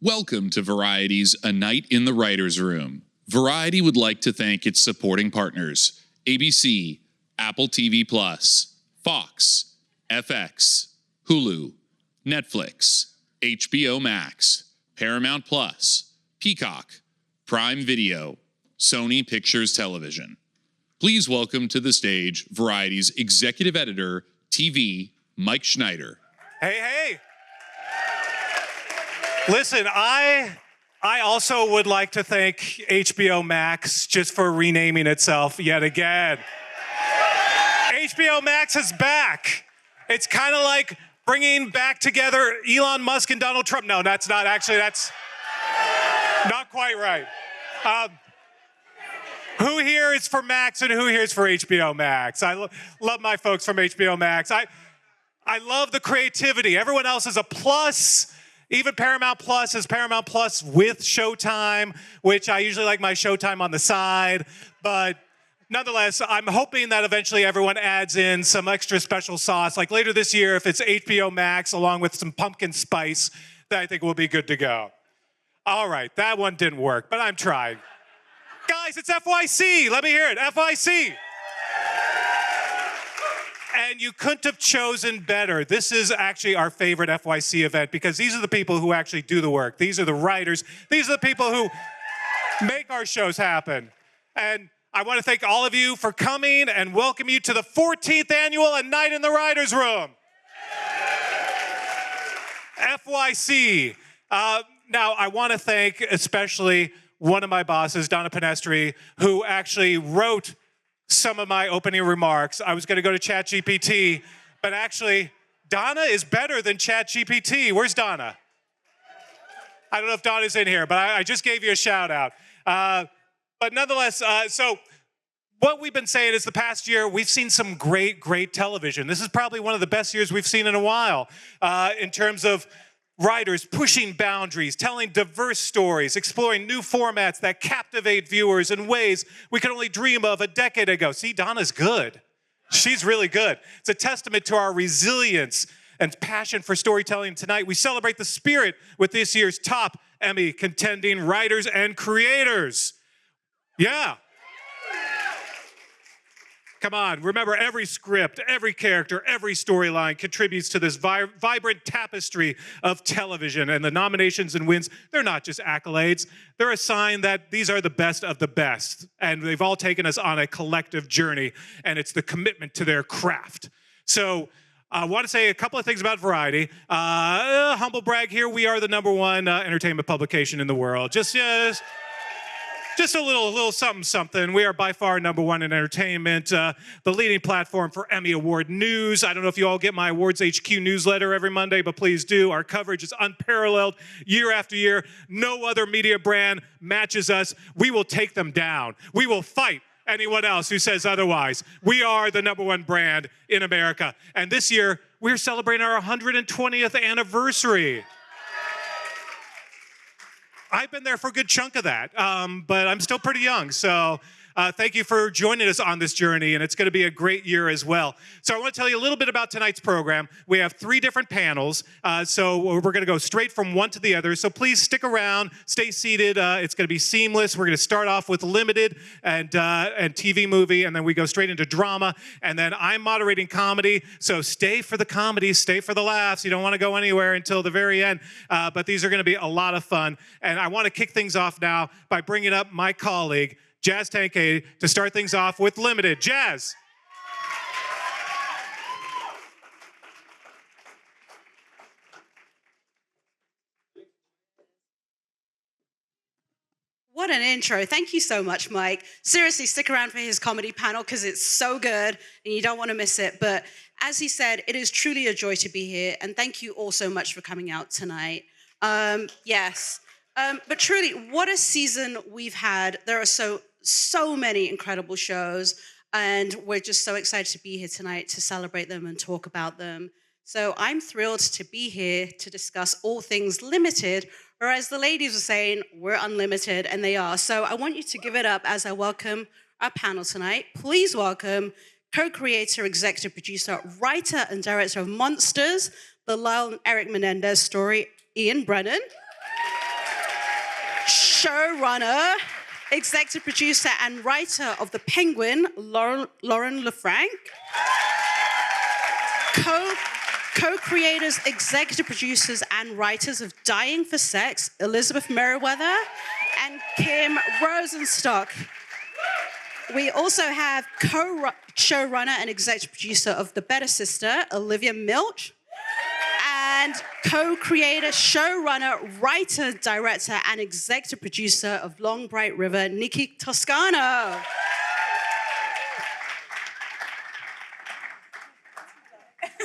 Welcome to Variety's A Night in the Writer's Room. Variety would like to thank its supporting partners, ABC, Apple TV+, Fox, FX, Hulu, Netflix, HBO Max, Paramount+, Peacock, Prime Video, Sony Pictures Television. Please welcome to the stage Variety's Executive Editor, TV, Mike Schneider. Hey. Listen, I also would like to thank HBO Max just for renaming itself yet again. HBO Max is back. It's kind of like bringing back together Elon Musk and Donald Trump. No, that's not quite right. Who here is for Max and who here is for HBO Max? I love my folks from HBO Max. I love the creativity. Everyone else is a plus. Even Paramount Plus is Paramount Plus with Showtime, which I usually like my Showtime on the side. But nonetheless, I'm hoping that eventually everyone adds in some extra special sauce. Like later this year, if it's HBO Max along with some pumpkin spice, that I think will be good to go. All right, that one didn't work, but I'm trying. Guys, it's FYC. Let me hear it. FYC. And you couldn't have chosen better. This is actually our favorite FYC event because these are the people who actually do the work. These are the writers. These are the people who make our shows happen. And I want to thank all of you for coming and welcome you to the 14th annual A Night in the Writer's Room. FYC. Now, I want to thank especially one of my bosses, Donna Pinestri, who actually wrote some of my opening remarks. I was going to go to ChatGPT, but actually, Donna is better than ChatGPT. Where's Donna? I don't know if Donna's in here, but I just gave you a shout out. But nonetheless, so what we've been saying is the past year, we've seen some great television. This is probably one of the best years we've seen in a while in terms of writers pushing boundaries, telling diverse stories, exploring new formats that captivate viewers in ways we could only dream of a decade ago. See, Donna's good. She's really good. It's a testament to our resilience and passion for storytelling tonight. We celebrate the spirit with this year's top Emmy contending writers and creators. Yeah. Come on, remember every script, every character, every storyline contributes to this vibrant tapestry of television. And the nominations and wins, they're not just accolades. They're a sign that these are the best of the best. And they've all taken us on a collective journey. And it's the commitment to their craft. So I want to say a couple of things about Variety. Humble brag here, we are the #1 entertainment publication in the world. Just a little something. We are by far #1 in entertainment, the leading platform for Emmy Award news. I don't know if you all get my Awards HQ newsletter every Monday, but please do. Our coverage is unparalleled year after year. No other media brand matches us. We will take them down. We will fight anyone else who says otherwise. We are the #1 brand in America. And this year, we're celebrating our 120th anniversary. I've been there for a good chunk of that, but I'm still pretty young. So thank you for joining us on this journey, and it's going to be a great year as well. So I want to tell you a little bit about tonight's program. We have 3 different panels, so we're going to go straight from one to the other. So please stick around, stay seated. It's going to be seamless. We're going to start off with limited and TV movie, and then we go straight into drama. And then I'm moderating comedy, so stay for the comedy, stay for the laughs. You don't want to go anywhere until the very end, but these are going to be a lot of fun. And I want to kick things off now by bringing up my colleague, Jazz Tankade, to start things off with limited. Jazz. What an intro. Thank you so much, Mike. Seriously, stick around for his comedy panel because it's so good and you don't want to miss it. But as he said, it is truly a joy to be here. And thank you all so much for coming out tonight. Yes. But truly, what a season we've had. There are so many incredible shows, and we're just so excited to be here tonight to celebrate them and talk about them. So I'm thrilled to be here to discuss all things limited, or as the ladies were saying, we're unlimited, and they are. So I want you to give it up as I welcome our panel tonight. Please welcome co-creator, executive producer, writer, and director of Monsters, the Lyle and Erik Menendez story, Brennan. showrunner, executive producer, and writer of The Penguin, Lauren LeFranc. Co-creators, executive producers, and writers of Dying for Sex, Elizabeth Meriwether and Kim Rosenstock. We also have co-showrunner and executive producer of The Better Sister, Olivia Milch, and co-creator, showrunner, writer, director, and executive producer of Long Bright River, Nikki Toscano.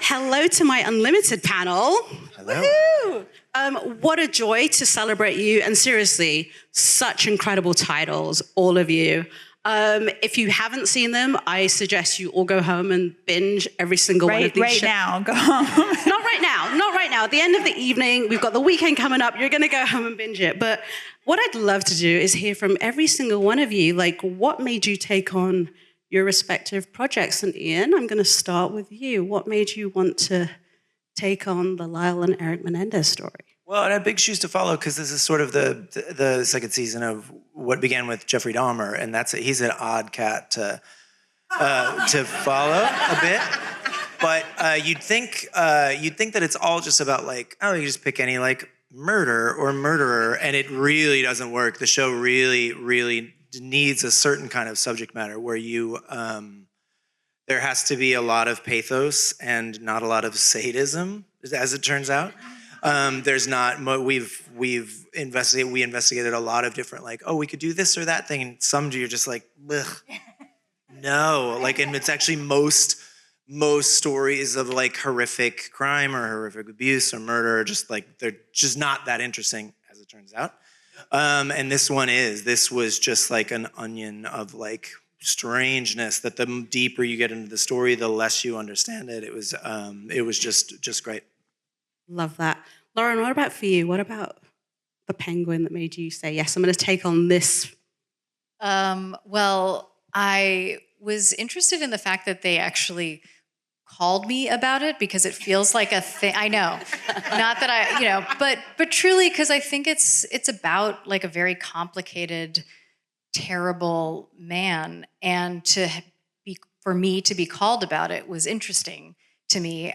Hello to my Unlimited panel. Hello. Woohoo! What a joy to celebrate you, and seriously, such incredible titles, all of you. If you haven't seen them, I suggest you all go home and binge every single one of these Right now, go home. Not right now. At the end of the evening, we've got the weekend coming up. You're going to go home and binge it. But what I'd love to do is hear from every single one of you, like, what made you take on your respective projects? And Ian, I'm going to start with you. What made you want to take on the Lyle and Erik Menendez story? Well, I had big shoes to follow because this is sort of the second season of what began with Jeffrey Dahmer, and he's an odd cat to follow a bit. But you'd think that it's all just about like, oh, you just pick any like murder or murderer, and it really doesn't work. The show really, really needs a certain kind of subject matter where you there has to be a lot of pathos and not a lot of sadism, as it turns out. There's not. We investigated a lot of different, like, oh, we could do this or that thing, and some you're just like, ugh, no. Like, and it's actually most stories of like horrific crime or horrific abuse or murder are just like, they're just not that interesting, as it turns out. And this was just like an onion of like strangeness that the deeper you get into the story, the less you understand it. It was just great. Love that. Lauren, what about for you? What about The Penguin that made you say, yes, I'm going to take on this? Well, I was interested in the fact that they actually called me about it because it feels like a thing. I know, not that but truly, because I think it's about like a very complicated, terrible man, and for me to be called about it was interesting to me.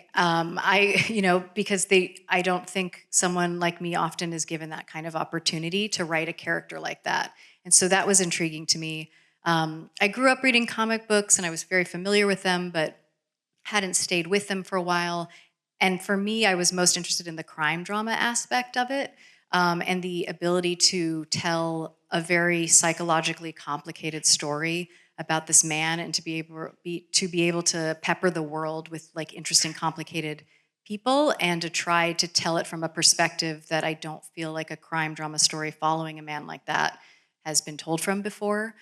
Because I don't think someone like me often is given that kind of opportunity to write a character like that, and so that was intriguing to me. I grew up reading comic books, and I was very familiar with them, but hadn't stayed with them for a while. And for me, I was most interested in the crime drama aspect of it, and the ability to tell a very psychologically complicated story about this man, and to be able to pepper the world with like interesting, complicated people, and to try to tell it from a perspective that I don't feel like a crime drama story following a man like that has been told from before.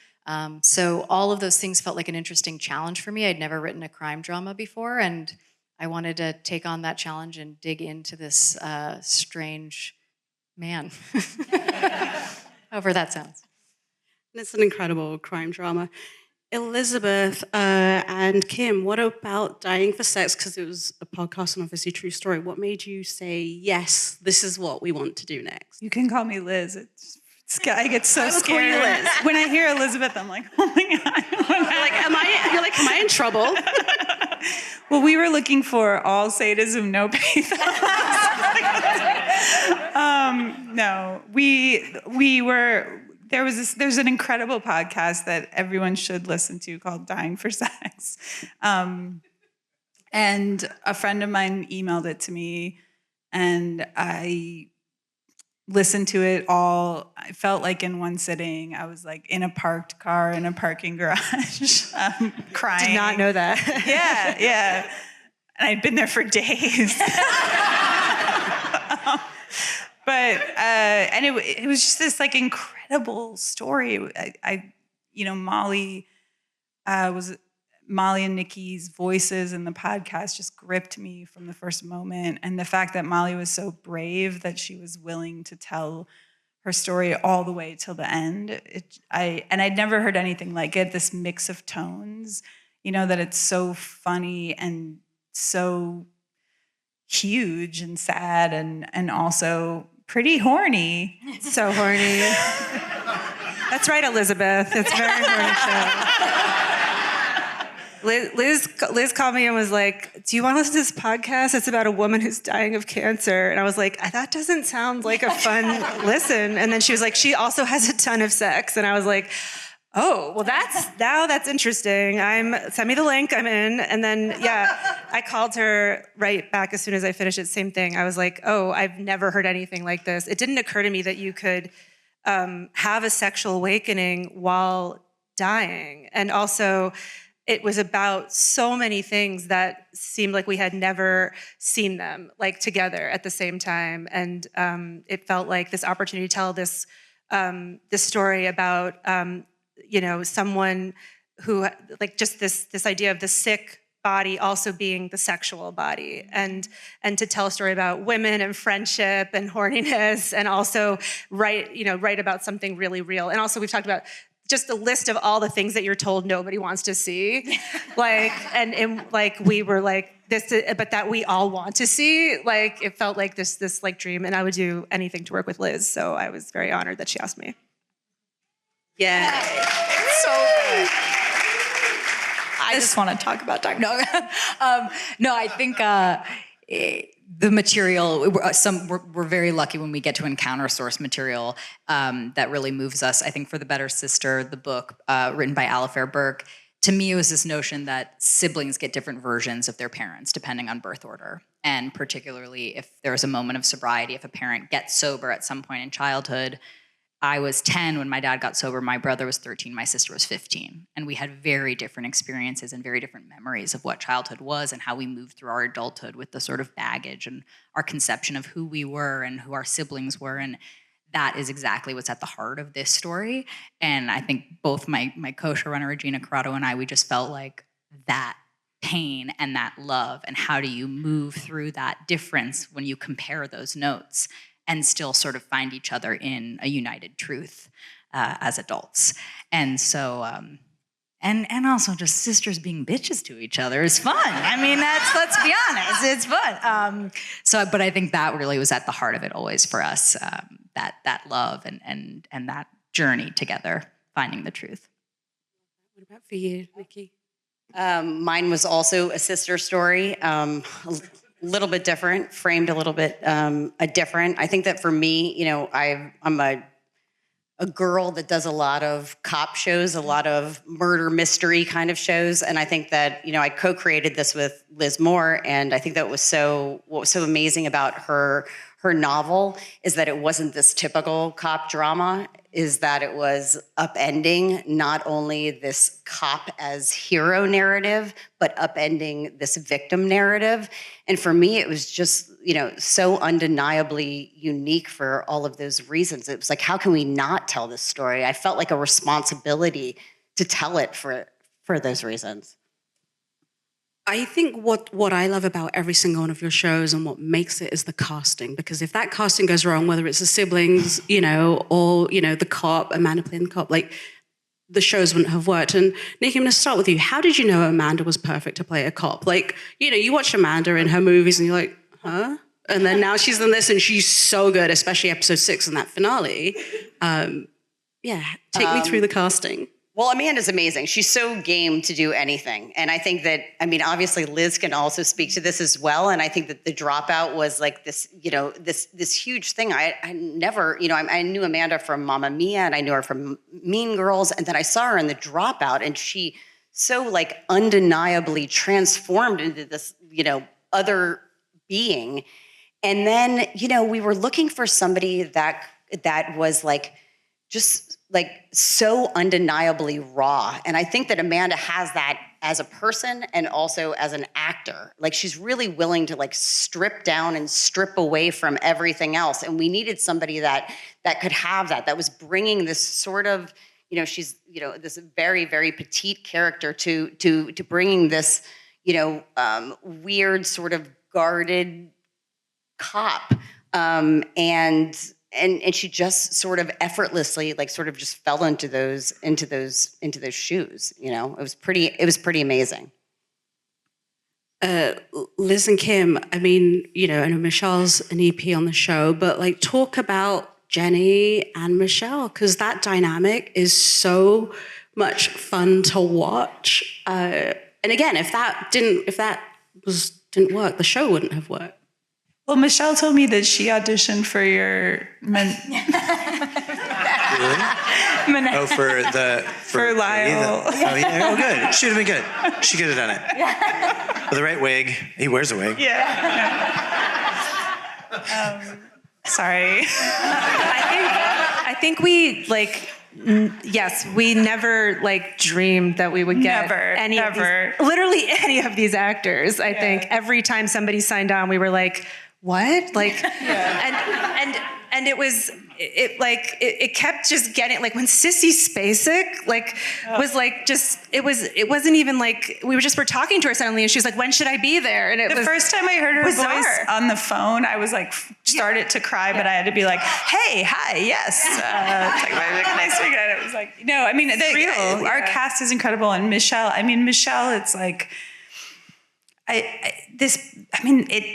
So all of those things felt like an interesting challenge for me. I'd never written a crime drama before, and I wanted to take on that challenge and dig into this strange man. However that sounds. It's an incredible crime drama. Elizabeth and Kim, what about Dying for Sex? Because it was a podcast and obviously true story. What made you say, yes, this is what we want to do next? You can call me Liz. I get so scared. When I hear Elizabeth, I'm like, oh my God. Am I in trouble? Well, we were looking for all sadism, no pathos. No, we were, there's an incredible podcast that everyone should listen to called Dying for Sex. And a friend of mine emailed it to me, and I listened to it all. I felt like in one sitting. I was like in a parked car in a parking garage, crying. Did not know that. Yeah. And I'd been there for days. And it was just this like incredible story. Molly and Nikki's voices in the podcast just gripped me from the first moment. And the fact that Molly was so brave that she was willing to tell her story all the way till the end. I'd never heard anything like it, this mix of tones, that it's so funny and so huge and sad and also pretty horny. So horny. That's right, Elizabeth. It's a very important show. Liz called me and was like, do you want to listen to this podcast? It's about a woman who's dying of cancer. And I was like, that doesn't sound like a fun listen. And then she was like, she also has a ton of sex. And I was like, oh, well, that's interesting. Send me the link, I'm in. And then, I called her right back as soon as I finished it, same thing. I was like, oh, I've never heard anything like this. It didn't occur to me that you could have a sexual awakening while dying. And also, it was about so many things that seemed like we had never seen them like together at the same time. And it felt like this opportunity to tell this story about someone who, like, just this idea of the sick body also being the sexual body, and to tell a story about women and friendship and horniness, and also write about something really real. And also, we've talked about just a list of all the things that you're told nobody wants to see, we were like this, but that we all want to see. Like, it felt like this like dream, and I would do anything to work with Liz. So I was very honored that she asked me. Yeah. So good. I just want to talk about Dr. No, I think the material, we're very lucky when we get to encounter source material that really moves us. I think for The Better Sister, the book written by Alifair Burke, to me it was this notion that siblings get different versions of their parents depending on birth order. And particularly if there's a moment of sobriety, if a parent gets sober at some point in childhood. I was 10 when my dad got sober. My brother was 13. My sister was 15. And we had very different experiences and very different memories of what childhood was and how we moved through our adulthood with the sort of baggage and our conception of who we were and who our siblings were. And that is exactly what's at the heart of this story. And I think both my co-showrunner, Regina Corrado, and I, we just felt like that pain and that love, and how do you move through that difference when you compare those notes and still sort of find each other in a united truth as adults. And so, and also just sisters being bitches to each other is fun. I mean, let's be honest, it's fun. But I think that really was at the heart of it always for us, that love and that journey together, finding the truth. What about for you, Nikki? Mine was also a sister story. Little bit different, framed a little bit different. I think that for me, I'm a girl that does a lot of cop shows, a lot of murder mystery kind of shows, and I think that I co-created this with Liz Moore, and I think that what was so amazing about her novel is that it wasn't this typical cop drama, is that it was upending not only this cop as hero narrative, but upending this victim narrative. And for me, it was just, so undeniably unique for all of those reasons. It was like, how can we not tell this story? I felt like a responsibility to tell it for those reasons. I think what I love about every single one of your shows and what makes it is the casting. Because if that casting goes wrong, whether it's the siblings, or, the cop, Amanda playing the cop, like, the shows wouldn't have worked. And Nikki, I'm going to start with you. How did you know Amanda was perfect to play a cop? Like, you watch Amanda in her movies and you're like, huh? And then now she's in this and she's so good, especially episode 6 in that finale. Take me through the casting. Well, Amanda's amazing. She's so game to do anything. And I think that, obviously Liz can also speak to this as well. And I think that The Dropout was like this, this huge thing. I never, I knew Amanda from Mamma Mia and I knew her from Mean Girls. And then I saw her in The Dropout and she so like undeniably transformed into this, other being. And then, we were looking for somebody that was like, just like so undeniably raw. And I think that Amanda has that as a person and also as an actor. Like, she's really willing to like strip down and strip away from everything else. And we needed somebody that could have that was bringing this sort of, she's, this very, very petite character to bringing this, weird sort of guarded cop. And she just sort of effortlessly, like, sort of just fell into those shoes. It was pretty amazing. Liz and Kim, I know Michelle's an EP on the show, but like, talk about Jenny and Michelle, because that dynamic is so much fun to watch. And again, if that didn't work, the show wouldn't have worked. Well, Michelle told me that she auditioned for your Really? For Lyle. Oh yeah. Oh good. She'd have been good. She could have done it. With the right wig. He wears a wig. Yeah. Sorry. I think we yes, we never dreamed that we would get literally any of these actors. I think every time somebody signed on, we were like, what? And it kept just getting when Sissy Spacek it wasn't even we were talking to her suddenly and she was like, when should I be there? And the first time I heard her voice on the phone, I was started to cry, but I had to be like, hey, hi, yes. Nice to meet you. And it was no, I mean, our cast is incredible. And Michelle, it's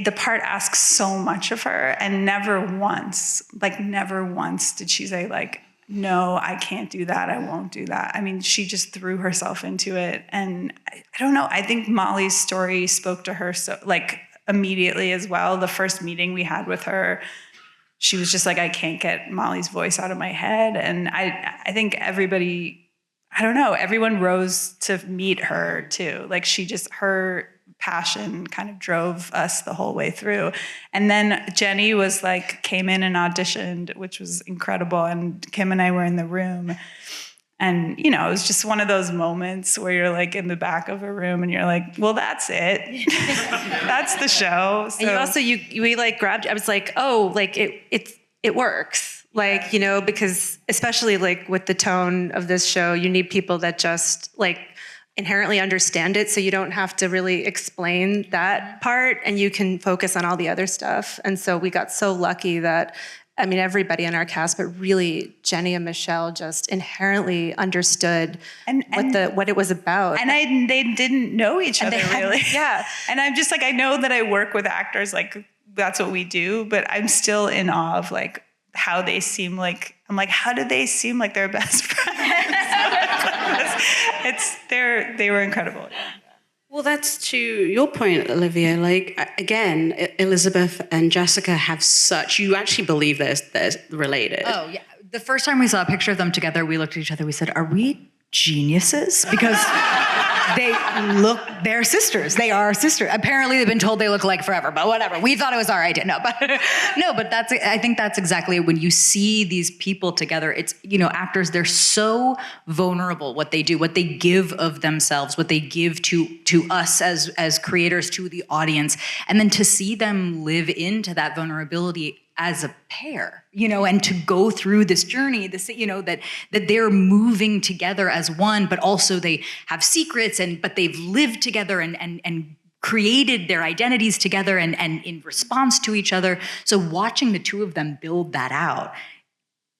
the part asks so much of her, and never once did she say no, I can't do that. I won't do that. I mean, she just threw herself into it. And I don't know, I think Molly's story spoke to her so immediately as well. The first meeting we had with her, she was just I can't get Molly's voice out of my head. And I think everyone rose to meet her too. Her passion kind of drove us the whole way through. And then Jenny came in and auditioned, which was incredible. And Kim and I were in the room. And, it was just one of those moments where you're in the back of a room and you're well, that's it. That's the show. So. And we grabbed, I was it works. Because especially with the tone of this show, you need people that just inherently understand it, so you don't have to really explain that part and you can focus on all the other stuff. And so we got so lucky that, everybody in our cast, but really Jenny and Michelle just inherently understood what it was about. And they didn't know each other really. Yeah. And I'm just I know that I work with actors, that's what we do, but I'm still in awe of how they seem how do they seem like they're best friends? They were incredible. Well, that's to your point, Olivia. Again, Elizabeth and Jessica have you actually believe they're related. Oh, yeah. The first time we saw a picture of them together, we looked at each other, we said, are we geniuses? Because they're sisters. They are sisters. Apparently they've been told they look alike forever, but whatever. We thought it was our idea. No, but I think that's exactly when you see these people together, it's, actors, they're so vulnerable, what they do, what they give of themselves, what they give to us as creators, to the audience. And then to see them live into that vulnerability as a pair, and to go through this journey, that they're moving together as one, but also they have secrets but they've lived together and created their identities together and in response to each other. So watching the two of them build that out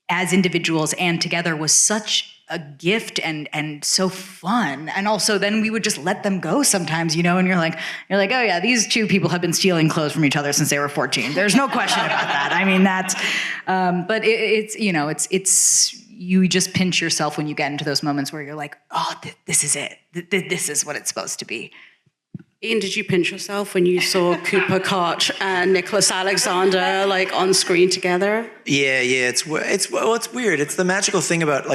as individuals and together was such a gift and so fun. And also then we would just let them go sometimes, and you're like, oh yeah, these two people have been stealing clothes from each other since they were 14. There's no question about that. That's, but it's, you just pinch yourself when you get into those moments where you're like, oh, this is it. This is what it's supposed to be. Ian, did you pinch yourself when you saw Cooper Koch and Nicholas Alexander on screen together? Yeah. It's weird. It's the magical thing about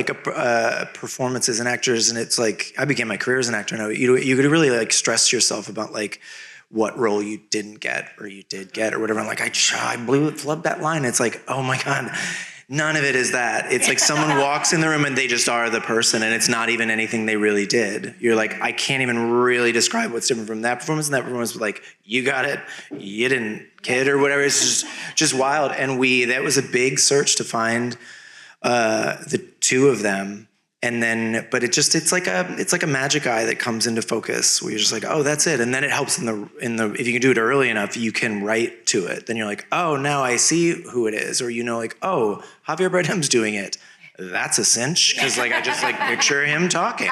performances and actors, and it's I began my career as an actor. Now you could really stress yourself about what role you didn't get or you did get or whatever. I'm I flubbed that line. It's oh my God. None of it is that. It's someone walks in the room and they just are the person, and it's not even anything they really did. You're I can't even really describe what's different from that performance and that performance, but you got it, you didn't, kid, or whatever. It's just wild. And that was a big search to find the two of them. And then, but it's like a magic eye that comes into focus where you're just oh, that's it. And then it helps in the if you can do it early enough, you can write to it. Then you're oh, now I see who it is. Or oh, Javier Bardem's doing it. That's a cinch because I just picture him talking.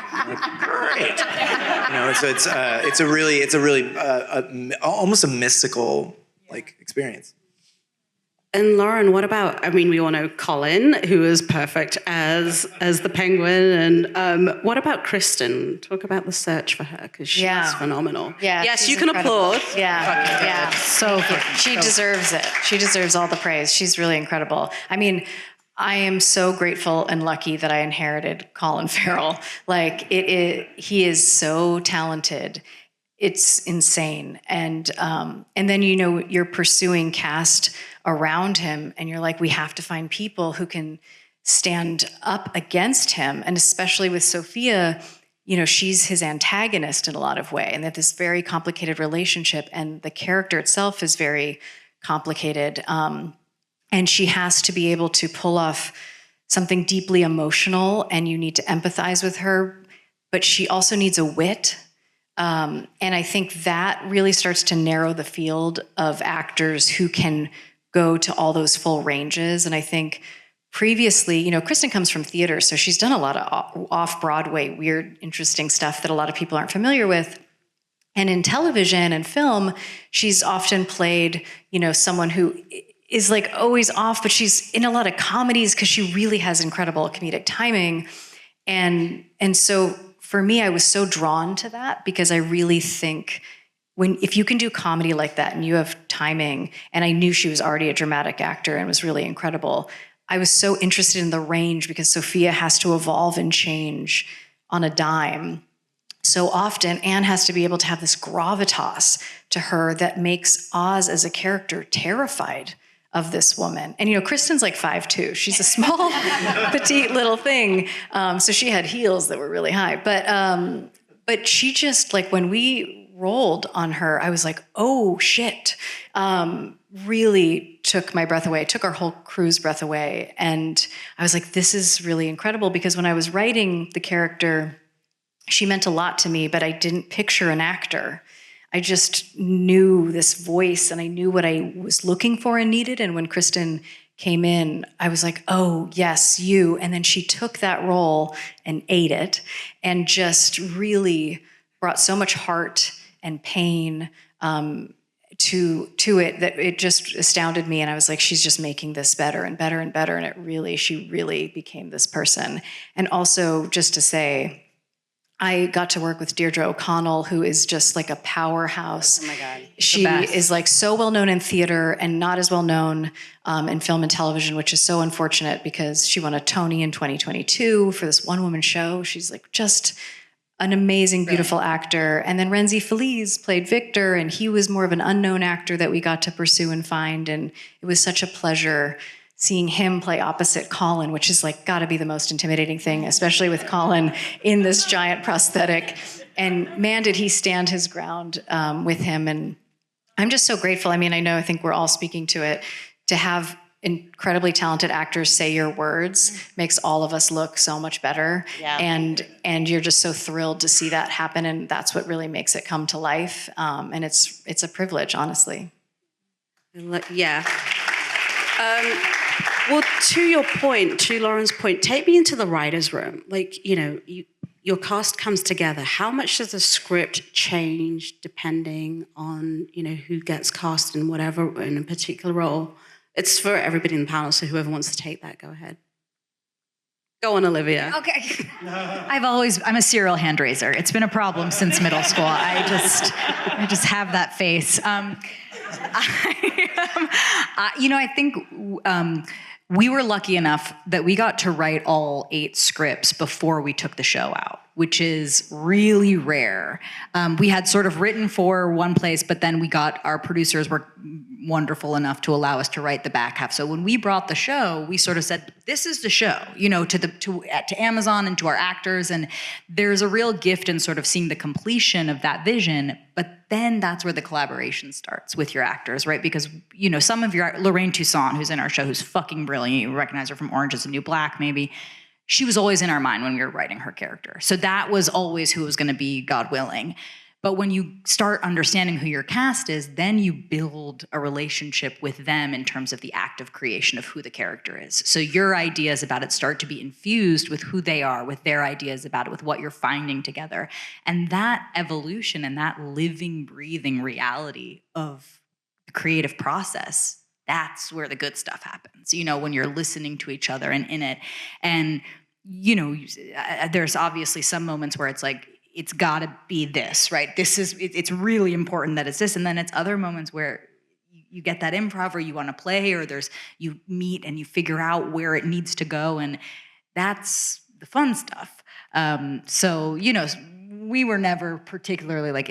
Great. So it's a really almost a mystical experience. And Lauren, what about, I mean, we all know Colin, who is perfect as the Penguin. And what about Kristen? Talk about the search for her, because she's phenomenal. Yeah. Yes, you incredible. can applaud. Yeah. So She deserves it. She deserves all the praise. She's really incredible. I mean, I am so grateful and lucky that I inherited Colin Farrell. Like, he is so talented. It's insane. And then, you're pursuing cast around him, and you're like, we have to find people who can stand up against him. And especially with Sophia, she's his antagonist in a lot of way, and that this very complicated relationship, and the character itself is very complicated. And she has to be able to pull off something deeply emotional, and you need to empathize with her, but she also needs a wit. And I think that really starts to narrow the field of actors who can go to all those full ranges. And I think previously, Kristen comes from theater, so she's done a lot of off-Broadway, weird, interesting stuff that a lot of people aren't familiar with. And in television and film, she's often played, someone who is like always off, but she's in a lot of comedies because she really has incredible comedic timing. And so for me, I was so drawn to that, because I really think if you can do comedy like that and you have timing, and I knew she was already a dramatic actor and was really incredible, I was so interested in the range, because Sophia has to evolve and change on a dime. So often, Anne has to be able to have this gravitas to her that makes Oz as a character terrified of this woman. And Kristen's like 5'2". She's a small, petite little thing. So she had heels that were really high. But she just, like, when we rolled on her, I was like, oh shit. Really took my breath away, took our whole crew's breath away. And I was like, this is really incredible, because when I was writing the character, she meant a lot to me, but I didn't picture an actor. I just knew this voice, and I knew what I was looking for and needed. And when Kristen came in, I was like, oh, yes, you. And then she took that role and ate it, and just really brought so much heart and pain to it that it just astounded me. And I was like, she's just making this better and better and better. And she really became this person. And also, just to say, I got to work with Deirdre O'Connell, who is just like a powerhouse. Oh my God. She is like so well known in theater and not as well known in film and television, which is so unfortunate, because she won a Tony in 2022 for this one-woman show. She's like just an amazing, beautiful actor. And then Renzi Feliz played Victor, and he was more of an unknown actor that we got to pursue and find. And it was such a pleasure seeing him play opposite Colin, which is like gotta be the most intimidating thing, especially with Colin in this giant prosthetic. And man, did he stand his ground with him. And I'm just so grateful. I mean, I think we're all speaking to it. To have incredibly talented actors say your words makes all of us look so much better. Yeah. And you're just so thrilled to see that happen. And that's what really makes it come to life. And it's a privilege, honestly. Yeah. Well, to your point, to Lauren's point, take me into the writer's room. Like, your cast comes together. How much does the script change depending on, who gets cast in whatever, in a particular role? It's for everybody in the panel, so whoever wants to take that, go ahead. Go on, Olivia. Okay. I'm a serial hand raiser. It's been a problem since middle school. I just have that face. I think we were lucky enough that we got to write all 8 scripts before we took the show out, which is really rare. We had sort of written for one place, but then our producers were wonderful enough to allow us to write the back half. So when we brought the show, we sort of said, this is the show, to Amazon and to our actors. And there's a real gift in sort of seeing the completion of that vision. But then that's where the collaboration starts with your actors, right? Because, some of Lorraine Toussaint, who's in our show, who's fucking brilliant. You recognize her from Orange is the New Black, maybe. She was always in our mind when we were writing her character. So that was always who was going to be, God willing. But when you start understanding who your cast is, then you build a relationship with them in terms of the act of creation of who the character is. So your ideas about it start to be infused with who they are, with their ideas about it, with what you're finding together. And that evolution and that living, breathing reality of the creative process, that's where the good stuff happens, you know, when you're listening to each other and in it. And, you know, there's obviously some moments where it's like, it's gotta be this, right? It's really important that it's this. And then it's other moments where you get that improv or you want to play, or you meet and you figure out where it needs to go. And that's the fun stuff. So, you know, we were never particularly like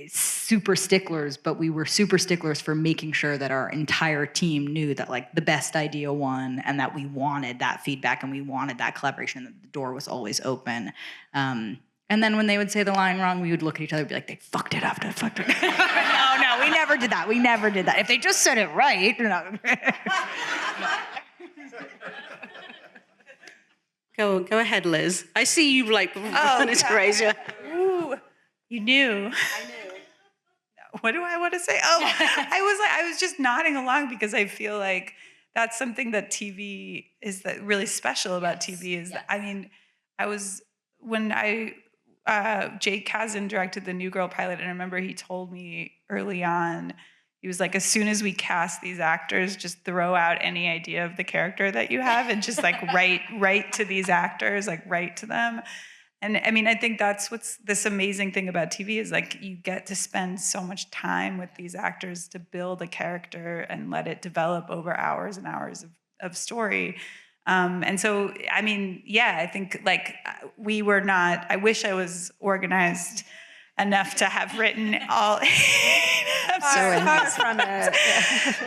super sticklers, but we were super sticklers for making sure that our entire team knew that like the best idea won, and that we wanted that feedback and we wanted that collaboration, that the door was always open. And then when they would say the line wrong, we would look at each other and be like, they fucked it up. No, we never did that. We never did that. If they just said it right. No. Go ahead, Liz. I see you like wanted to raise your. Ooh, you knew. I knew. What do I want to say? Oh, I was just nodding along because I feel like that's something that TV is that really special about TV is that, I mean, when Jake Kazin directed the New Girl pilot, and I remember he told me early on, he was like, as soon as we cast these actors, just throw out any idea of the character that you have and just like write to these actors, like write to them. And I mean, I think that's what's this amazing thing about TV is like you get to spend so much time with these actors to build a character and let it develop over hours and hours of story. And so, I mean, yeah, I think like I wish I was organized enough to have written all far from it.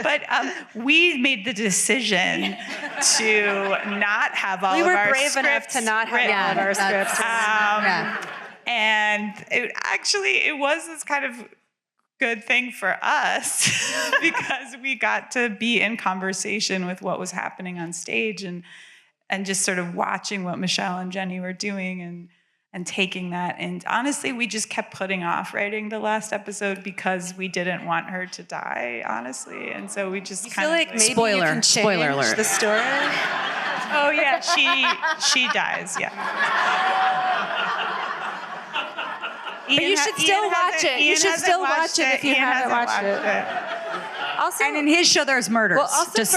But we made the decision to not have all of our scripts. We were brave enough to not have all of our scripts. And it was this kind of good thing for us because we got to be in conversation with what was happening on stage and just sort of watching what Michelle and Jenny were doing and taking that. And honestly, we just kept putting off writing the last episode because we didn't want her to die, honestly. And so we just kind of maybe you can change spoiler alert. the story. Oh yeah, she dies, yeah. But you should still watch it. You should still watch it if you haven't watched it. Also, and in his show, there's murders. Well, also just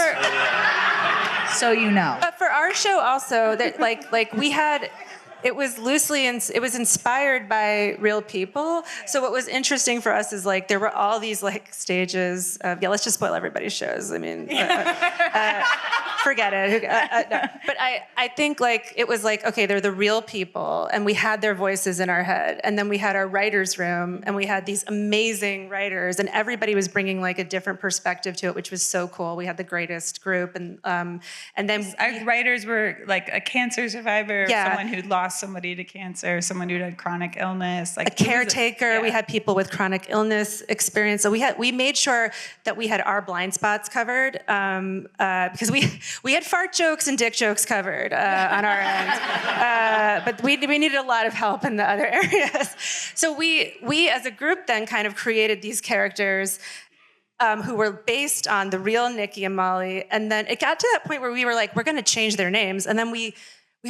so you know. But for our show, also, that like we had. It was it was inspired by real people. So what was interesting for us is like there were all these like stages of, let's just spoil everybody's shows. I mean, forget it. No. But I think like it was like, okay, they're the real people and we had their voices in our head. And then we had our writer's room and we had these amazing writers and everybody was bringing like a different perspective to it, which was so cool. We had the greatest group and then our writers were like a cancer survivor, someone who'd lost somebody to cancer, someone who had chronic illness, like a caretaker. We had people with chronic illness experience. So we made sure that we had our blind spots covered because we had fart jokes and dick jokes covered on our end, but we needed a lot of help in the other areas. So we as a group then kind of created these characters who were based on the real Nikki and Molly, and then it got to that point where we were like, we're going to change their names, and then we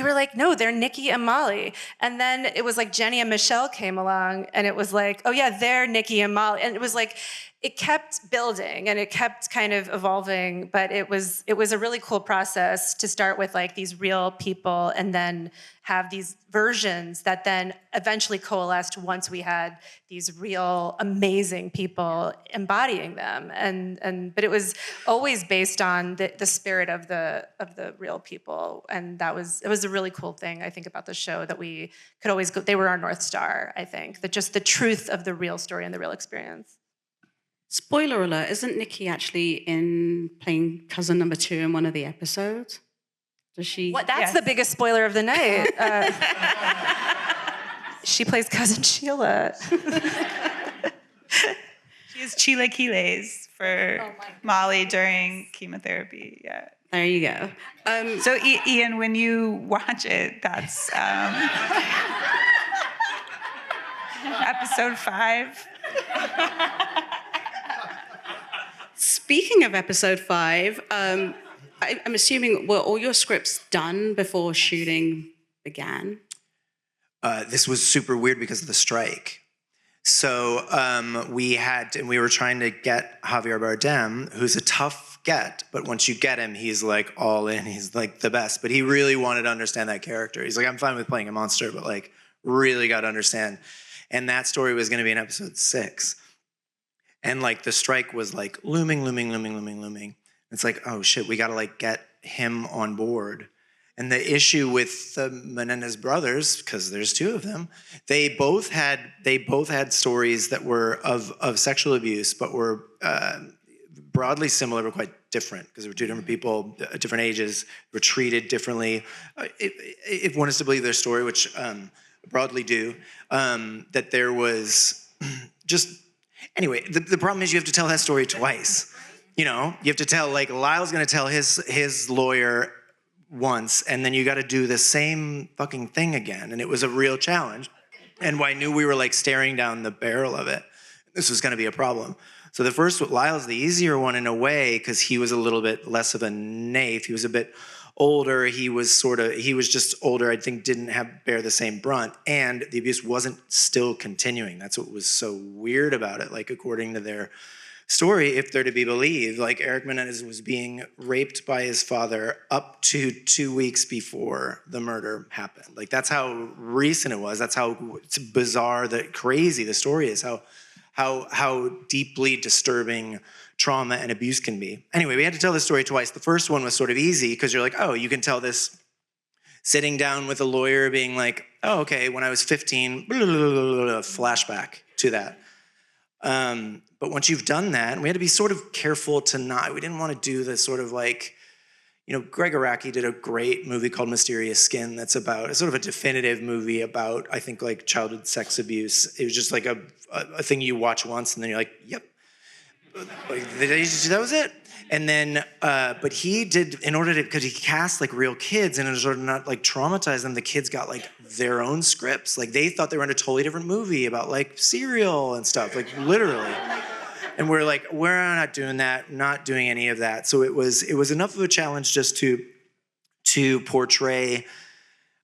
were like, no, they're Nikki and Molly. And then it was like Jenny and Michelle came along and it was like, oh yeah, they're Nikki and Molly. And it was like, it kept building and it kept kind of evolving, but it was a really cool process to start with like these real people and then have these versions that then eventually coalesced once we had these real amazing people embodying them. But it was always based on the spirit of the real people. And it was a really cool thing, I think, about the show that we could always go, they were our North Star, I think, that just the truth of the real story and the real experience. Spoiler alert, isn't Nikki actually playing cousin number 2 in one of the episodes? Does she? What? That's the biggest spoiler of the night. She plays cousin Sheila. She has chilaquiles for Molly during chemotherapy, yeah. There you go. So Ian, when you watch it, that's episode 5. Speaking of episode 5, I'm assuming were all your scripts done before shooting began? This was super weird because of the strike. So we were trying to get Javier Bardem, who's a tough get. But once you get him, he's like all in. He's like the best. But he really wanted to understand that character. He's like, I'm fine with playing a monster, but like really got to understand. And that story was going to be in episode 6. And like the strike was like looming. It's like, oh shit, we got to like get him on board. And the issue with the Menendez brothers, because there's 2 of them, they both had stories that were of sexual abuse, but were broadly similar, but quite different, because they were 2 different people, different ages, were treated differently. If one is to believe their story, which broadly do, that there was just, anyway, the problem is you have to tell that story twice. You know, you have to tell, like, Lyle's gonna tell his lawyer once, and then you got to do the same fucking thing again. And it was a real challenge. And I knew we were like staring down the barrel of it. This was going to be a problem. So the first, Lyle's the easier one in a way, because he was a little bit less of a naif. He was a bit older. He was just older. I think didn't bear the same brunt. And the abuse wasn't still continuing. That's what was so weird about it. Like, according to their story, if they're to be believed, like Eric Menendez was being raped by his father up to 2 weeks before the murder happened. Like, that's how recent it was. That's how bizarre, crazy the story is. How deeply disturbing trauma and abuse can be. Anyway, we had to tell this story twice. The first one was sort of easy because you're like, oh, you can tell this sitting down with a lawyer, being like, oh, okay, when I was 15, flashback to that. But once you've done that, and we had to be sort of careful we didn't want to do this sort of like, you know, Greg Araki did a great movie called Mysterious Skin that's about, it's sort of a definitive movie about, I think, like childhood sex abuse. It was just like a thing you watch once and then you're like, yep. Like, that was it. And then, but he did, in order to, because he cast like real kids and in order to not like traumatize them, the kids got like their own scripts. Like, they thought they were in a totally different movie about like cereal and stuff, like literally. And we're like, we're not doing that, not doing any of that. So it was enough of a challenge just to portray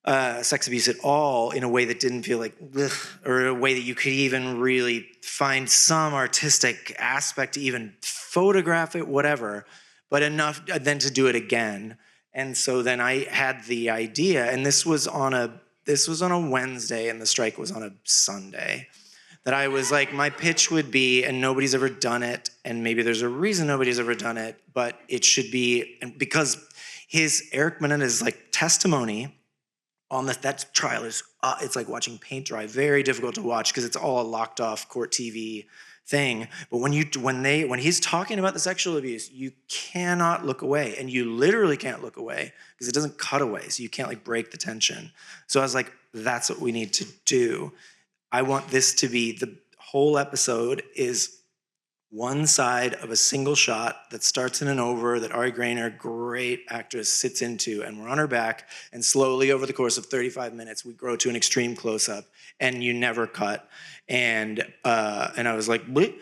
sex abuse at all in a way that didn't feel like, ugh, or a way that you could even really find some artistic aspect to even photograph it, whatever, but enough then to do it again. And so then I had the idea, and this was on a Wednesday and the strike was on a Sunday, that I was like, my pitch would be, and nobody's ever done it, and maybe there's a reason nobody's ever done it, but it should be, and because Eric Menendez's like testimony on that trial is, it's like watching paint dry, very difficult to watch because it's all a locked off court TV thing. But when he's talking about the sexual abuse, you cannot look away, and you literally can't look away because it doesn't cut away, so you can't like break the tension. So I was like, that's what we need to do. I want this to be, the whole episode is one side of a single shot that starts in an over that Ari Grainer, great actress, sits into, and we're on her back, and slowly over the course of 35 minutes, we grow to an extreme close-up, and you never cut. And I was like, bleep.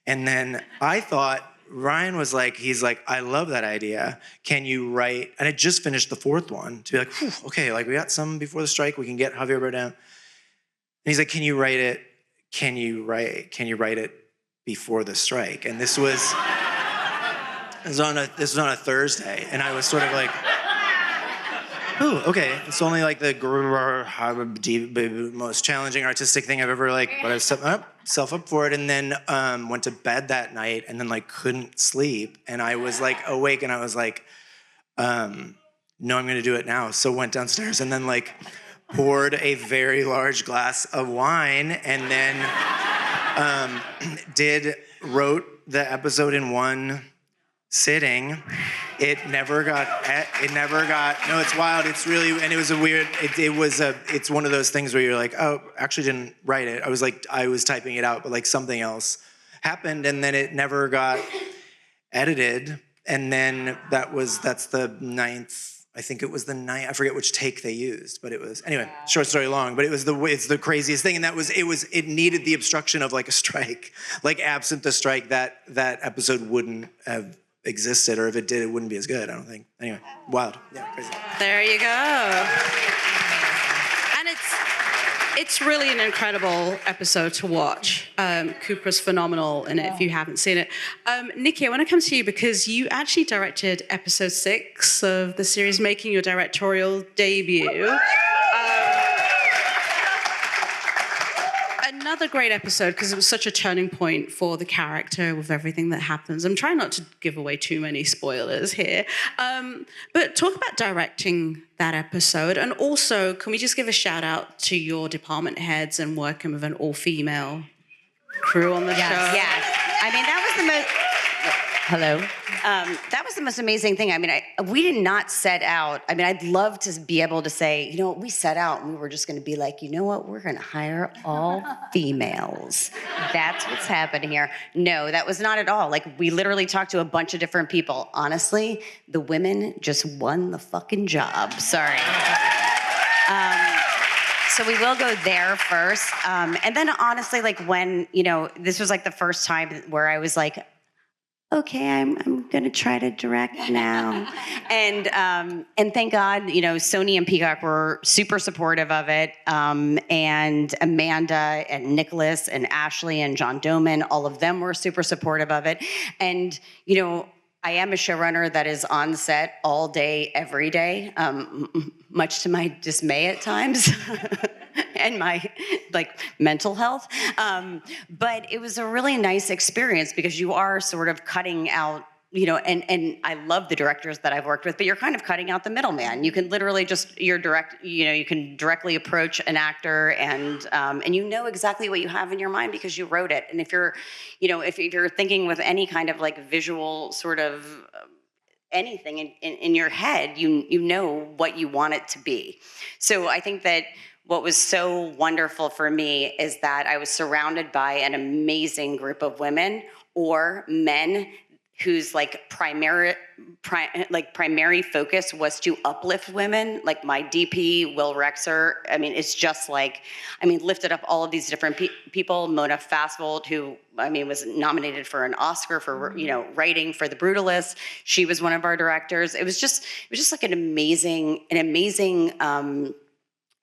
And then I thought, Ryan was like, he's like, I love that idea. Can you write, and I just finished the 4th one, to be like, whew, okay, like we got some before the strike, we can get Javier Bardem. And he's like, can you write it before the strike? And this was on a Thursday, and I was sort of like, ooh, okay. It's only like the most challenging artistic thing I've ever like, but I set myself up for it, and then went to bed that night, and then like couldn't sleep, and I was like awake, and I was like, no, I'm gonna do it now. So went downstairs, and then like poured a very large glass of wine, and then wrote the episode in one sitting. It never got, no, it's wild. It's really, and it was a weird, it's one of those things where you're like, oh, actually didn't write it. I was typing it out, but like something else happened, and then it never got edited. And then that's the 9th, I think it was the 9th, I forget which take they used, but it was, anyway, short story long, but it's the craziest thing. And it needed the obstruction of like a strike. Like absent the strike, that episode wouldn't have existed, or if it did, it wouldn't be as good, I don't think. Anyway, wild. Yeah, crazy. There you go. And It's really an incredible episode to watch. Cooper's phenomenal in it if you haven't seen it. Nikki, I want to come to you because you actually directed episode 6 of the series, making your directorial debut. Another great episode because it was such a turning point for the character with everything that happens. I'm trying not to give away too many spoilers here. But talk about directing that episode. And also, can we just give a shout out to your department heads and working with an all-female crew on the show? Yes. I mean, that was the most... Hello. That was the most amazing thing. I mean, we did not set out. I mean, I'd love to be able to say, you know, we set out and we were just going to be like, you know what, we're going to hire all females. That's what's happening here. No, that was not at all. Like, we literally talked to a bunch of different people. Honestly, the women just won the fucking job. Sorry. So we will go there first. And then honestly, like when, you know, this was like the first time where I was like, okay, I'm gonna try to direct now. And thank God, you know, Sony and Peacock were super supportive of it. And Amanda and Nicholas and Ashley and John Doman, all of them were super supportive of it. And, you know, I am a showrunner that is on set all day, every day, much to my dismay at times. And my mental health. But it was a really nice experience because you are sort of cutting out, you know, and I love the directors that I've worked with, but you're kind of cutting out the middleman. You can literally just, you can directly approach an actor and you know exactly what you have in your mind because you wrote it. And if you're, you know, if you're thinking with any kind of like visual sort of anything in your head, you know what you want it to be. So I think that what was so wonderful for me is that I was surrounded by an amazing group of women or men whose primary focus was to uplift women. Like my DP, Will Rexer, I mean, it's just lifted up all of these different people. Mona Fassvold, who, I mean, was nominated for an Oscar for, you know, writing for The Brutalist. She was one of our directors. It was just like an amazing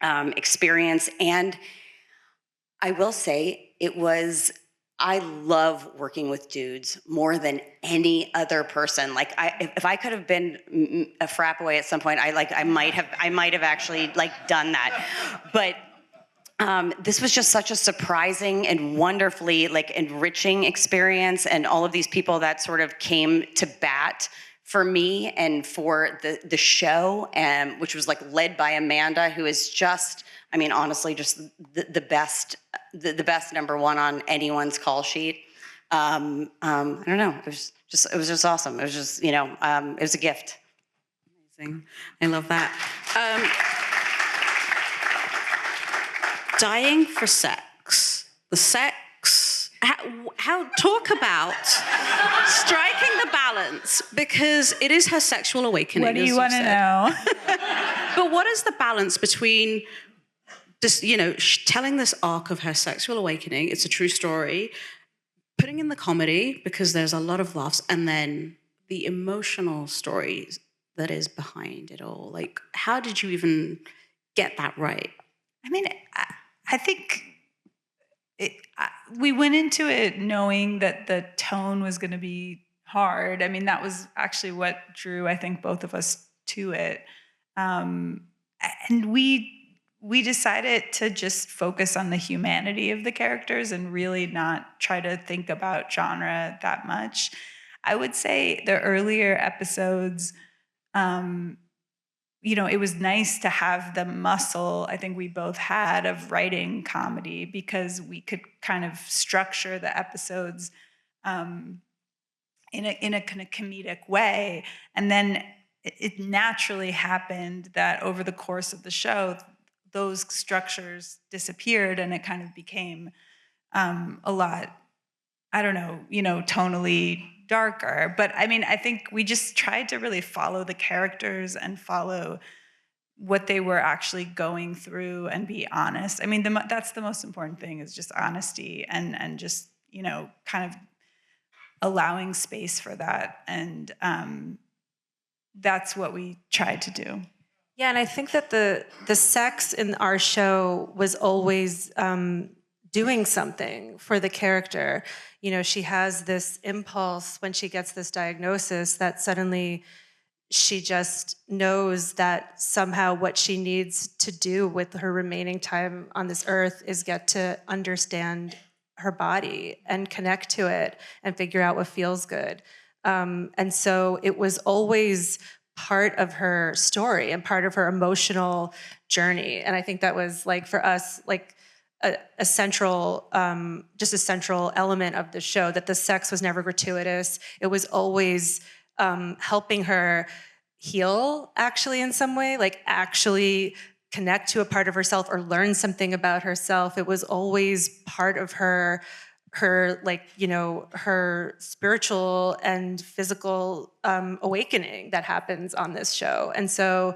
experience. And I will say I love working with dudes more than any other person. Like if I could have been a frat boy at some point, I might have actually done that. But this was just such a surprising and wonderfully enriching experience, and all of these people that sort of came to bat for me and for the show, which was led by Amanda, who is just, I mean, honestly, just the best number one on anyone's call sheet. I don't know. It was just awesome. It was just, you know, it was a gift. Amazing. I love that. Dying for sex. The sex. How talk about striking the balance, because it is her sexual awakening. What do you want to know? But what is the balance between just, you know, telling this arc of her sexual awakening, it's a true story, putting in the comedy because there's a lot of laughs, and then the emotional story that is behind it all? Like, how did you even get that right? I mean, I think we went into it knowing that the tone was going to be hard. I mean, that was actually what drew, I think, both of us to it. And we decided to just focus on the humanity of the characters and really not try to think about genre that much. I would say the earlier episodes, you know, it was nice to have the muscle I think we both had of writing comedy, because we could kind of structure the episodes in a kind of comedic way. And then it naturally happened that over the course of the show, those structures disappeared and it kind of became a lot, I don't know, you know, tonally darker. But I mean, I think we just tried to really follow the characters and follow what they were actually going through and be honest. I mean, that's the most important thing, is just honesty and just, you know, kind of allowing space for that. And that's what we tried to do. Yeah, and I think that the sex in our show was always doing something for the character. You know, she has this impulse when she gets this diagnosis that suddenly she just knows that somehow what she needs to do with her remaining time on this earth is get to understand her body and connect to it and figure out what feels good. And so it was always part of her story and part of her emotional journey. And I think that was like for us, like a central, just a central element of the show, that the sex was never gratuitous. It was always helping her heal, actually, in some way, like actually connect to a part of herself or learn something about herself. It was always part of her like, you know, her spiritual and physical awakening that happens on this show. And so,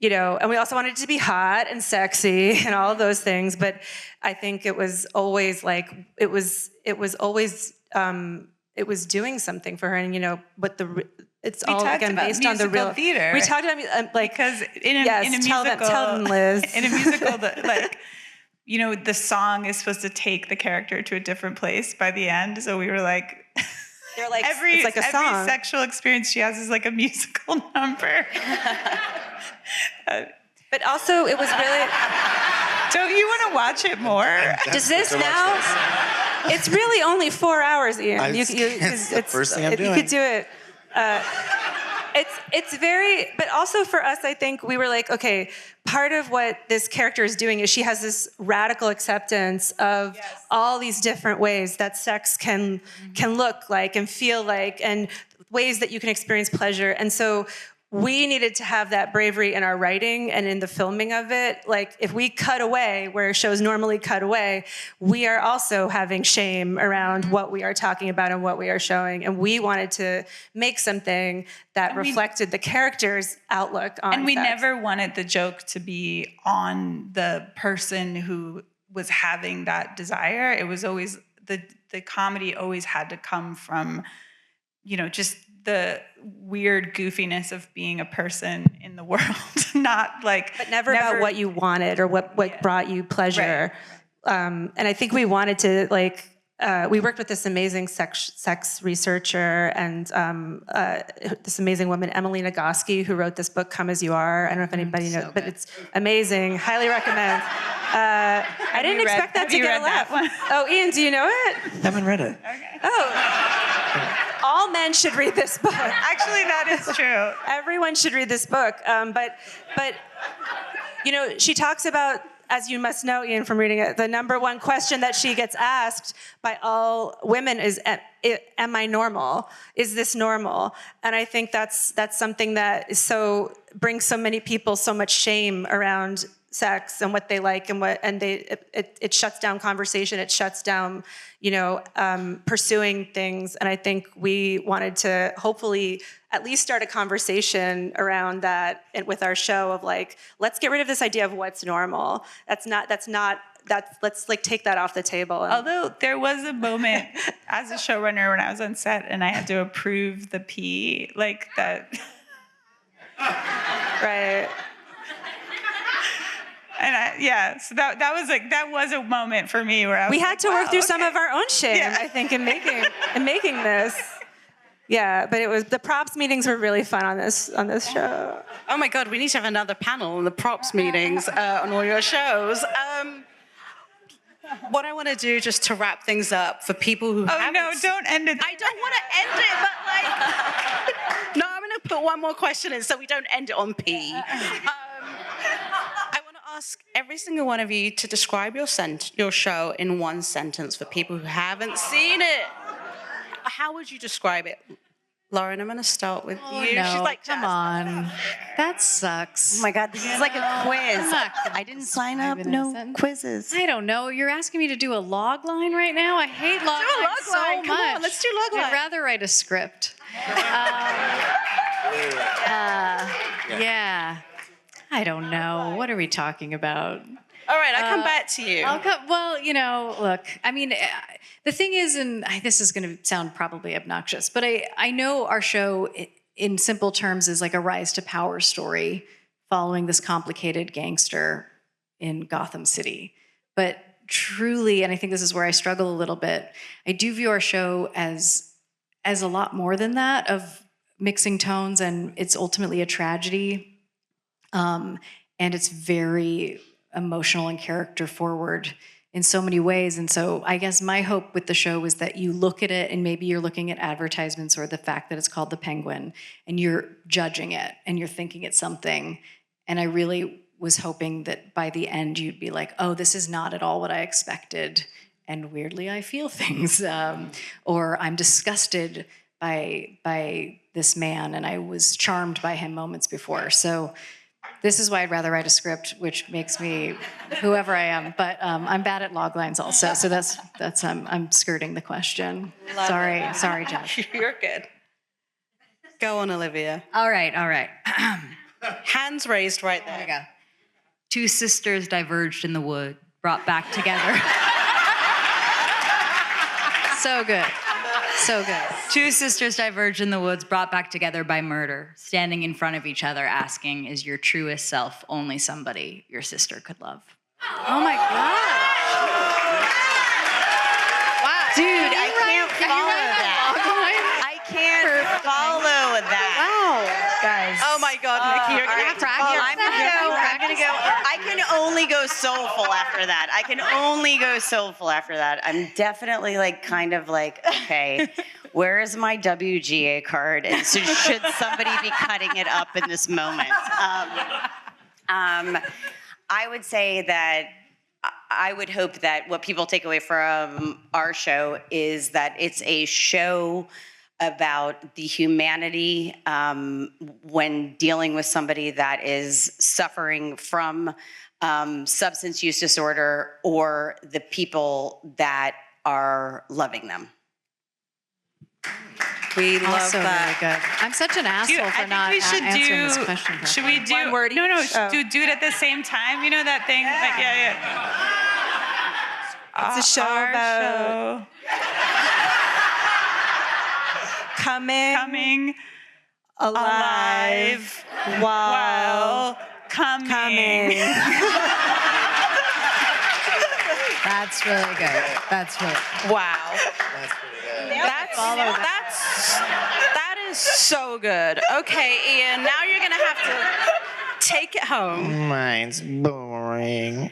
you know, and we also wanted it to be hot and sexy and all of those things, but I think it was always like, it was doing something for her. And, you know, but it's all, again, based on the real theater. We talked about, like, because in a musical, tell them, Liz. In a musical, like, you know, the song is supposed to take the character to a different place by the end. So we were like, they're like, every it's like a song. Every sexual experience she has is like a musical number. But also, it was really. Don't you want to watch it more? Does this now? It's really only 4 hours, Ian. It's the first thing I'm doing. You could do it. It's very, but also for us, I think we were like, okay, part of what this character is doing is she has this radical acceptance of all these different ways that sex can look like and feel like, and ways that you can experience pleasure. And so we needed to have that bravery in our writing and in the filming of it. Like, if we cut away where shows normally cut away, we are also having shame around what we are talking about and what we are showing. And we wanted to make something that reflected the character's outlook on And we sex. never wanted the joke to be on the person who was having that desire. It was always, the comedy always had to come from, you know, just the weird goofiness of being a person in the world, not like... But never about what you wanted or what brought you pleasure. Right. And I think we wanted to, like, we worked with this amazing sex researcher and this amazing woman, Emily Nagoski, who wrote this book, Come As You Are. I don't know if anybody knows, but it's amazing. Highly recommend. I didn't expect that to get a laugh. Oh, Ian, do you know it? Haven't read it. Okay. Oh. All men should read this book. Actually, that is true. Everyone should read this book. But you know, she talks about, as you must know, Ian, from reading it, the number one question that she gets asked by all women is, am I normal? Is this normal? And I think that's something that is brings so many people so much shame around sex and what they like and it shuts down conversation. It shuts down, you know, pursuing things. And I think we wanted to hopefully at least start a conversation around that with our show of like, let's get rid of this idea of what's normal. Let's like take that off the table. Although there was a moment as a showrunner when I was on set and I had to approve the pee, like that. Right. And so that was a moment for me where I was we had to work through some of our own shame, I think, in making this. Yeah, but it was, the props meetings were really fun on this show. Oh my God, we need to have another panel on the props meetings on all your shows. What I want to do just to wrap things up for people who haven't... Oh no, don't end it. I don't want to end it, but like... No, I'm going to put one more question in so we don't end it on P. I want to ask every single one of you to describe your show in one sentence for people who haven't seen it. How would you describe it? Lauren, I'm going to start with you. No, She's like, come on. That sucks. Oh my God, this is like a quiz. I didn't sign up, no quizzes. I don't know. You're asking me to do a log line right now? I hate log lines so much. Come on, let's do log line. I'd rather write a script. Yeah. I don't know. What are we talking about? All right, I'll come back to you. Well, you know, look, I mean, the thing is, and this is going to sound probably obnoxious, but I know our show, in simple terms, is like a rise to power story following this complicated gangster in Gotham City. But truly, and I think this is where I struggle a little bit, I do view our show as a lot more than that, of mixing tones, and it's ultimately a tragedy. And it's very emotional and character forward in so many ways. And so I guess my hope with the show is that you look at it and maybe you're looking at advertisements or the fact that it's called The Penguin and you're judging it and you're thinking it's something. And I really was hoping that by the end you'd be like, oh, this is not at all what I expected. And weirdly, I feel things. Or I'm disgusted by this man and I was charmed by him moments before. So this is why I'd rather write a script, which makes me whoever I am. But I'm bad at log lines also, so that's I'm skirting the question. Sorry, Josh. You're good. Go on, Olivia. All right. Hands raised right there. There we go. Two sisters diverged in the wood, brought back together. So good. So good. Two sisters diverged in the woods, brought back together by murder, standing in front of each other, asking, is your truest self only somebody your sister could love? Oh my God. Wow. Dude, I can't follow that. I can't follow that. Wow. Guys. Oh my God, Nikki, you're gonna have to follow. I'm gonna go. I can only go soulful after that. I'm definitely like kind of like, okay, where is my WGA card? And so should somebody be cutting it up in this moment? I would say that I would hope that what people take away from our show is that it's a show about the humanity when dealing with somebody that is suffering from substance use disorder or the people that are loving them. We love Also that. really good. I'm such an asshole for not answering this question. Should we do? One word No, each. Oh. do it at the same time. You know that thing? Yeah. It's a show Our about coming alive while coming. That's really good. That's really good. Wow. That's pretty good. That is so good. Okay, Ian, now you're gonna have to take it home. Mine's boring.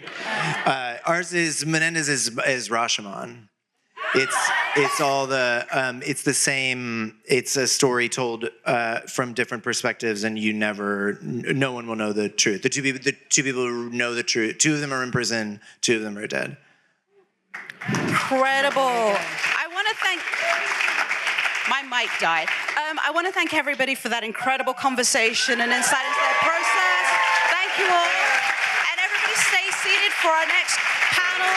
Ours is Menendez is Rashomon. It's all the it's the same. It's a story told from different perspectives, and no one will know the truth. The two people who know the truth. Two of them are in prison. Two of them are dead. Incredible. I want to thank. My mic died. I want to thank everybody for that incredible conversation and insight into their process. Thank you all. And everybody stay seated for our next panel.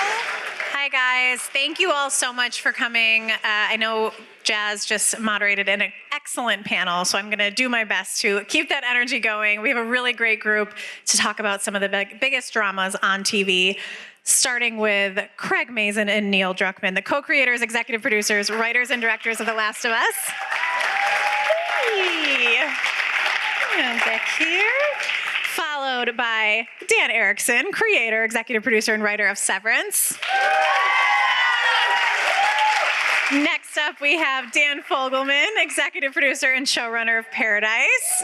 Hi, guys. Thank you all so much for coming. I know Jazz just moderated an excellent panel, so I'm going to do my best to keep that energy going. We have a really great group to talk about some of the biggest dramas on TV, starting with Craig Mazin and Neil Druckmann, the co-creators, executive producers, writers, and directors of The Last of Us. Hey. And back here. Followed by Dan Erickson, creator, executive producer, and writer of Severance. Next up, we have Dan Fogelman, executive producer and showrunner of Paradise.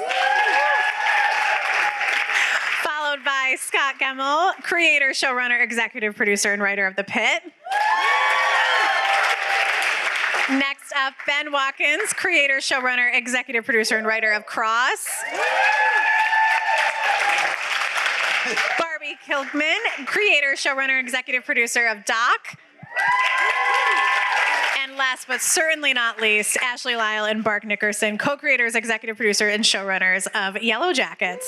Followed by Scott Gemmill, creator, showrunner, executive producer, and writer of The Pitt. Next up, Ben Watkins, creator, showrunner, executive producer, and writer of Cross. Barbie Kligman, creator, showrunner, executive producer of Doc. And last but certainly not least, Ashley Lyle and Bart Nickerson, co-creators, executive producer, and showrunners of Yellowjackets.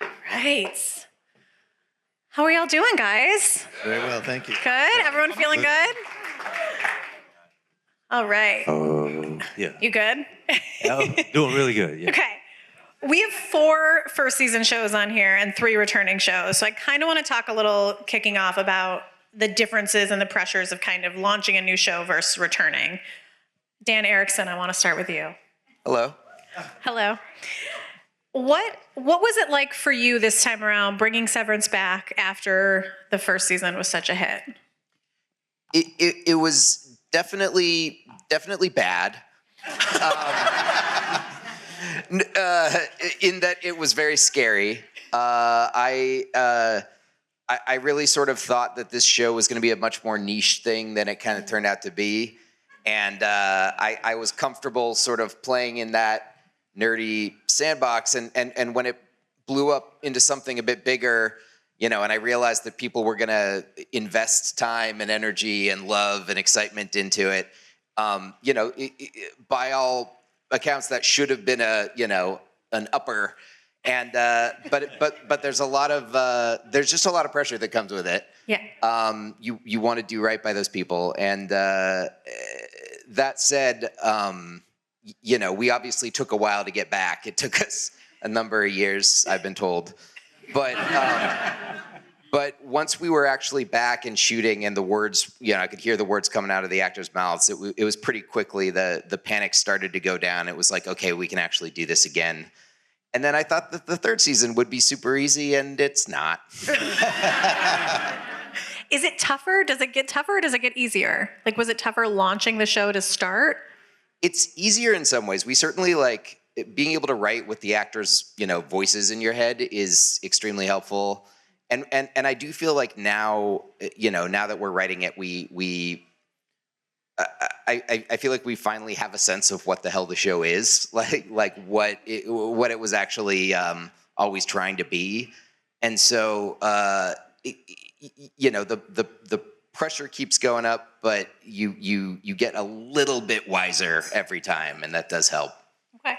All right. How are y'all doing, guys? Very well, thank you. Good? Everyone feeling good? All right. Yeah. You good? Doing really good. Yeah. Okay. We have 4 first season shows on here and 3 returning shows. So I kind of want to talk a little kicking off about the differences and the pressures of kind of launching a new show versus returning. Dan Erickson, I want to start with you. Hello. Hello. What was it like for you this time around, bringing Severance back after the first season was such a hit? It was definitely bad. In that it was very scary. I really sort of thought that this show was going to be a much more niche thing than it kind of turned out to be. And I was comfortable sort of playing in that nerdy sandbox. And when it blew up into something a bit bigger, and I realized that people were going to invest time and energy and love and excitement into it, by all accounts, that should have been an upper. And but there's there's just a lot of pressure that comes with it. Yeah. You want to do right by those people, and that said, we obviously took a while to get back. It took us a number of years, I've been told, but once we were actually back and shooting, and the words, I could hear the words coming out of the actors' mouths. It was pretty quickly the panic started to go down. It was like, okay, we can actually do this again. And then I thought that the third season would be super easy, and it's not. Is it tougher? Does it get tougher or does it get easier? Like, was it tougher launching the show to start? It's easier in some ways. We certainly being able to write with the actors, voices in your head is extremely helpful. And I do feel like now, now that we're writing it, I feel like we finally have a sense of what the hell the show is, like what it was actually always trying to be, and so the pressure keeps going up, but you get a little bit wiser every time, and that does help. Okay.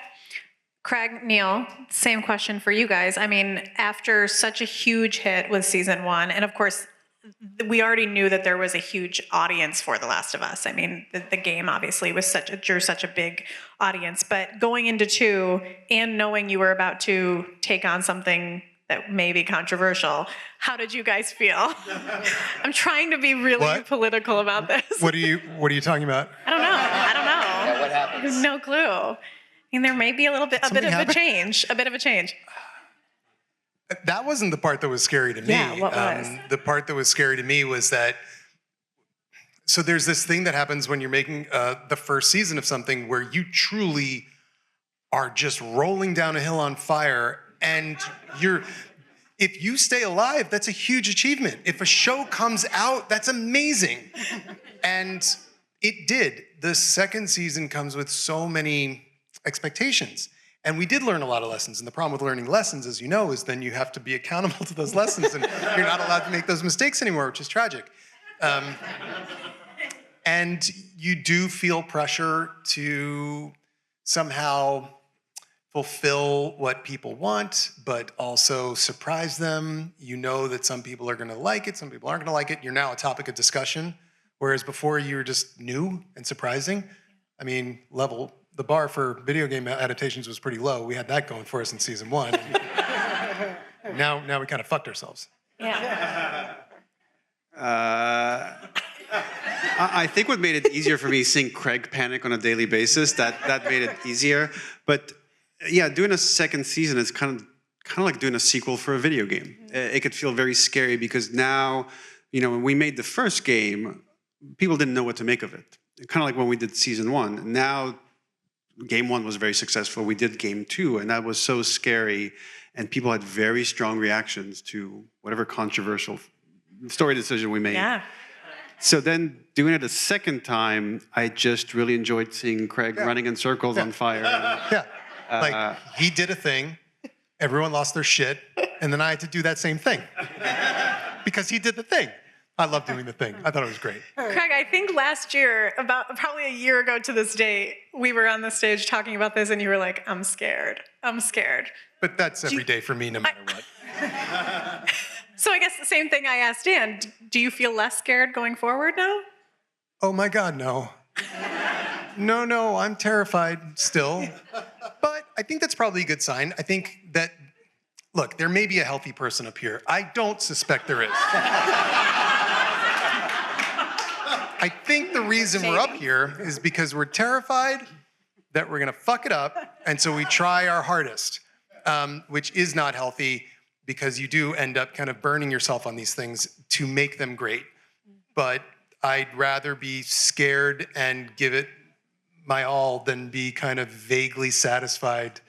Craig, Neil, same question for you guys. I mean, after such a huge hit with season 1, and of course, we already knew that there was a huge audience for The Last of Us. I mean, the game obviously was drew such a big audience, but going into 2 and knowing you were about to take on something that may be controversial, how did you guys feel? I'm trying to be really political about this. What are you talking about? I don't know. Yeah, what happens? No clue. I mean, there may be a bit of a change. That wasn't the part that was scary to me. Yeah, what was? The part that was scary to me was that, so there's this thing that happens when you're making the first season of something where you truly are just rolling down a hill on fire, and if you stay alive, that's a huge achievement. If a show comes out, that's amazing. And it did. The second season comes with so many expectations. And we did learn a lot of lessons. And the problem with learning lessons, as you know, is then you have to be accountable to those lessons. And you're not allowed to make those mistakes anymore, which is tragic. And you do feel pressure to somehow fulfill what people want, but also surprise them. You know that some people are going to like it, some people aren't going to like it. You're now a topic of discussion, whereas before you were just new and surprising. I mean, the bar for video game adaptations was pretty low. We had that going for us in season 1. Now we kind of fucked ourselves. Yeah. I think what made it easier for me seeing Craig panic on a daily basis, that made it easier. But yeah, doing a second season is kind of like doing a sequel for a video game. It could feel very scary because now, when we made the first game, people didn't know what to make of it. Kind of like when we did season 1. Now, game 1 was very successful. We did game 2, and that was so scary. And people had very strong reactions to whatever controversial story decision we made. Yeah. So then doing it a second time, I just really enjoyed seeing Craig running in circles on fire. Yeah. He did a thing, everyone lost their shit, and then I had to do that same thing. Because he did the thing. I love doing the thing. I thought it was great. Craig, I think last year, probably a year ago to this day, we were on the stage talking about this, and you were like, I'm scared. But that's every day for me, no matter what. So I guess the same thing I asked Dan. Do you feel less scared going forward now? Oh my God, no. No, I'm terrified still. But I think that's probably a good sign. I think that, look, there may be a healthy person up here. I don't suspect there is. I think the reason we're up here is because we're terrified that we're gonna fuck it up, and so we try our hardest, which is not healthy because you do end up kind of burning yourself on these things to make them great. But I'd rather be scared and give it my all than be kind of vaguely satisfied.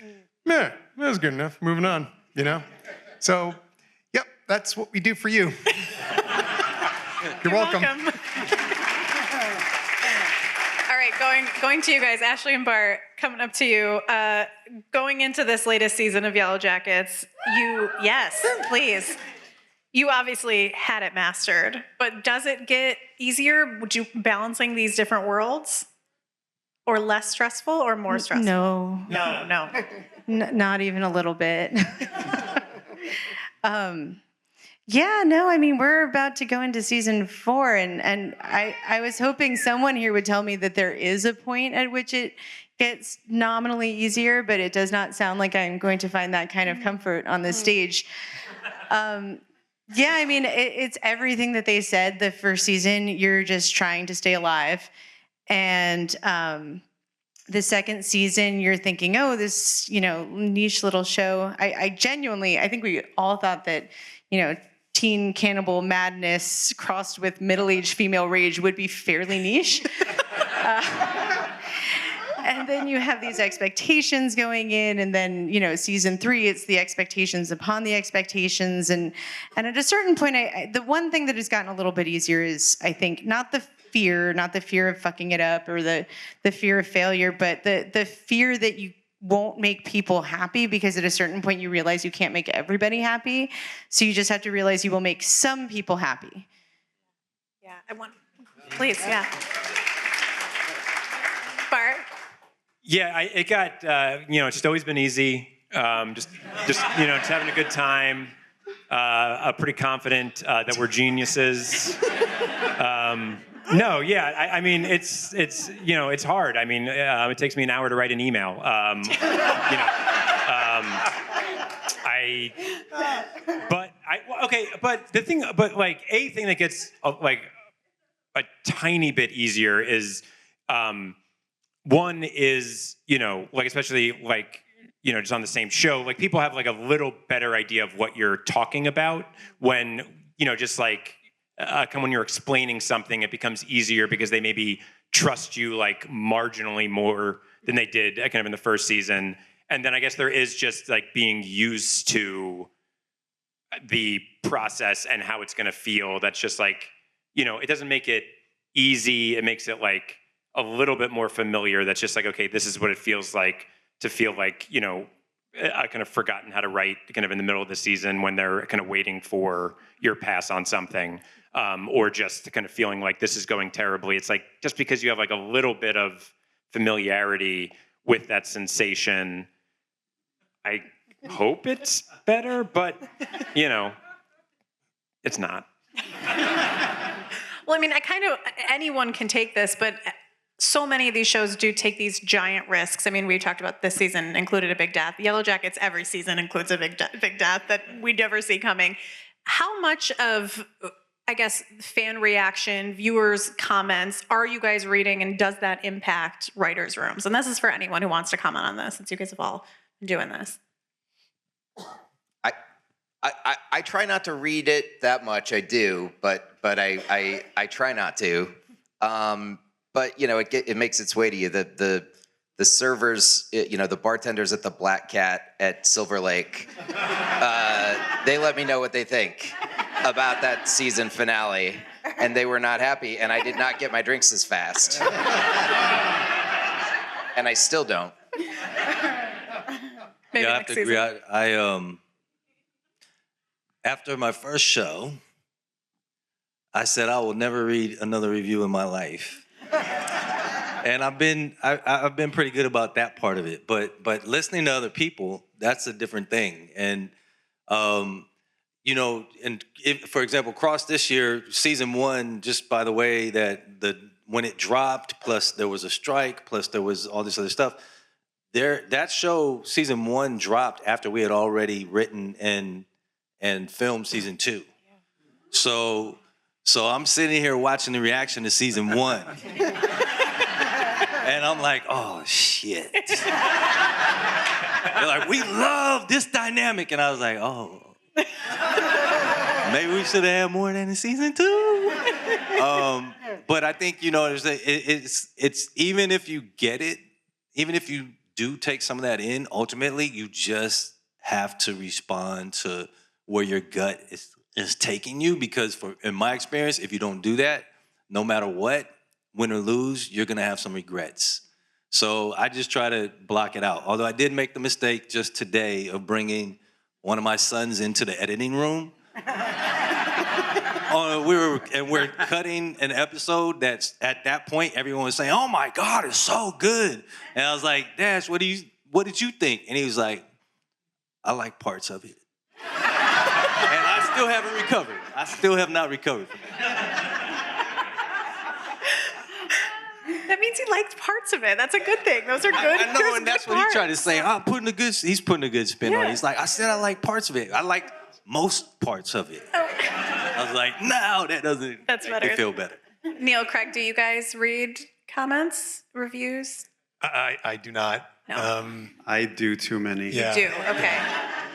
Meh, that was good enough, moving on, you know? So, yep, that's what we do for you. You're welcome. All right, going to you guys, Ashley and Bart, coming up to you. Going into this latest season of Yellowjackets, yes, please. You obviously had it mastered, but does it get easier? Would you balancing these different worlds? Or less stressful or more stressful? No. No. Not even a little bit. Yeah, no, I mean, we're about to go into season 4, and I was hoping someone here would tell me that there is a point at which it gets nominally easier, but it does not sound like I'm going to find that kind of comfort on this stage. Yeah, I mean, it's everything that they said the first season. You're just trying to stay alive. And the second season, you're thinking, oh, this, niche little show. I genuinely, I think we all thought that, teen cannibal madness crossed with middle-aged female rage would be fairly niche. And then you have these expectations going in, and then, season 3, it's the expectations upon the expectations. And at a certain point, the one thing that has gotten a little bit easier is, I think, not the fear of fucking it up or the fear of failure, but the fear that you won't make people happy, because at a certain point you realize you can't make everybody happy. So you just have to realize you will make some people happy. Yeah, please, yeah. Bart? Yeah, it got, it's just always been easy. Just having a good time. Pretty confident that we're geniuses. I mean, it's hard. I mean, it takes me an hour to write an email. But the thing, a thing that gets a tiny bit easier is, one is, especially just on the same show, people have a little better idea of what you're talking about when, when you're explaining something, it becomes easier because they maybe trust you marginally more than they did kind of in the first season. And then I guess there is just being used to the process and how it's going to feel. That's just it doesn't make it easy. It makes it a little bit more familiar. That's just okay, this is what it feels like to feel I kind of forgotten how to write kind of in the middle of the season when they're kind of waiting for your pass on something. Or just kind of feeling this is going terribly. It's just because you have a little bit of familiarity with that sensation, I hope it's better, but, it's not. Well, I mean, anyone can take this, but so many of these shows do take these giant risks. I mean, we talked about this season included a big death. Yellowjackets every season includes a big death that we never see coming. How much of, I guess, fan reaction, viewers' comments, are you guys reading, and does that impact writers' rooms? And this is for anyone who wants to comment on this, since you guys have all been doing this. I try not to read it that much. I do, but I try not to. But it makes its way to you. The servers, the bartenders at the Black Cat at Silver Lake, they let me know what they think about that season finale, and they were not happy, and I did not get my drinks as fast. And I still don't. Maybe I have to agree. I after my first show, I said I will never read another review in my life. And I've been pretty good about that part of it, but listening to other people, that's a different thing. And for example, across this year, season 1, just by the way that when it dropped, plus there was a strike, plus there was all this other stuff. That show, season 1, dropped after we had already written and filmed season 2. So So I'm sitting here watching the reaction to season 1. And I'm like, oh, shit. They're like, we love this dynamic. And I was like, oh. Maybe we should have had more than in season 2. But I think, it's even if you get it, even if you do take some of that in, ultimately, you just have to respond to where your gut is taking you. Because in my experience, if you don't do that, no matter what, win or lose, you're gonna have some regrets. So I just try to block it out. Although I did make the mistake just today of bringing one of my sons into the editing room. We're cutting an episode that's at that point everyone was saying, "Oh my God, it's so good!" And I was like, "Dash, what did you think?" And he was like, "I like parts of it." And I still haven't recovered. I still have not recovered from that. That means he liked parts of it. That's a good thing. Those are good. I know, and that's what he tried to say. He's putting a good spin on it. He's like, I said I like parts of it. I like most parts of it. Oh. I was like, no, that doesn't make me feel better. Neil, Craig, do you guys read comments, reviews? I do not. No. I do too many. Yeah. You do, okay.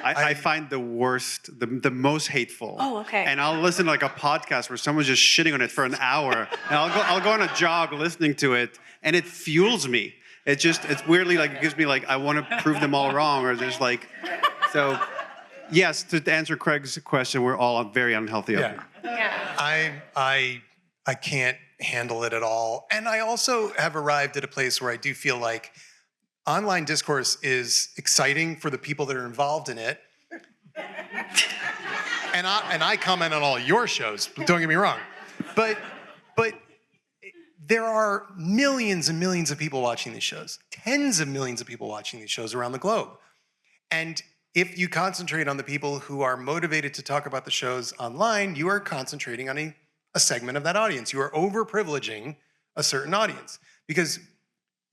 I find the worst, the most hateful. Oh, okay. And I'll listen to like a podcast where someone's just shitting on it for an hour, and I'll go on a jog listening to it, and it fuels me. It's weirdly like, it gives me like, I want to prove them all wrong, or there's like, so yes, to answer Craig's question, we're all very unhealthy up here. Yeah. I can't handle it at all. And I also have arrived at a place where I do feel like online discourse is exciting for the people that are involved in it. And I comment on all your shows, don't get me wrong. But there are millions and millions of people watching these shows, tens of millions of people watching these shows around the globe. And if you concentrate on the people who are motivated to talk about the shows online, you are concentrating on a segment of that audience. You are over-privileging a certain audience. Because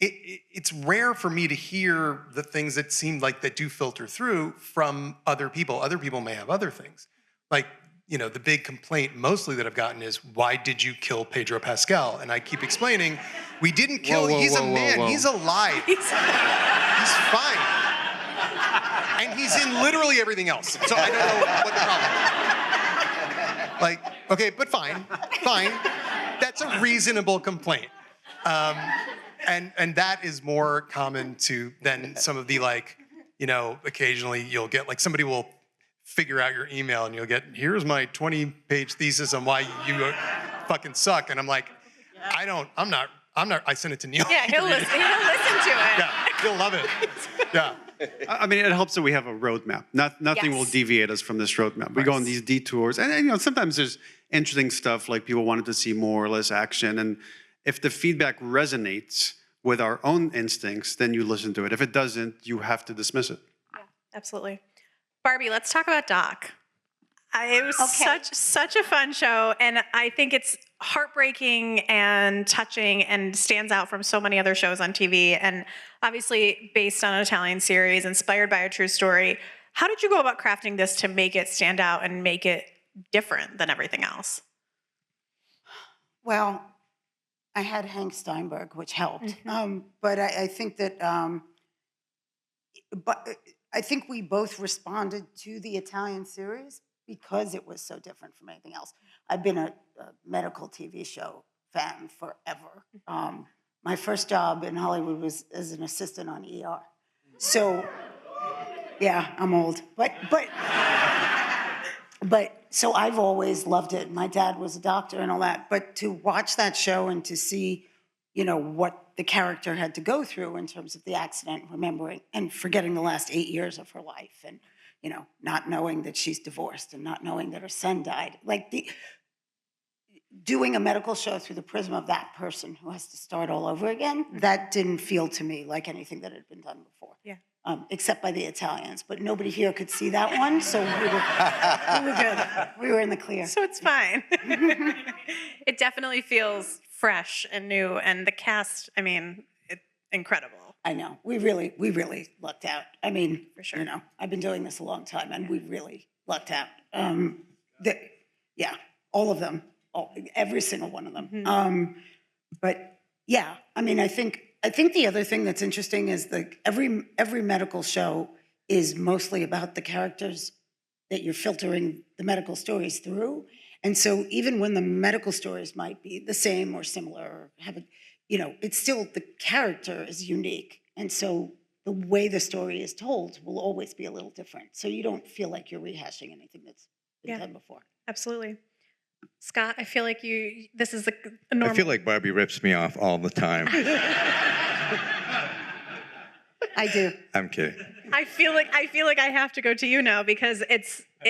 it's rare for me to hear the things that seem like that do filter through from other people. Other people may have other things. Like, the big complaint mostly that I've gotten is, why did you kill Pedro Pascal? And I keep explaining, we didn't kill, he's a man, he's alive. He's fine. And he's in literally everything else. So I don't know what the problem is. Like, okay, but fine. That's a reasonable complaint. And that is more common than some of the occasionally you'll get somebody will figure out your email and you'll get, here's my 20-page thesis on why you fucking suck. And I'm like, I'm not, I sent it to Neil. Yeah, he'll listen to it. Yeah, he'll love it. Yeah. I mean, it helps that we have a roadmap. Nothing will deviate us from this roadmap. We go on these detours, and sometimes there's interesting stuff like people wanted to see more or less action, and if the feedback resonates with our own instincts, then you listen to it. If it doesn't, you have to dismiss it. Yeah, absolutely. Barbie, let's talk about Doc. It was such a fun show, and I think it's heartbreaking and touching and stands out from so many other shows on TV, and obviously based on an Italian series, inspired by a true story. How did you go about crafting this to make it stand out and make it different than everything else? Well, I had Hank Steinberg, which helped. But I think that, I think we both responded to the Italian series because it was so different from anything else. I've been a medical TV show fan forever. My first job in Hollywood was as an assistant on ER. So, yeah, I'm old. But so I've always loved it. My dad was a doctor and all that. But to watch that show and to see, what the character had to go through in terms of the accident, remembering and forgetting the last 8 years of her life, and not knowing that she's divorced and not knowing that her son died, doing a medical show through the prism of that person who has to start all over again, that didn't feel to me like anything that had been done before. Yeah. Except by the Italians, but nobody here could see that one, so we were good. We were in the clear. So it's fine. It definitely feels fresh and new, and the cast, it's incredible. I know. We really lucked out. For sure. I've been doing this a long time, and we really lucked out. All of them. every single one of them. But yeah, I mean, I think the other thing that's interesting is like every medical show is mostly about the characters that you're filtering the medical stories through. And so even when the medical stories might be the same or similar, or have a, it's still the character is unique. And so the way the story is told will always be a little different. So you don't feel like you're rehashing anything that's been done before. Absolutely. Scott, I feel like this is a normal. I feel like Barbie rips me off all the time. I do. I'm kidding. I feel like I have to go to you now because it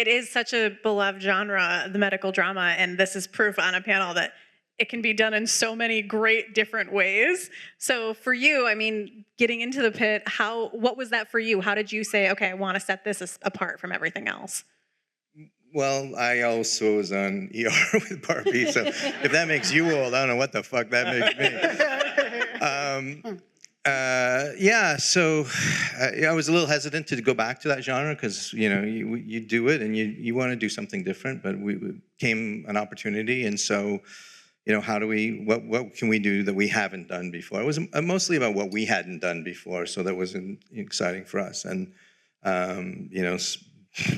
is such a beloved genre, the medical drama, and this is proof on a panel that it can be done in so many great different ways. So for you, I mean, getting into the pit, what was that for you? How did you say, okay, I want to set this apart from everything else? Well, I also was on ER with Barbie, so if that makes you old, I don't know what the fuck that makes me. So I was a little hesitant to go back to that genre because, you do it and you want to do something different, but we came an opportunity, and so, what can we do that we haven't done before? It was mostly about what we hadn't done before, so that was exciting for us, and,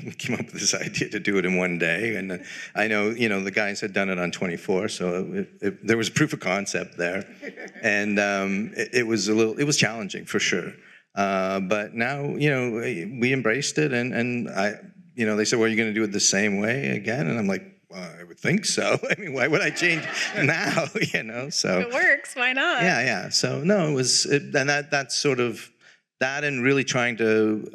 we came up with this idea to do it in one day, and I know, the guys had done it on 24, so there was proof of concept there, and it was challenging for sure, but now, we embraced it, and they said, well, are you going to do it the same way again? And I'm like, well, I would think so. I mean, why would I change now? So it works. Why not? Yeah. So no, and that's sort of. That and really trying to,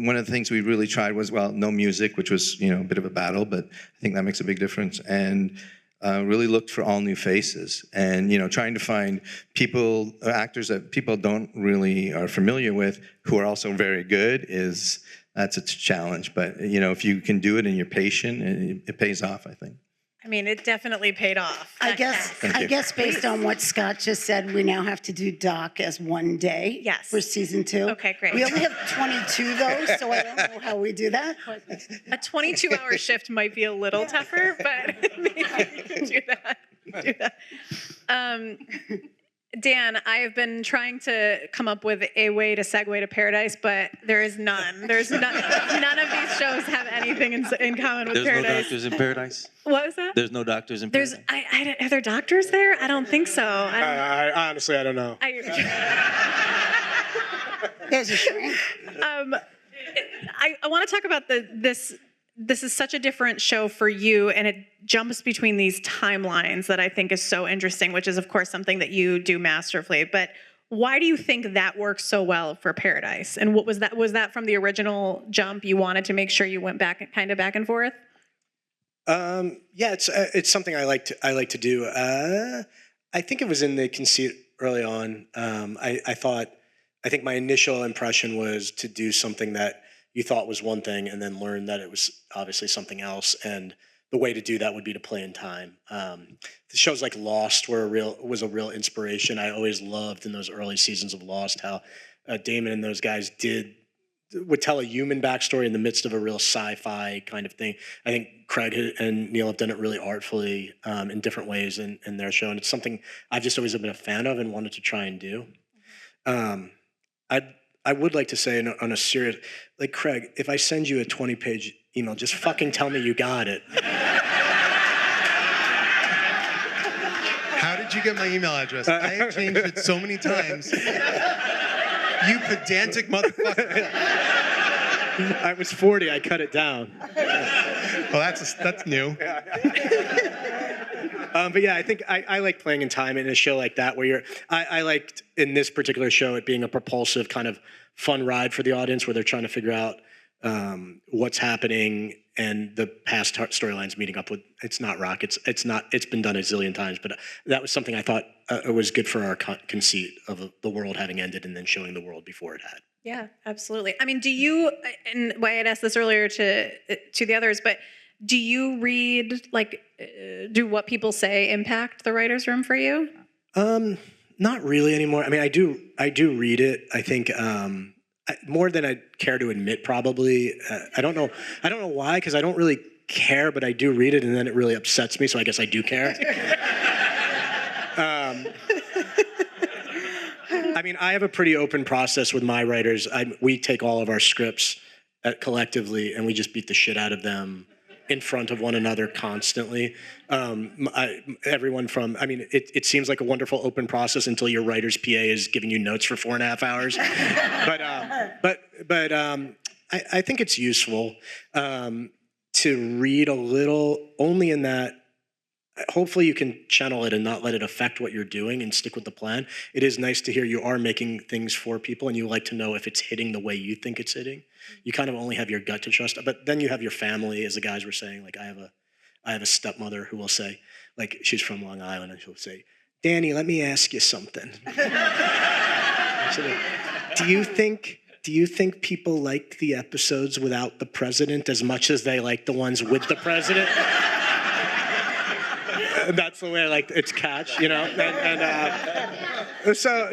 one of the things we really tried was, no music, which was, a bit of a battle, but I think that makes a big difference. And really looked for all new faces and, trying to find actors that people don't really are familiar with who are also very good that's a challenge. But, if you can do it and you're patient, it pays off, I think. I mean, it definitely paid off. I guess based on what Scott just said, we now have to do Doc as one day for season 2. Okay, great. We only have 22 though, so I don't know how we do that. A 22-hour shift might be a little tougher, but maybe we can do that. Dan, I have been trying to come up with a way to segue to Paradise, but there is none. There's none. None of these shows have anything in common with Paradise. There's no doctors in Paradase? What was that? There's no doctors in Paradise? Are there doctors there? I don't think so. I honestly, I don't know. There's a shrink. I want to talk about this. This is such a different show for you, and it jumps between these timelines that I think is so interesting, which is, of course, something that you do masterfully. But why do you think that works so well for Paradise? And what was that? Was that from the original jump? You wanted to make sure you went back and forth? Yeah, it's something I like to do. I think it was in the conceit early on. I think my initial impression was to do something that you thought was one thing and then learn that it was obviously something else. And the way to do that would be to play in time. The shows like Lost was a real inspiration. I always loved in those early seasons of Lost how Damon and those guys would tell a human backstory in the midst of a real sci-fi kind of thing. I think Craig and Neil have done it really artfully in different ways in their show. And it's something I've just always been a fan of and wanted to try and do. I would like to say on a serious, like, Craig, if I send you a 20-page email, just fucking tell me you got it. How did you get my email address? I have changed it so many times. You pedantic motherfucker. I was 40, I cut it down. Well, that's new. But yeah, I think I like playing in time in a show like that where I liked in this particular show it being a propulsive kind of fun ride for the audience where they're trying to figure out what's happening and the past storylines meeting up with. It's not rock. It's been done a zillion times, but that was something I thought it was good for our conceit of the world having ended and then showing the world before it had. Yeah, absolutely. I mean, do you? And I had asked this earlier to the others, but do you read do what people say impact the writer's room for you? Not really anymore. I mean, I do read it. I think more than I care to admit, probably. I don't know why, because I don't really care, but I do read it, and then it really upsets me, so I guess I do care. I mean, I have a pretty open process with my writers. We take all of our scripts collectively, and we just beat the shit out of them in front of one another constantly. It seems like a wonderful open process until your writer's PA is giving you notes for 4.5 hours. But I think it's useful to read a little, only in that hopefully you can channel it and not let it affect what you're doing and stick with the plan. It is nice to hear you are making things for people and you like to know if it's hitting the way you think it's hitting. You kind of only have your gut to trust, but then you have your family, as the guys were saying. Like I have a stepmother who will say, like she's from Long Island, and she'll say, "Danny, let me ask you something." Do you think people like the episodes without the president as much as they like the ones with the president? That's the way it's catch, you know. So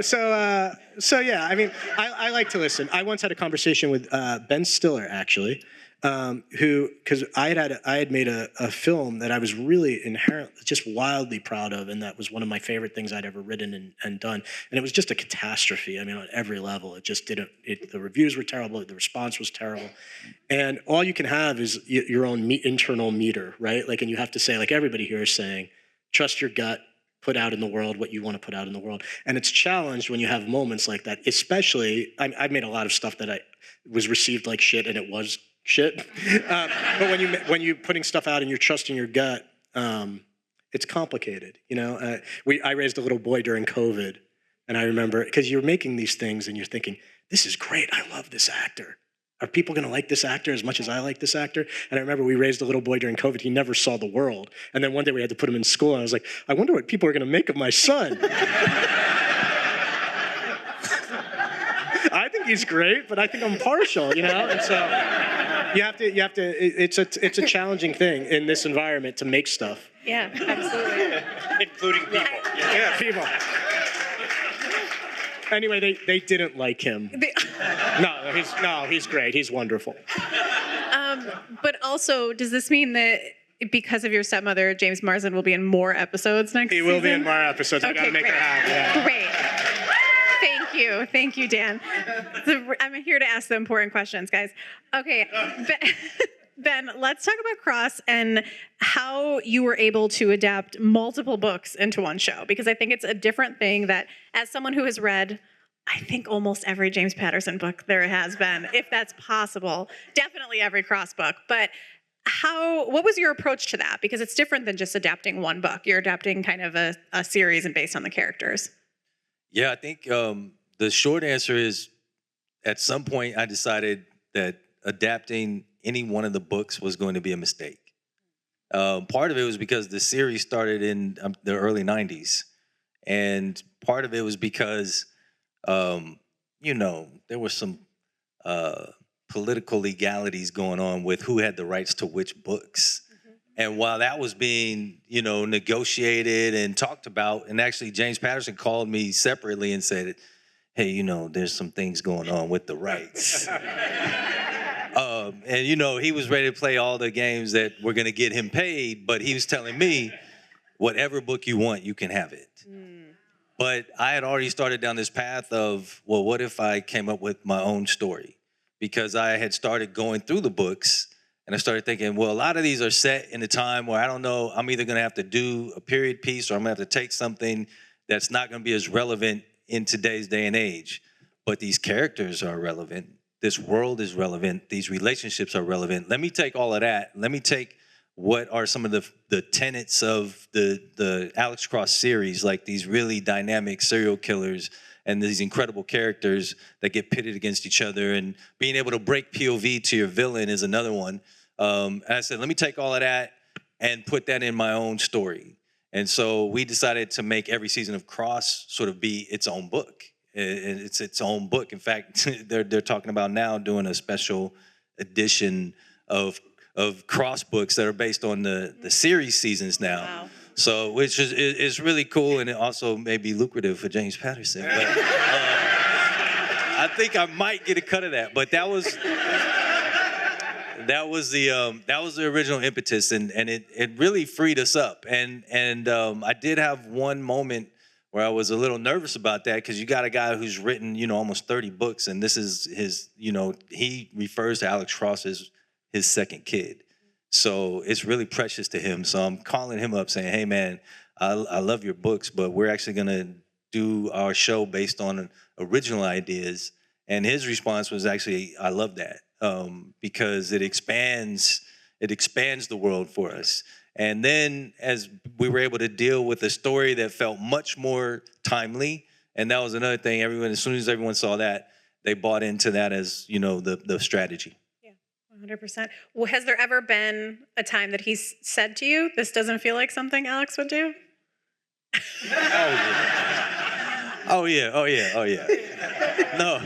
yeah. I mean, I like to listen. I once had a conversation with Ben Stiller actually, because I had made a film that I was really inherently just wildly proud of, and that was one of my favorite things I'd ever written and done. And it was just a catastrophe. I mean, on every level, it just didn't. The reviews were terrible. The response was terrible. And all you can have is your own internal meter, right? And you have to say, everybody here is saying, trust your gut, put out in the world what you want to put out in the world. And it's challenged when you have moments like that, especially, I've made a lot of stuff that was received like shit and it was shit. But when you're putting stuff out and you're trusting your gut, it's complicated, you know? I raised a little boy during COVID, and I remember, because you're making these things and you're thinking, this is great, I love this actor. Are people going to like this actor as much as I like this actor? And I remember we raised a little boy during COVID. He never saw the world. And then one day we had to put him in school. And I was like, I wonder what people are going to make of my son. I think he's great, but I think I'm partial, you know? And so you have to, it's a challenging thing in this environment to make stuff. Yeah, absolutely. Including people. Yeah, people. Anyway, they didn't like him. No, he's great. He's wonderful. But also, does this mean that because of your stepmother, James Marsden will be in more episodes next season? He will be in more episodes. I gotta make her happy. Yeah. Great. Thank you, Dan. So I'm here to ask the important questions, guys. Okay, Ben, let's talk about Cross and how you were able to adapt multiple books into one show, because I think it's a different thing that, as someone who has read, I think almost every James Patterson book there has been, if that's possible, definitely every Cross book, but what was your approach to that? Because it's different than just adapting one book. You're adapting kind of a series and based on the characters. Yeah, I think the short answer is, at some point I decided that adapting any one of the books was going to be a mistake. Part of it was because the series started in the early 90s. And part of it was because, there were some political legalities going on with who had the rights to which books. Mm-hmm. And while that was being, negotiated and talked about, and actually James Patterson called me separately and said, hey, there's some things going on with the rights. And he was ready to play all the games that were going to get him paid, but he was telling me, whatever book you want, you can have it. But I had already started down this path of, well, what if I came up with my own story? Because I had started going through the books, and I started thinking, well, a lot of these are set in a time where I don't know, I'm either going to have to do a period piece or I'm going to have to take something that's not going to be as relevant in today's day and age. But these characters are relevant. This world is relevant. These relationships are relevant. Let me take all of that. Let me take what are some of the tenets of the Alex Cross series, like these really dynamic serial killers and these incredible characters that get pitted against each other, and being able to break POV to your villain is another one. And I said, let me take all of that and put that in my own story. And so we decided to make every season of Cross sort of be its own book. It's its own book. In fact, they're talking about now doing a special edition of Cross books that are based on the series seasons now. Wow. So, which is really cool, and it also may be lucrative for James Patterson. But I think I might get a cut of that. But that that was the original impetus, and it really freed us up. And I did have one moment where I was a little nervous about that, because you got a guy who's written, almost 30 books, and this is his, he refers to Alex Cross as his second kid. So it's really precious to him. So I'm calling him up saying, hey man, I love your books, but we're actually gonna do our show based on original ideas. And his response was actually, I love that, because it expands the world for us. And then as we were able to deal with a story that felt much more timely, and that was another thing, as soon as everyone saw that, they bought into that as, the strategy. 100%. Well, has there ever been a time that he's said to you, this doesn't feel like something Alex would do? Oh yeah. No.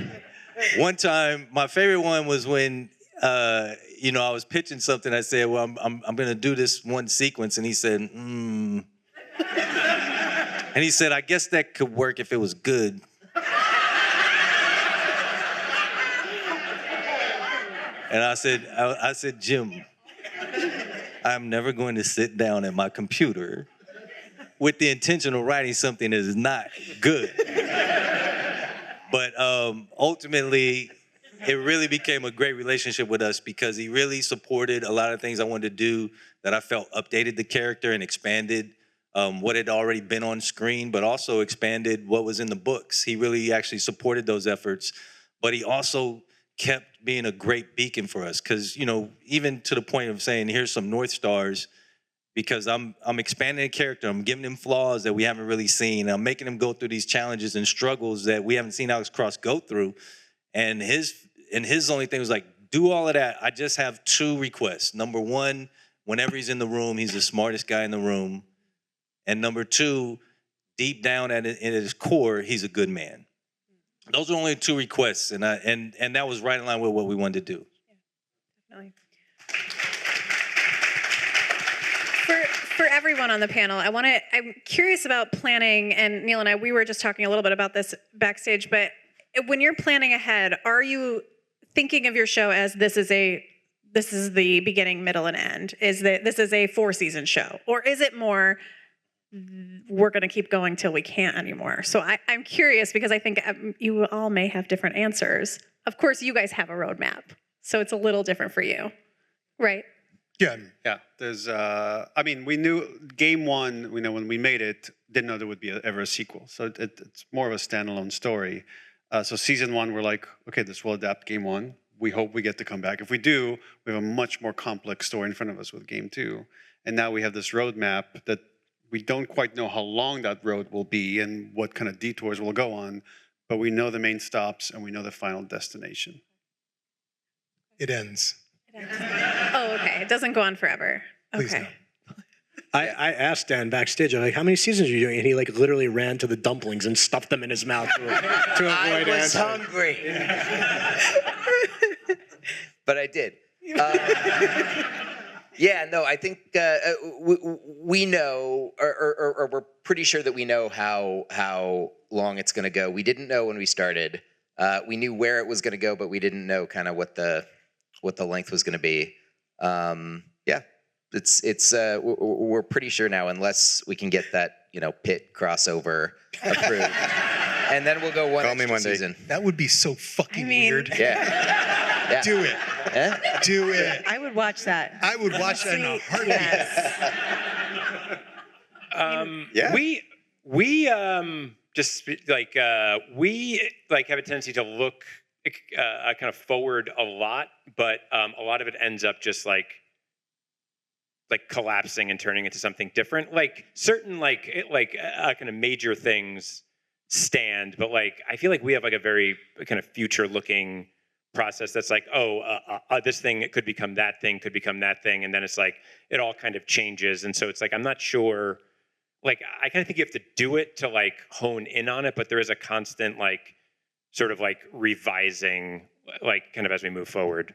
One time, my favorite one was when, I was pitching something. I said, well, I'm going to do this one sequence. And he said, And he said, I guess that could work if it was good. And I said, Jim, I'm never going to sit down at my computer with the intention of writing something that is not good. But ultimately, it really became a great relationship with us, because he really supported a lot of things I wanted to do that I felt updated the character and expanded what had already been on screen, but also expanded what was in the books. He really actually supported those efforts, but he also kept being a great beacon for us, because, even to the point of saying, here's some North Stars, because I'm expanding a character, I'm giving him flaws that we haven't really seen, I'm making him go through these challenges and struggles that we haven't seen Alex Cross go through, and his only thing was like, do all of that, I just have 2 requests. Number 1, whenever he's in the room, he's the smartest guy in the room, and number 2, deep down at his core, he's a good man. Those are only 2 requests, and that was right in line with what we wanted to do. Definitely. For everyone on the panel, I'm curious about planning, and Neil and we were just talking a little bit about this backstage, but when you're planning ahead, are you thinking of your show as this is the beginning, middle, and end? Is that this is a 4-season show? Or is it more, we're going to keep going till we can't anymore? So I'm curious, because I think you all may have different answers. Of course, you guys have a roadmap, so it's a little different for you, right? Yeah. There's, we knew game 1, when we made it, didn't know there would be ever a sequel. So it's more of a standalone story. So season 1, we're like, okay, this will adapt game 1. We hope we get to come back. If we do, we have a much more complex story in front of us with game 2. And now we have this roadmap that we don't quite know how long that road will be and what kind of detours we'll go on, but we know the main stops and we know the final destination. It ends. Oh, okay. It doesn't go on forever. Please okay. No. I asked Dan backstage, I'm like, how many seasons are you doing? And he literally ran to the dumplings and stuffed them in his mouth to avoid I was answering. hungry. But I did. I think we know, or we're pretty sure that we know how long it's going to go. We didn't know when we started. We knew where it was going to go, but we didn't know kind of what the length was going to be. We're pretty sure now, unless we can get that Pitt crossover approved, and then we'll go one extra season. That would be so fucking weird. Yeah. Do it. Yeah? Do it. I would watch that. I would watch that in a heartbeat. We just we have a tendency to look kind of forward a lot, but a lot of it ends up just like collapsing and turning into something different. Like certain kind of major things stand, but I feel like we have a very kind of future looking process that's this thing, it could become that thing, and then it's it all kind of changes, and so it's I'm not sure. I kind of think you have to do it to hone in on it, but there is a constant sort of revising kind of as we move forward.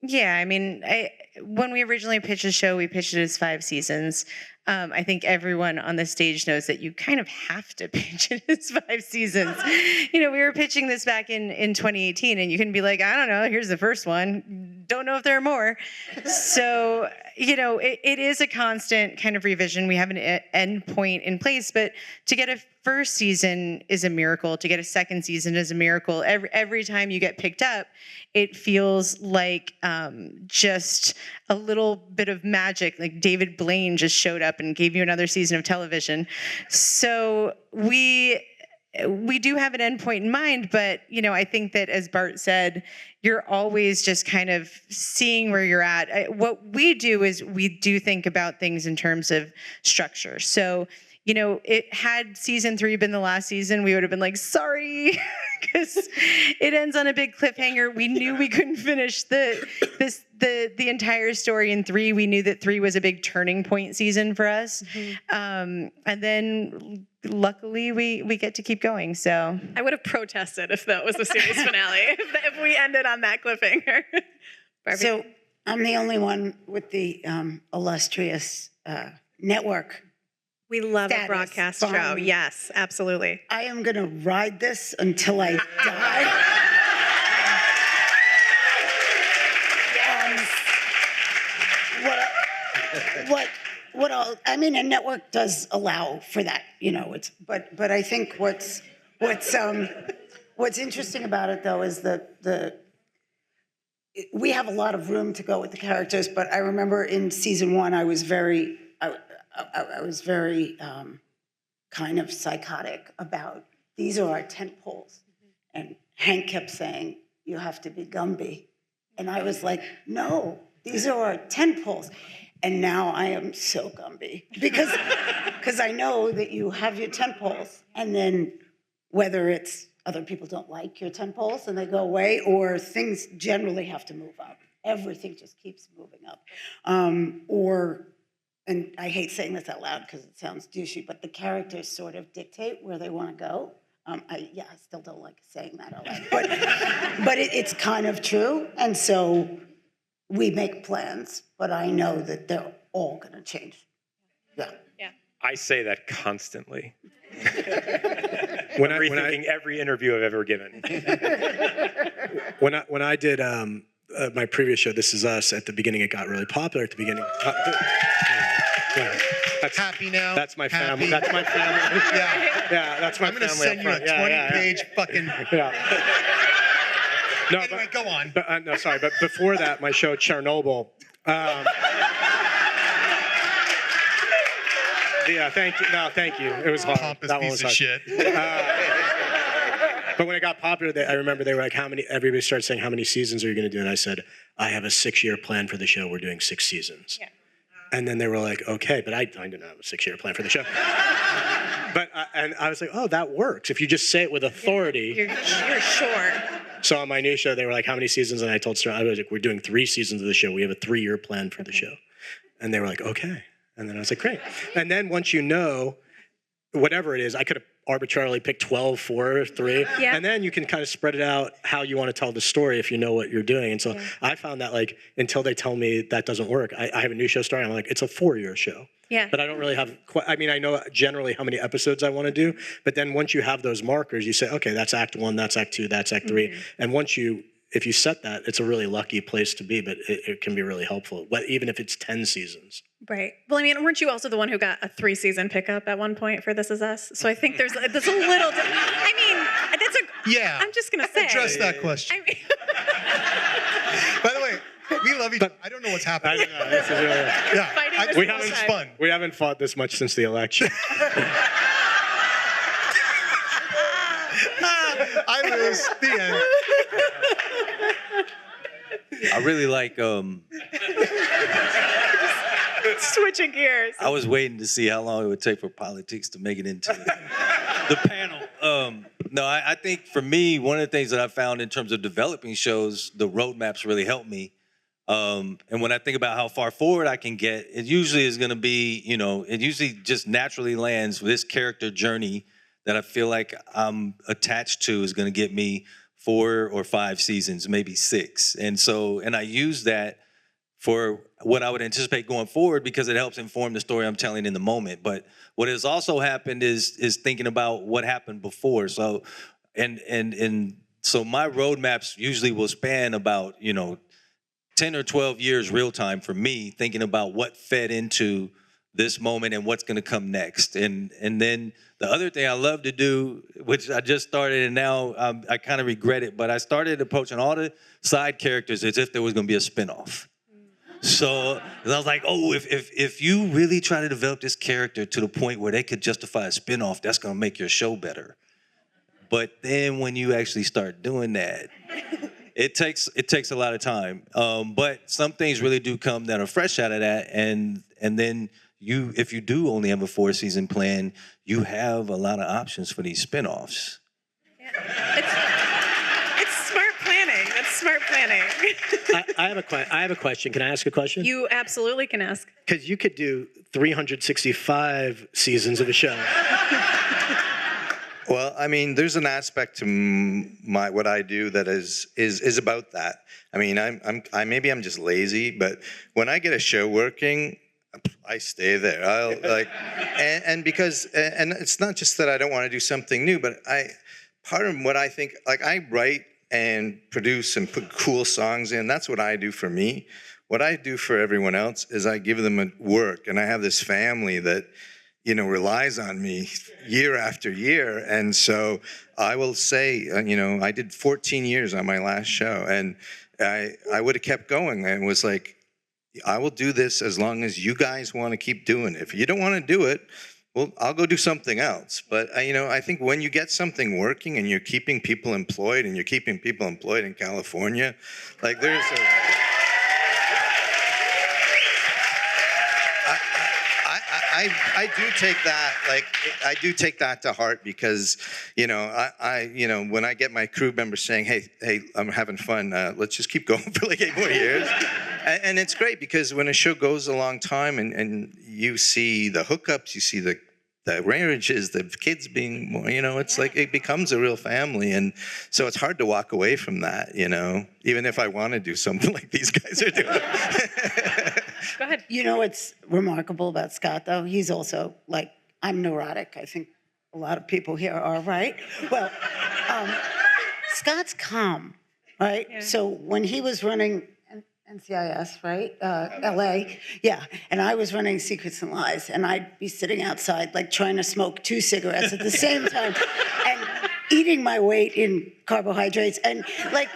Yeah, I mean, when we originally pitched the show, we pitched it as 5 seasons. I think everyone on the stage knows that you kind of have to pitch it as 5 seasons. We were pitching this back in 2018, and you can be like, I don't know, here's the first one. don't know if there are more. So, it is a constant kind of revision. We have an end point in place, but to get a first season is a miracle. To get a second season is a miracle. Every time you get picked up, it feels like just a little bit of magic. Like David Blaine just showed up and gave you another season of television. So we do have an end point in mind, but I think that, as Bart said, you're always just kind of seeing where you're at. What we do is we do think about things in terms of structure. So, had season 3 been the last season, we would have been like, sorry, because it ends on a big cliffhanger. We knew we couldn't finish the entire story in 3. We knew that 3 was a big turning point season for us. And then luckily we get to keep going. So I would have protested if that was the series finale, if we ended on that cliffhanger. Barbie. So I'm the only one with the illustrious network. We love a broadcast show. Yes, absolutely. I am going to ride this until I die. I mean, a network does allow for that, but I think what's interesting about it though is we have a lot of room to go with the characters, but I remember in season 1 I was very kind of psychotic about these are our tent poles. And Hank kept saying, you have to be Gumby. And I was like, no, these are our tent poles. And now I am so Gumby because I know that you have your tent poles, and then whether it's other people don't like your tent poles and they go away, or things generally have to move up. Everything just keeps moving up. And I hate saying this out loud because it sounds douchey, but the characters sort of dictate where they want to go. I still don't like saying that out loud, but it's kind of true. And so we make plans, but I know that they're all going to change. Yeah. I say that constantly. Rethinking every interview I've ever given. When I did my previous show, This Is Us, at the beginning it got really popular at the beginning. That's happy now. That's my family. That's my family. Yeah, that's my family. I'm going to send you a 20-page fucking. No, anyway, go on. No, sorry, but before that, my show Chernobyl. Yeah, thank you. No, thank you. It was hard. Pompous that one was piece hard. Of shit. But when it got popular, I remember they were like, everybody started saying, how many seasons are you going to do? And I said, I have a 6-year plan for the show. We're doing 6 seasons. Yeah. And then they were like, okay, but I didn't have a 6-year plan for the show. But and I was like, oh, that works. If you just say it with authority. You're sure. So on my new show, they were like, how many seasons? And I told Star, I was like, we're doing 3 seasons of the show. We have a 3-year plan for the show. And they were like, okay. And then I was like, great. And then once you know, whatever it is, I could have arbitrarily picked 12, 4, 3. Yeah. And then you can kind of spread it out how you want to tell the story if you know what you're doing. And so I found that like, until they tell me that doesn't work, I have a new show starting. I'm like, it's a 4-year show. Yeah. But I don't really have, I know generally how many episodes I want to do. But then once you have those markers, you say, okay, that's act 1, that's act 2, that's act 3. And if you set that, it's a really lucky place to be, but it can be really helpful, even if it's 10 seasons. Right. Well, weren't you also the one who got a 3-season pickup at one point for This Is Us? So I think there's a little. That's a. Yeah. I'm just gonna say. Address that question. By the way, we love each other. I don't know what's happening. I know, this is really, we haven't fought this much since the election. I lose. The end. I really like. Switching gears. I was waiting to see how long it would take for politics to make it into the panel. No, I think for me, one of the things that I found in terms of developing shows, the roadmaps really help me. And when I think about how far forward I can get, it usually is going to be, it usually just naturally lands with this character journey that I feel like I'm attached to is going to get me 4 or 5 seasons, maybe 6. And I use that for what I would anticipate going forward because it helps inform the story I'm telling in the moment. But what has also happened is thinking about what happened before. So, so my roadmaps usually will span about, 10 or 12 years real time for me, thinking about what fed into this moment and what's going to come next. And then the other thing I love to do, which I just started and now I kind of regret it, but I started approaching all the side characters as if there was going to be a spinoff. So I was like, oh, if you really try to develop this character to the point where they could justify a spinoff, that's going to make your show better. But then when you actually start doing that, it takes a lot of time. But some things really do come that are fresh out of that, and then if you do only have a 4-season plan, you have a lot of options for these spinoffs. It's smart planning. That's smart planning. I have a question. Can I ask a question? You absolutely can ask. Because you could do 365 seasons of a show. Well, I mean, there's an aspect to what I do that is about that. I mean, maybe I'm just lazy, but when I get a show working, I stay there. I'll like, and because it's not just that I don't want to do something new, but part of what I think, like I write and produce and put cool songs in. That's what I do for me. What I do for everyone else is I give them work, and I have this family that, you know, relies on me year after year. And so I will say, you know, I did 14 years on my last show, and I would have kept going, and was like, I will do this as long as you guys want to keep doing it. If you don't want to do it, well, I'll go do something else. But, you know, I think when you get something working and you're keeping people employed, and you're keeping people employed in California, like there's a... I do take that, like, I do take that to heart because, you know, you know, when I get my crew members saying, hey, I'm having fun, let's just keep going for like 8 more years. And it's great because when a show goes a long time and you see the hookups, you see the marriages, the kids being more, you know, it's like it becomes a real family. And so it's hard to walk away from that, you know, even if I want to do something like these guys are doing. Go ahead. You know what's remarkable about Scott, though? He's also, like, I'm neurotic. I think a lot of people here are, right? Well, Scott's calm, right? Yeah. So when he was running NCIS, right? LA, yeah. And I was running Secrets and Lies, and I'd be sitting outside, like, trying to smoke 2 cigarettes at the same time and eating my weight in carbohydrates. And, like,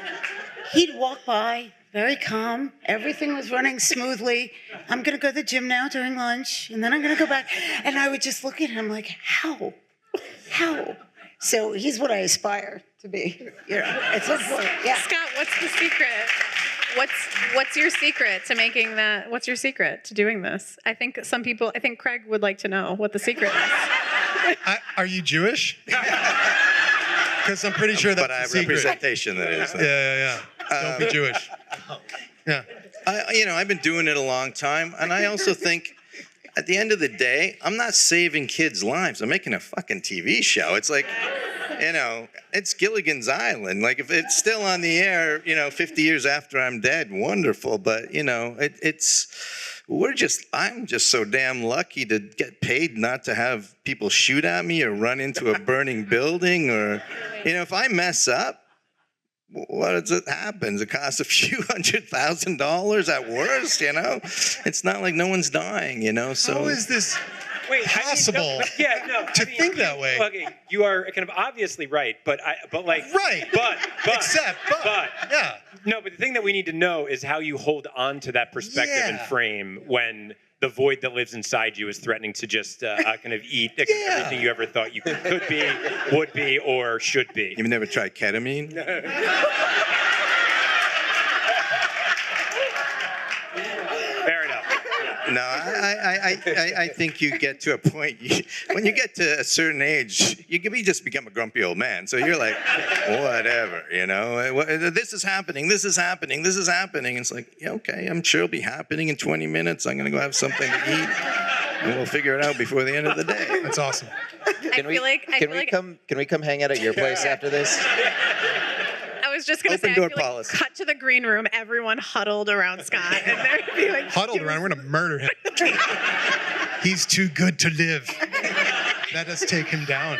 he'd walk by, very calm. Everything was running smoothly. I'm going to go to the gym now during lunch, and then I'm going to go back. And I would just look at him like, how? So he's what I aspire to be. You know, it's important. Yeah. Scott, what's the secret? What's your secret to making that? What's your secret to doing this? I think Craig would like to know what the secret is. Are you Jewish? Because I'm pretty sure that's but I have the secret. representation that is. Yeah. Don't be Jewish. Yeah. You know, I've been doing it a long time, and I also think at the end of the day, I'm not saving kids' lives. I'm making a fucking TV show. It's like, you know, it's Gilligan's Island. Like, if it's still on the air, you know, 50 years after I'm dead, wonderful. But, you know, I'm just so damn lucky to get paid not to have people shoot at me or run into a burning building or, you know, if I mess up, what does it happen? It costs a few $100,000 at worst, you know? It's not like no one's dying, you know? So how is this possible to think that way? Okay, you are kind of obviously right, but no, but the thing that we need to know is how you hold on to that perspective and frame when the void that lives inside you is threatening to just kind of eat everything you ever thought you could be, would be, or should be. You've never tried ketamine? Fair enough. No, I think you get to a point, when you get to a certain age, you just become a grumpy old man. So you're like, whatever, you know, this is happening. It's like, yeah, okay, I'm sure it'll be happening in 20 minutes. I'm going to go have something to eat, and we'll figure it out before the end of the day. That's awesome. Can we come hang out at your place after this? I was just going to say, cut to the green room, everyone huddled around Scott, and they'd be like, huddled around, we're going to murder him. He's too good to live. Let us take him down.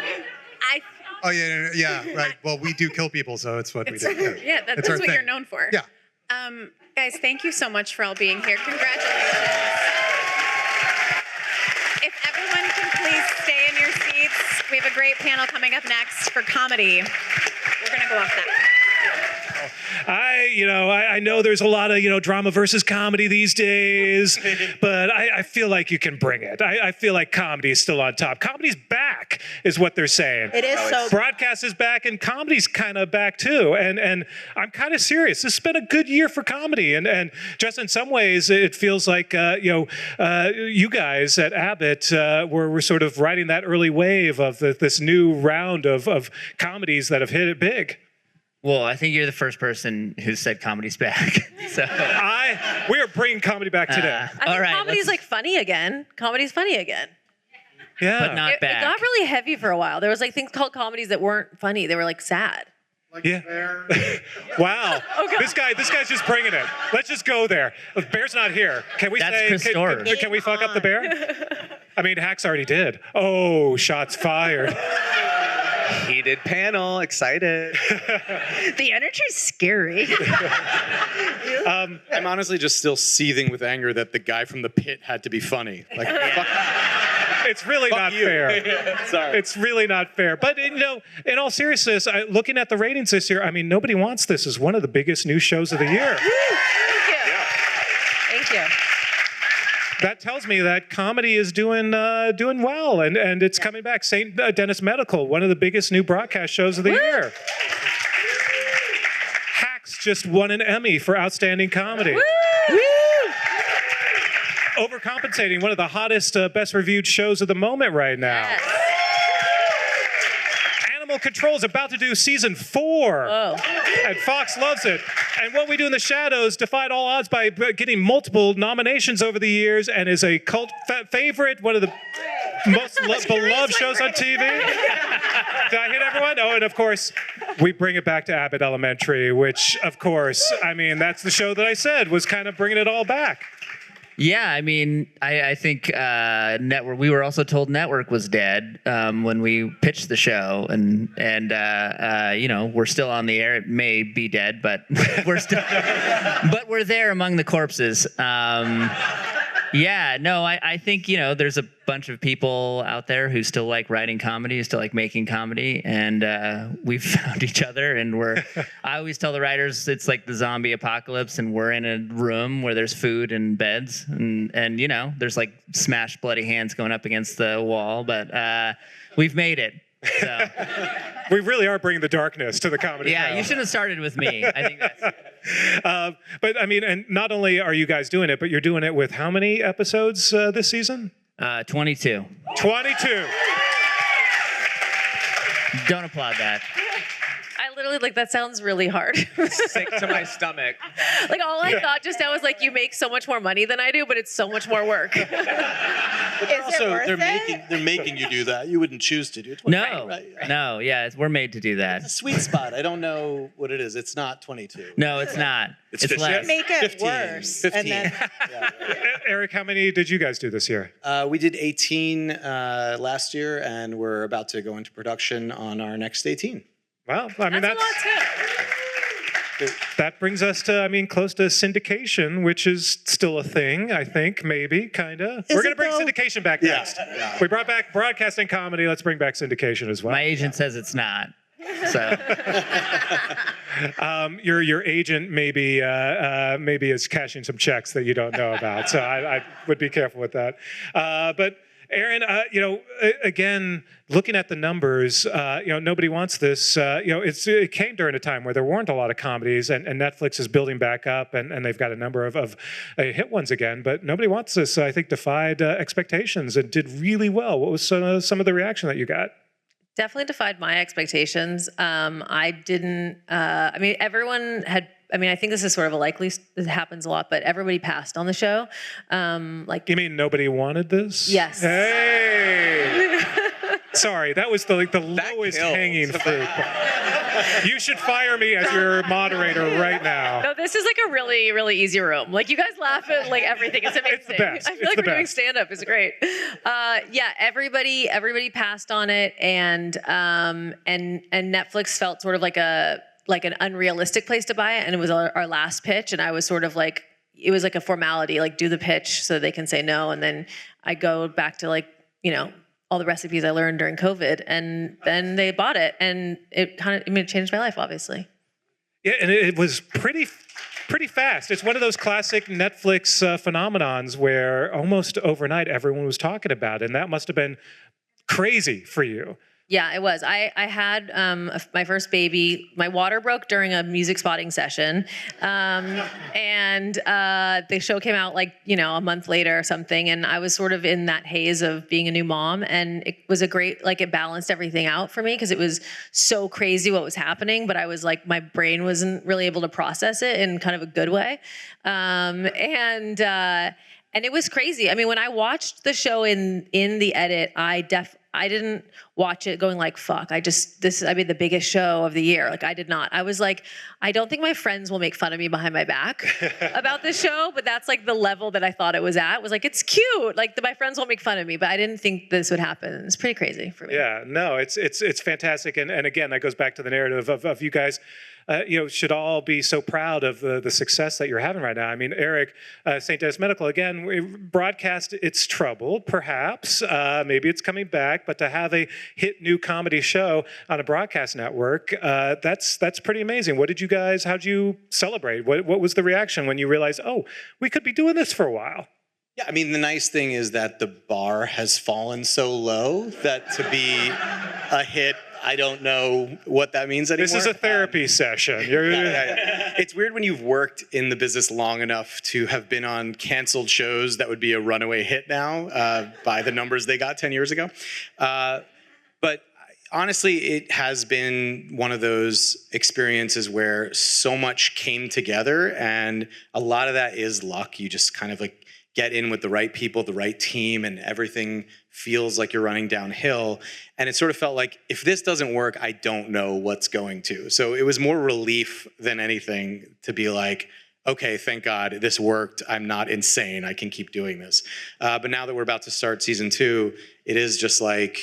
Yeah, right. Well, we do kill people, so it's what we do. Yeah, that's what you're known for. Yeah. Guys, thank you so much for all being here. Congratulations. If everyone can please stay in your seats, we have a great panel coming up next for comedy. We're going to go off that. I know there's a lot of, drama versus comedy these days, but I feel like you can bring it. I feel like comedy is still on top. Comedy's back, is what they're saying. It is so. Broadcast is back, and comedy's kind of back too. And I'm kind of serious. This has been a good year for comedy, and just in some ways, it feels like you guys at Abbott were sort of riding that early wave of this new round of comedies that have hit it big. Well, I think you're the first person who said comedy's back. So we are bringing comedy back today. I think comedy's like funny again. Comedy's funny again. Yeah, but not it back. It got really heavy for a while. There was like things called comedies that weren't funny. They were like sad. Wow. This guy's just bringing it. Let's just go there. Bear's not here. Can we can we fuck up the bear? I mean, Hacks already did. Oh, shots fired. Heated panel, excited. The energy's scary. I'm honestly just still seething with anger that the guy from the pit had to be funny. Like, it's really not fair. Sorry. It's really not fair. But, in all seriousness, looking at the ratings this year, I mean, Nobody Wants This is one of the biggest new shows of the year. Thank you. That tells me that comedy is doing well, and it's coming back. St. Denis Medical, one of the biggest new broadcast shows of the year. Hacks just won an Emmy for Outstanding Comedy. Woo! Overcompensating, one of the hottest, best reviewed shows of the moment right now. Yes. Animal Control is about to do season 4. Oh. And Fox loves it. And What We Do in the Shadows defied all odds by getting multiple nominations over the years and is a cult favorite, one of the most beloved shows on TV. Did I hit everyone? Oh, and of course, we bring it back to Abbott Elementary, which, of course, I mean, that's the show that I said was kind of bringing it all back. Yeah, I mean, I think Network. We were also told Network was dead when we pitched the show, and we're still on the air. It may be dead, but we're there among the corpses. I think there's a bunch of people out there who still like writing comedy, still like making comedy, and we've found each other. And I always tell the writers it's like the zombie apocalypse, and we're in a room where there's food and beds, and there's like smashed bloody hands going up against the wall, but we've made it. So. We really are bringing the darkness to the comedy. Yeah, now. You should have started with me. I think that's. But I mean, and not only are you guys doing it, but you're doing it with how many episodes this season? 22. 22. Don't applaud that. I literally, that sounds really hard. Sick to my stomach. All I thought just now was you make so much more money than I do, but it's so much more work. They're making you do that. You wouldn't choose to do it. No, we're made to do that. It's a sweet spot. I don't know what it is. It's not 22. No, it's not. It's less. Make it 15. worse. 15. And then... Eric, how many did you guys do this year? We did 18 last year, and we're about to go into production on our next 18. Well, I mean, that's a lot too. That brings us to, close to syndication, which is still a thing, I think, maybe, kind of. We're going to bring syndication back next. Yeah. We brought back broadcasting comedy. Let's bring back syndication as well. My agent says it's not. So, your agent maybe is cashing some checks that you don't know about. So I would be careful with that. But Erin, again, looking at the numbers, Nobody Wants This. It came during a time where there weren't a lot of comedies, and Netflix is building back up, and they've got a number of hit ones again. But Nobody Wants This, I think, defied expectations and did really well. What was some of the reaction that you got? Definitely defied my expectations. I didn't. Everyone had. I think this is sort of a likely. It happens a lot, but everybody passed on the show. You mean nobody wanted this? Yes. Hey. Sorry, that was the lowest hanging fruit. You should fire me as your moderator right now. No, this is a really, really easy room. You guys laugh at everything. It's amazing. It's the best. I feel we're doing stand-up. It's great. Everybody passed on it, and Netflix felt sort of like a like an unrealistic place to buy it, and it was our last pitch, and I was sort of like, it was like a formality, like do the pitch so they can say no, and then I go back to like, you know, all the recipes I learned during COVID, and then they bought it, and it kind of, I mean, it changed my life, obviously. Yeah, and it was pretty fast. It's one of those classic Netflix phenomenons where almost overnight everyone was talking about it, and that must have been crazy for you. Yeah, it was. I had my first baby. My water broke during a music spotting session. And the show came out like, you know, a month later or something. And I was sort of in that haze of being a new mom. And it was a great, like it balanced everything out for me because it was so crazy what was happening. But I was like, my brain wasn't really able to process it in kind of a good way. And it was crazy. I mean, when I watched the show in the edit, I didn't watch it going like, fuck, I made the biggest show of the year. Like I did not. I was like, I don't think my friends will make fun of me behind my back about this show, but that's like the level that I thought it was at. It was like, it's cute. Like my friends won't make fun of me, but I didn't think this would happen. It's pretty crazy for me. Yeah, no, it's fantastic. And again, that goes back to the narrative of you guys, you know, should all be so proud of the success that you're having right now. I mean, Erik, St. Dennis Medical, again, we broadcast its trouble, perhaps. Maybe it's coming back, but to have a hit new comedy show on a broadcast network, that's pretty amazing. How'd you celebrate? What was the reaction when you realized, oh, we could be doing this for a while? Yeah, I mean, the nice thing is that the bar has fallen so low that to be a hit, I don't know what that means anymore. This is a therapy session. It's weird when you've worked in the business long enough to have been on canceled shows that would be a runaway hit now by the numbers they got 10 years ago. But honestly, it has been one of those experiences where so much came together, and a lot of that is luck. You just kind of like get in with the right people, the right team, and everything feels like you're running downhill. And it sort of felt like, if this doesn't work, I don't know what's going to. So it was more relief than anything to be like, okay, thank God this worked. I'm not insane. I can keep doing this. But now that we're about to start season 2, it is just like,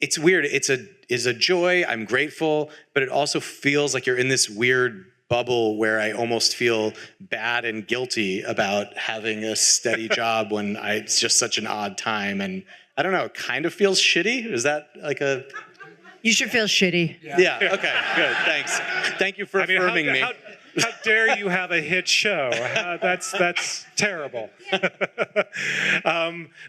it's weird. It's a joy. I'm grateful, but it also feels like you're in this weird bubble where I almost feel bad and guilty about having a steady job when it's just such an odd time. And I don't know, it kind of feels shitty. Is that like a... You should feel shitty. Yeah, okay, good, thanks. Thank you for affirming me. How dare you have a hit show? That's terrible.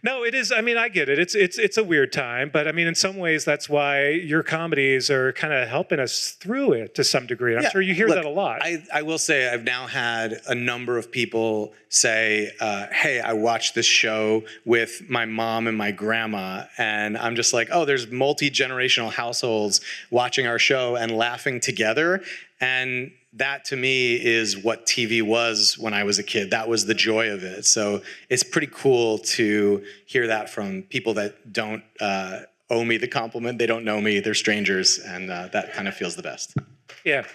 No, it is. I mean, I get it. It's a weird time, but I mean, in some ways, that's why your comedies are kind of helping us through it to some degree. And I'm sure you hear that a lot. I will say I've now had a number of people say, hey, I watched this show with my mom and my grandma, and I'm just like, oh, there's multi-generational households watching our show and laughing together. And that to me is what TV was when I was a kid. That was the joy of it. So it's pretty cool to hear that from people that don't owe me the compliment. They don't know me, they're strangers, and that kind of feels the best. Yeah.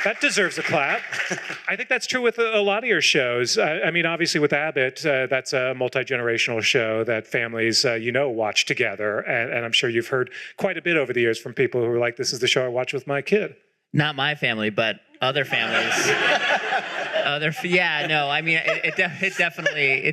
That deserves a clap. I think that's true with a lot of your shows. I mean, obviously with Abbott, that's a multi-generational show that families, watch together. And I'm sure you've heard quite a bit over the years from people who are like, this is the show I watch with my kid. Not my family, but other families. I mean, it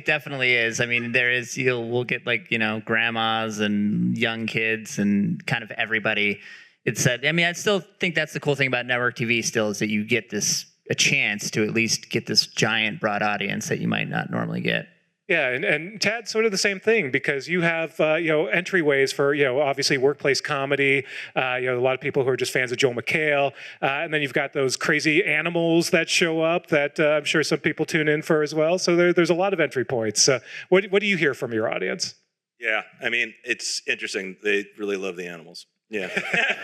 definitely is. I mean, we'll get like, grandmas and young kids and kind of everybody. I still think that's the cool thing about network TV still, is that you get a chance to at least get this giant broad audience that you might not normally get. Yeah, and Tad's sort of the same thing, because you have entryways for obviously workplace comedy. A lot of people who are just fans of Joel McHale, and then you've got those crazy animals that show up that I'm sure some people tune in for as well. So there's a lot of entry points. What do you hear from your audience? Yeah, I mean, it's interesting. They really love the animals. Yeah,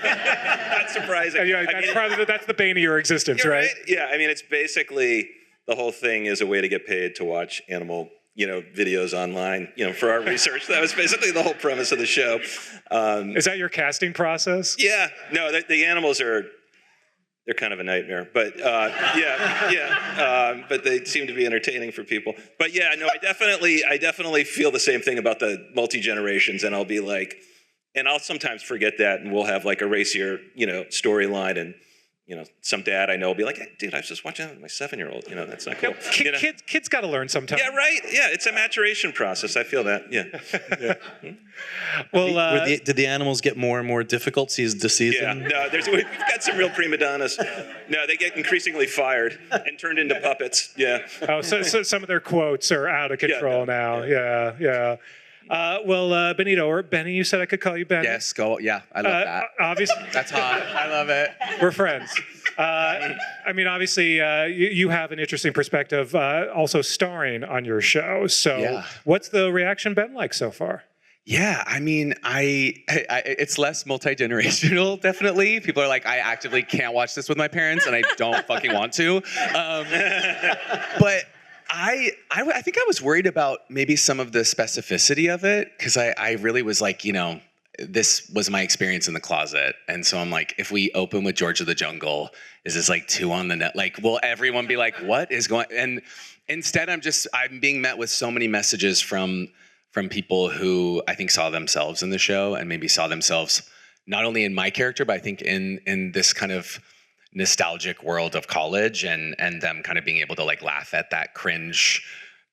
that's surprising. That's the bane of your existence, right? Yeah, I mean, it's basically the whole thing is a way to get paid to watch animal videos online, for our research. That was basically the whole premise of the show. Is that your casting process? Yeah. No, the animals they're kind of a nightmare, but but they seem to be entertaining for people. But yeah, no, I definitely feel the same thing about the multi-generations, and I'll be like, And I'll sometimes forget that, and we'll have like a racier, storyline, and some dad I know will be like, hey, dude, I was just watching that with my 7-year-old. That's not cool. Kids got to learn sometime. Yeah, right. Yeah, it's a maturation process. I feel that. Yeah. Well, did the animals get more and more difficult season to season? Yeah. No, we've got some real prima donnas. No, they get increasingly fired and turned into puppets. Yeah. Oh, so some of their quotes are out of control now. Yeah. Well, Benito, or Benny, you said I could call you Benny. Yes, go. Yeah, I love that. Obviously, that's hot. I love it. We're friends. Obviously, you have an interesting perspective, also starring on your show. So, what's the reaction been like so far? Yeah, I mean, it's less multi-generational, definitely. People are like, I actively can't watch this with my parents, and I don't fucking want to. But I think I was worried about maybe some of the specificity of it, because I really was like, this was my experience in the closet. And so I'm like, if we open with George of the Jungle, is this like 2 on the net? Like, will everyone be like, what is going? And instead I'm being met with so many messages from people who I think saw themselves in the show, and maybe saw themselves not only in my character, but I think in this kind of nostalgic world of college, and them kind of being able to like laugh at that cringe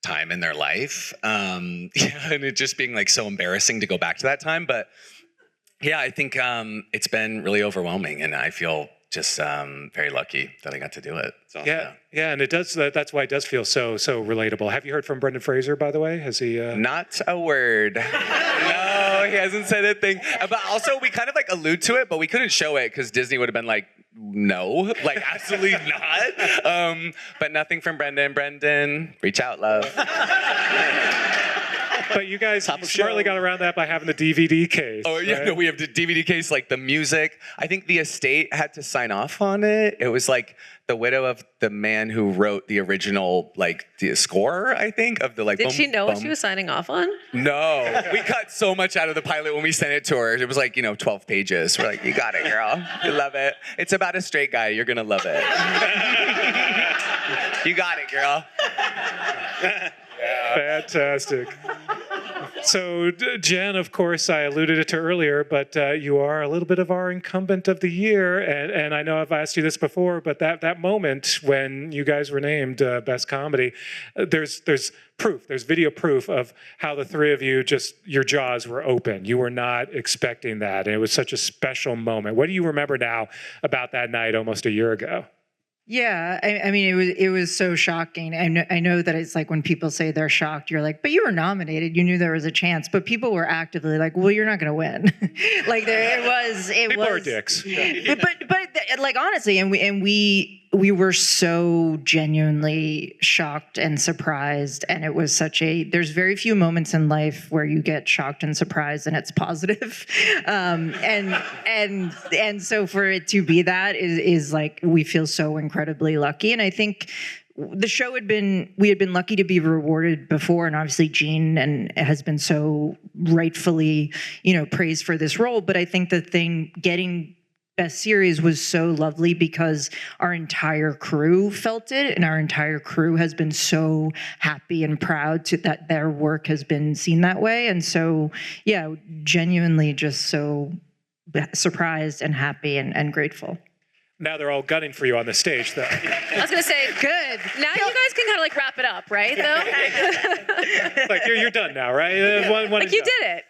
time in their life. And it just being like so embarrassing to go back to that time. But yeah, I think it's been really overwhelming, and I feel just very lucky that I got to do it. So, yeah, and it does. That's why it does feel so relatable. Have you heard from Brendan Fraser, by the way? Has he? Not a word. No, he hasn't said a thing. But also, we kind of like allude to it, but we couldn't show it because Disney would have been like, no, like absolutely not. But nothing from Brendan. Brendan, reach out, love. But you guys smartly got around that by having the DVD case. Oh yeah, right? No, we have the DVD case, like the music. I think the estate had to sign off on it. It was like the widow of the man who wrote the original, like the score, I think, of the like. Did she know what she was signing off on? No, we cut so much out of the pilot when we sent it to her. It was like 12 pages. We're like, you got it, girl. You love it. It's about a straight guy. You're gonna love it. You got it, girl. Fantastic. So, Jen, of course, I alluded it to earlier, but you are a little bit of our incumbent of the year, and I know I've asked you this before, but that moment when you guys were named Best Comedy, there's proof, there's video proof of how the three of you your jaws were open. You were not expecting that, and it was such a special moment. What do you remember now about that night almost a year ago? Yeah, I mean, it was so shocking. I know that it's like when people say they're shocked, you're like, but you were nominated, you knew there was a chance. But people were actively like, well, you're not going to win. Like People are dicks. But like honestly, and we were so genuinely shocked and surprised, and it was there's very few moments in life where you get shocked and surprised and it's positive. And so for it to be that is like, we feel so incredibly lucky. And I think the show we had been lucky to be rewarded before, and obviously Gene has been so rightfully, praised for this role. But I think the thing getting Best Series was so lovely because our entire crew felt it, and our entire crew has been so happy and proud that their work has been seen that way. And so, yeah, genuinely just so surprised and happy and grateful. Now they're all gunning for you on the stage, though. I was gonna say, good. Now you guys can kind of like wrap it up, right? Though. Like you're done now, right? One like you did it.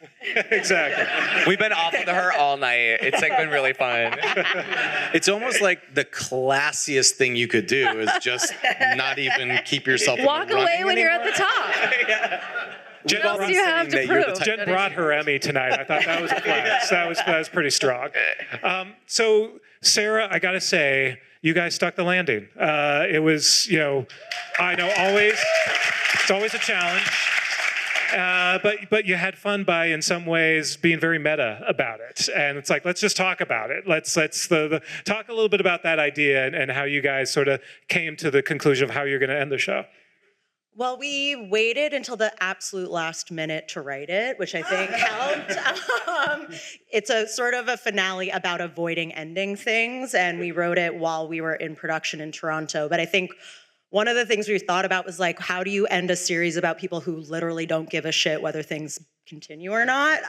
Exactly. We've been off with her all night. It's like been really fun. It's almost like the classiest thing you could do is just not even keep yourself. Walk away when you're at the top. Yeah. What else do you have to prove? Jen brought her Emmy tonight. I thought that was a flex. That was pretty strong. So, Sarah, I got to say, you guys stuck the landing. It was, I know it's always a challenge. But you had fun by, in some ways, being very meta about it. And it's like, let's just talk about it. Let's talk a little bit about that idea and how you guys sort of came to the conclusion of how you're going to end the show. Well, we waited until the absolute last minute to write it, which I think helped. It's a sort of a finale about avoiding ending things, and we wrote it while we were in production in Toronto. But I think one of the things we thought about was like, how do you end a series about people who literally don't give a shit whether things continue or not,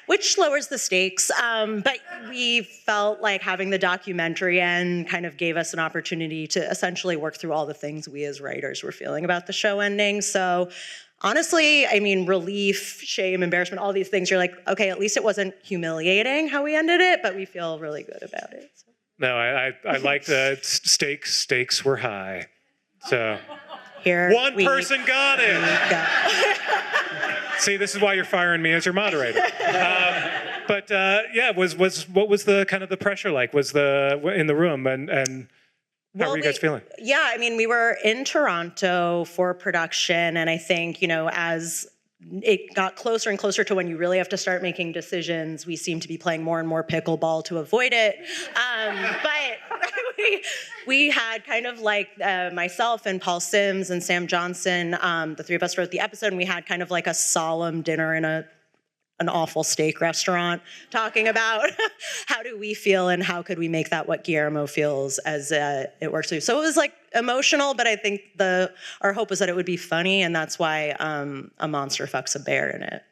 which lowers the stakes. But we felt like having the documentary end kind of gave us an opportunity to essentially work through all the things we as writers were feeling about the show ending. So honestly, I mean, relief, shame, embarrassment, all these things, you're like, okay, at least it wasn't humiliating how we ended it, but we feel really good about it. So. No, I like the stakes were high. So here one person got it. See, this is why you're firing me as your moderator. But yeah, what was the kind of the pressure like? Was in the room and how were you guys feeling? Yeah, I mean, we were in Toronto for production, and I think, you know, as it got closer and closer to when you really have to start making decisions, we seemed to be playing more and more pickleball to avoid it. But we had kind of like myself and Paul Sims and Sam Johnson, the three of us wrote the episode, and we had kind of like a solemn dinner in an awful steak restaurant, talking about how do we feel and how could we make that what Guillermo feels as it works through. So it was like emotional, but I think our hope was that it would be funny, and that's why a monster fucks a bear in it.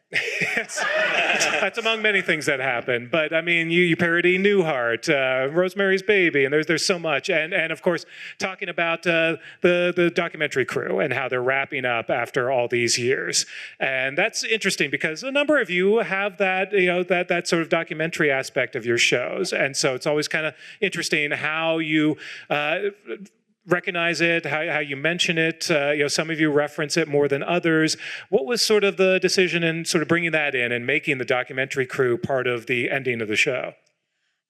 That's among many things that happen. But I mean, you parody Newhart, Rosemary's Baby, and there's so much. And of course, talking about the documentary crew and how they're wrapping up after all these years. And that's interesting because a number of you have that, you know, that sort of documentary aspect of your shows. And so it's always kind of interesting how you recognize it, how you mention it. You know, some of you reference it more than others. What was sort of the decision in sort of bringing that in and making the documentary crew part of the ending of the show?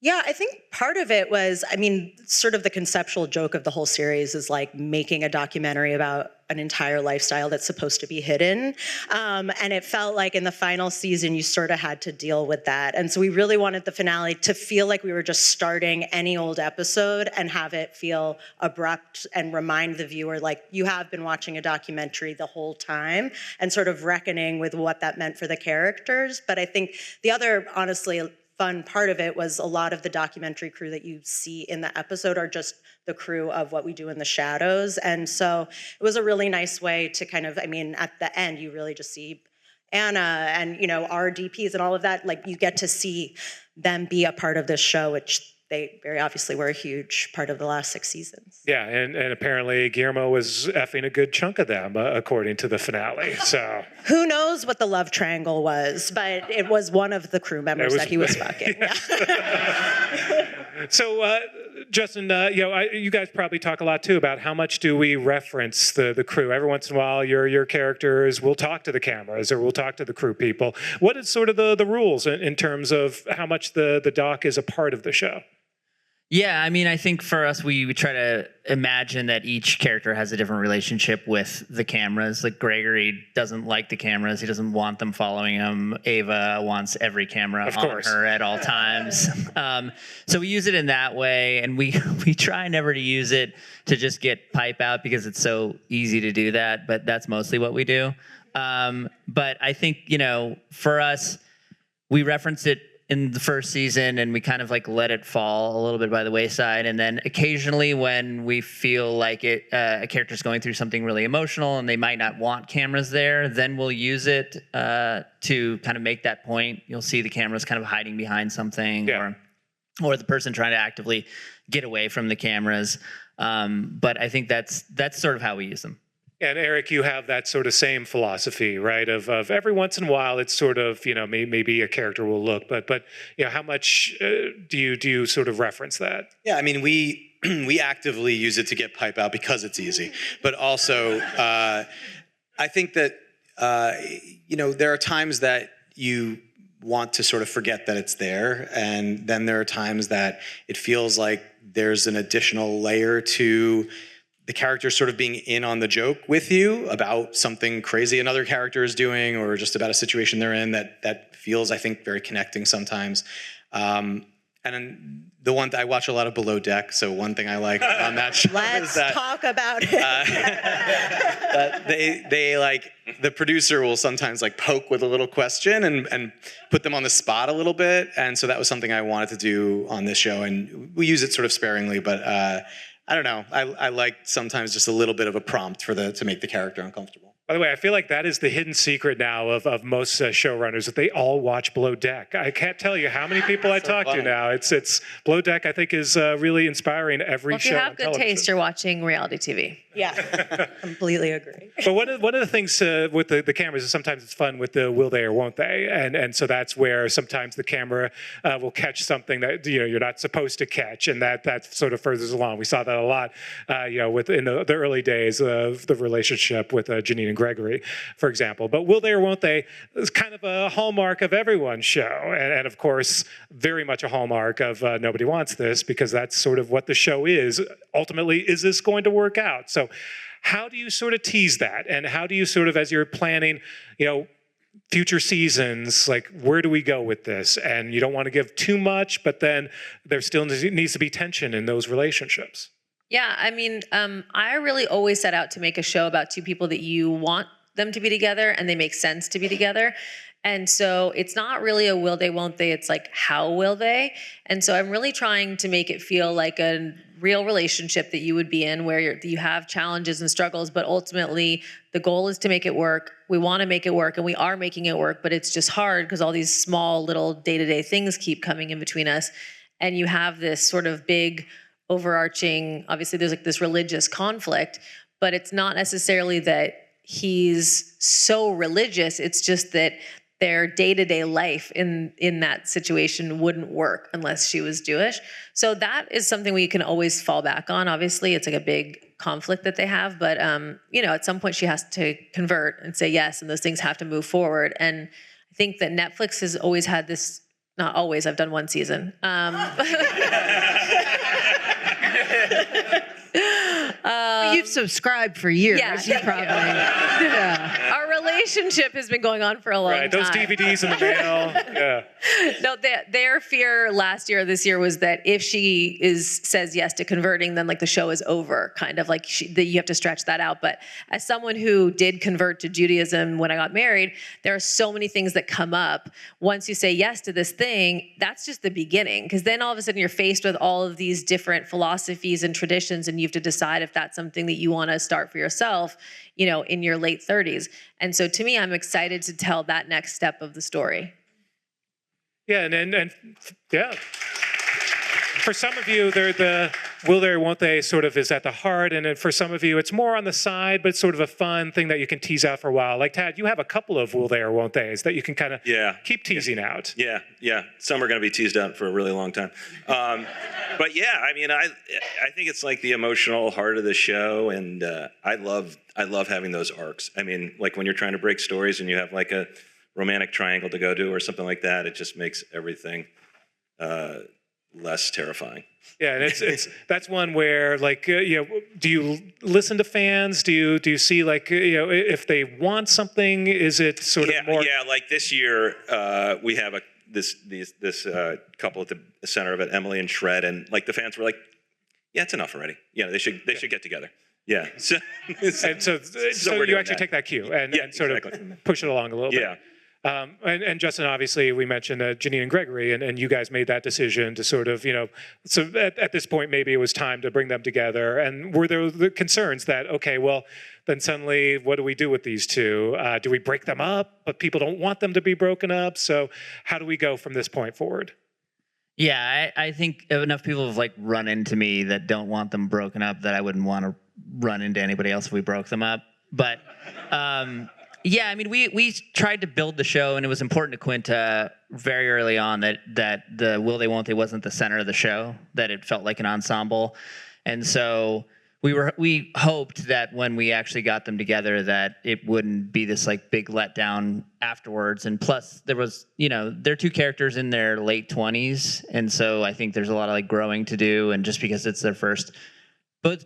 Yeah, I think part of it was, I mean, sort of the conceptual joke of the whole series is like making a documentary about an entire lifestyle that's supposed to be hidden. And it felt like in the final season, you sort of had to deal with that. And so we really wanted the finale to feel like we were just starting any old episode and have it feel abrupt and remind the viewer, like, you have been watching a documentary the whole time, and sort of reckoning with what that meant for the characters. But I think the other, honestly, fun part of it was a lot of the documentary crew that you see in the episode are just the crew of what we do in the shadows. And so it was a really nice way to kind of, I mean, at the end, you really just see Anna and, you know, our DPs and all of that. Like, you get to see them be a part of this show, which they very obviously were a huge part of the last 6 seasons. Yeah, and apparently Guillermo was effing a good chunk of them, according to the finale. So who knows what the love triangle was, but it was one of the crew members that he was fucking. So, Justin, you know, you guys probably talk a lot too about how much do we reference the crew. Every once in a while, your characters will talk to the cameras or we'll talk to the crew people. What is sort of the rules in terms of how much the doc is a part of the show? Yeah, I mean, I think for us, we try to imagine that each character has a different relationship with the cameras. Like, Gregory doesn't like the cameras. He doesn't want them following him. Ava wants every camera on her at all times. So we use it in that way, and we try never to use it to just get pipe out because it's so easy to do that, but that's mostly what we do. But I think, you know, for us, we reference it in the first season, and we kind of like let it fall a little bit by the wayside. And then occasionally when we feel like a character's going through something really emotional and they might not want cameras there, then we'll use it to kind of make that point. You'll see the cameras kind of hiding behind something, or the person trying to actively get away from the cameras. But I think that's sort of how we use them. And Erik, you have that sort of same philosophy, right? Of every once in a while, it's sort of, you know, maybe a character will look, but you know, how much do you sort of reference that? Yeah, I mean, we actively use it to get pipe out because it's easy, but also I think that you know, there are times that you want to sort of forget that it's there, and then there are times that it feels like there's an additional layer to the character sort of being in on the joke with you about something crazy another character is doing, or just about a situation they're in that feels, I think, very connecting sometimes. And then the one I watch a lot of Below Deck, so one thing I like on that show Let's is that talk about it. that they like, the producer will sometimes like poke with a little question and put them on the spot a little bit, and so that was something I wanted to do on this show, and we use it sort of sparingly, but I don't know. I like sometimes just a little bit of a prompt to make the character uncomfortable. By the way, I feel like that is the hidden secret now of most showrunners, that they all watch Below Deck. I can't tell you how many people I talk to now. It's Below Deck, I think, is really inspiring every Well, if show you on have good television. taste, you're watching reality TV. Yeah, completely agree. But one of the things with the cameras is sometimes it's fun with the will they or won't they, and so that's where sometimes the camera will catch something that you're not supposed to catch, and that sort of furthers along. We saw that a lot, in the early days of the relationship with Janine and Gregory, for example. But will they or won't they is kind of a hallmark of everyone's show, and of course very much a hallmark of Nobody Wants This, because that's sort of what the show is. Ultimately, is this going to work out? So how do you sort of tease that? And how do you sort of, as you're planning, future seasons, like where do we go with this? And you don't want to give too much, but then there still needs to be tension in those relationships. Yeah, I mean, I really always set out to make a show about two people that you want them to be together and they make sense to be together. And so it's not really a will they, won't they, it's like how will they? And so I'm really trying to make it feel like a real relationship that you would be in, where you have challenges and struggles, but ultimately the goal is to make it work. We want to make it work, and we are making it work, but it's just hard because all these small little day-to-day things keep coming in between us. And you have this sort of big overarching, obviously there's like this religious conflict, but it's not necessarily that he's so religious, it's just that their day-to-day life in that situation wouldn't work unless she was Jewish. So that is something we can always fall back on. Obviously, it's like a big conflict that they have, but at some point she has to convert and say yes, and those things have to move forward. And I think that Netflix has always had this, not always, I've done one season. You've subscribed for years. Yeah, You probably. Yeah. Our relationship has been going on for a long time. Right, those DVDs in the mail. Yeah. No, their fear last year or this year was that if she says yes to converting, then like the show is over, kind of like that you have to stretch that out. But as someone who did convert to Judaism when I got married, there are so many things that come up. Once you say yes to this thing, that's just the beginning, because then all of a sudden you're faced with all of these different philosophies and traditions, and you have to decide if that's something that you want to start for yourself, in your late 30s. And so to me, I'm excited to tell that next step of the story. Yeah, and yeah. For some of you, the will they or won't they sort of is at the heart, and then for some of you, it's more on the side, but it's sort of a fun thing that you can tease out for a while. Like Tad, you have a couple of will they or won't theys that you can kind of keep teasing out. Yeah. Some are going to be teased out for a really long time. But yeah, I mean, I think it's like the emotional heart of the show, and I love having those arcs. I mean, like when you're trying to break stories and you have like a romantic triangle to go to or something like that, it just makes everything less terrifying. Yeah, and it's that's one where like do you listen to fans? Do you see like if they want something, is it sort of more? Yeah, like this year we have this couple at the center of it, Emily and Shred, and like the fans were like, yeah, it's enough already. They should get together. Yeah. So you actually take that cue and sort of push it along a little bit. Yeah. And Justin, obviously, we mentioned Janine and Gregory, and you guys made that decision to sort of, so at this point, maybe it was time to bring them together. And were there the concerns that, okay, well, then suddenly, what do we do with these two? Do we break them up? But people don't want them to be broken up. So how do we go from this point forward? Yeah, I think enough people have like run into me that don't want them broken up that I wouldn't want to run into anybody else if we broke them up. But yeah, I mean, we tried to build the show, and it was important to Quinta very early on that the will they won't they wasn't the center of the show, that it felt like an ensemble. And so we hoped that when we actually got them together that it wouldn't be this like big letdown afterwards. And plus there was, they're two characters in their late 20s, and so I think there's a lot of like growing to do, and just because it's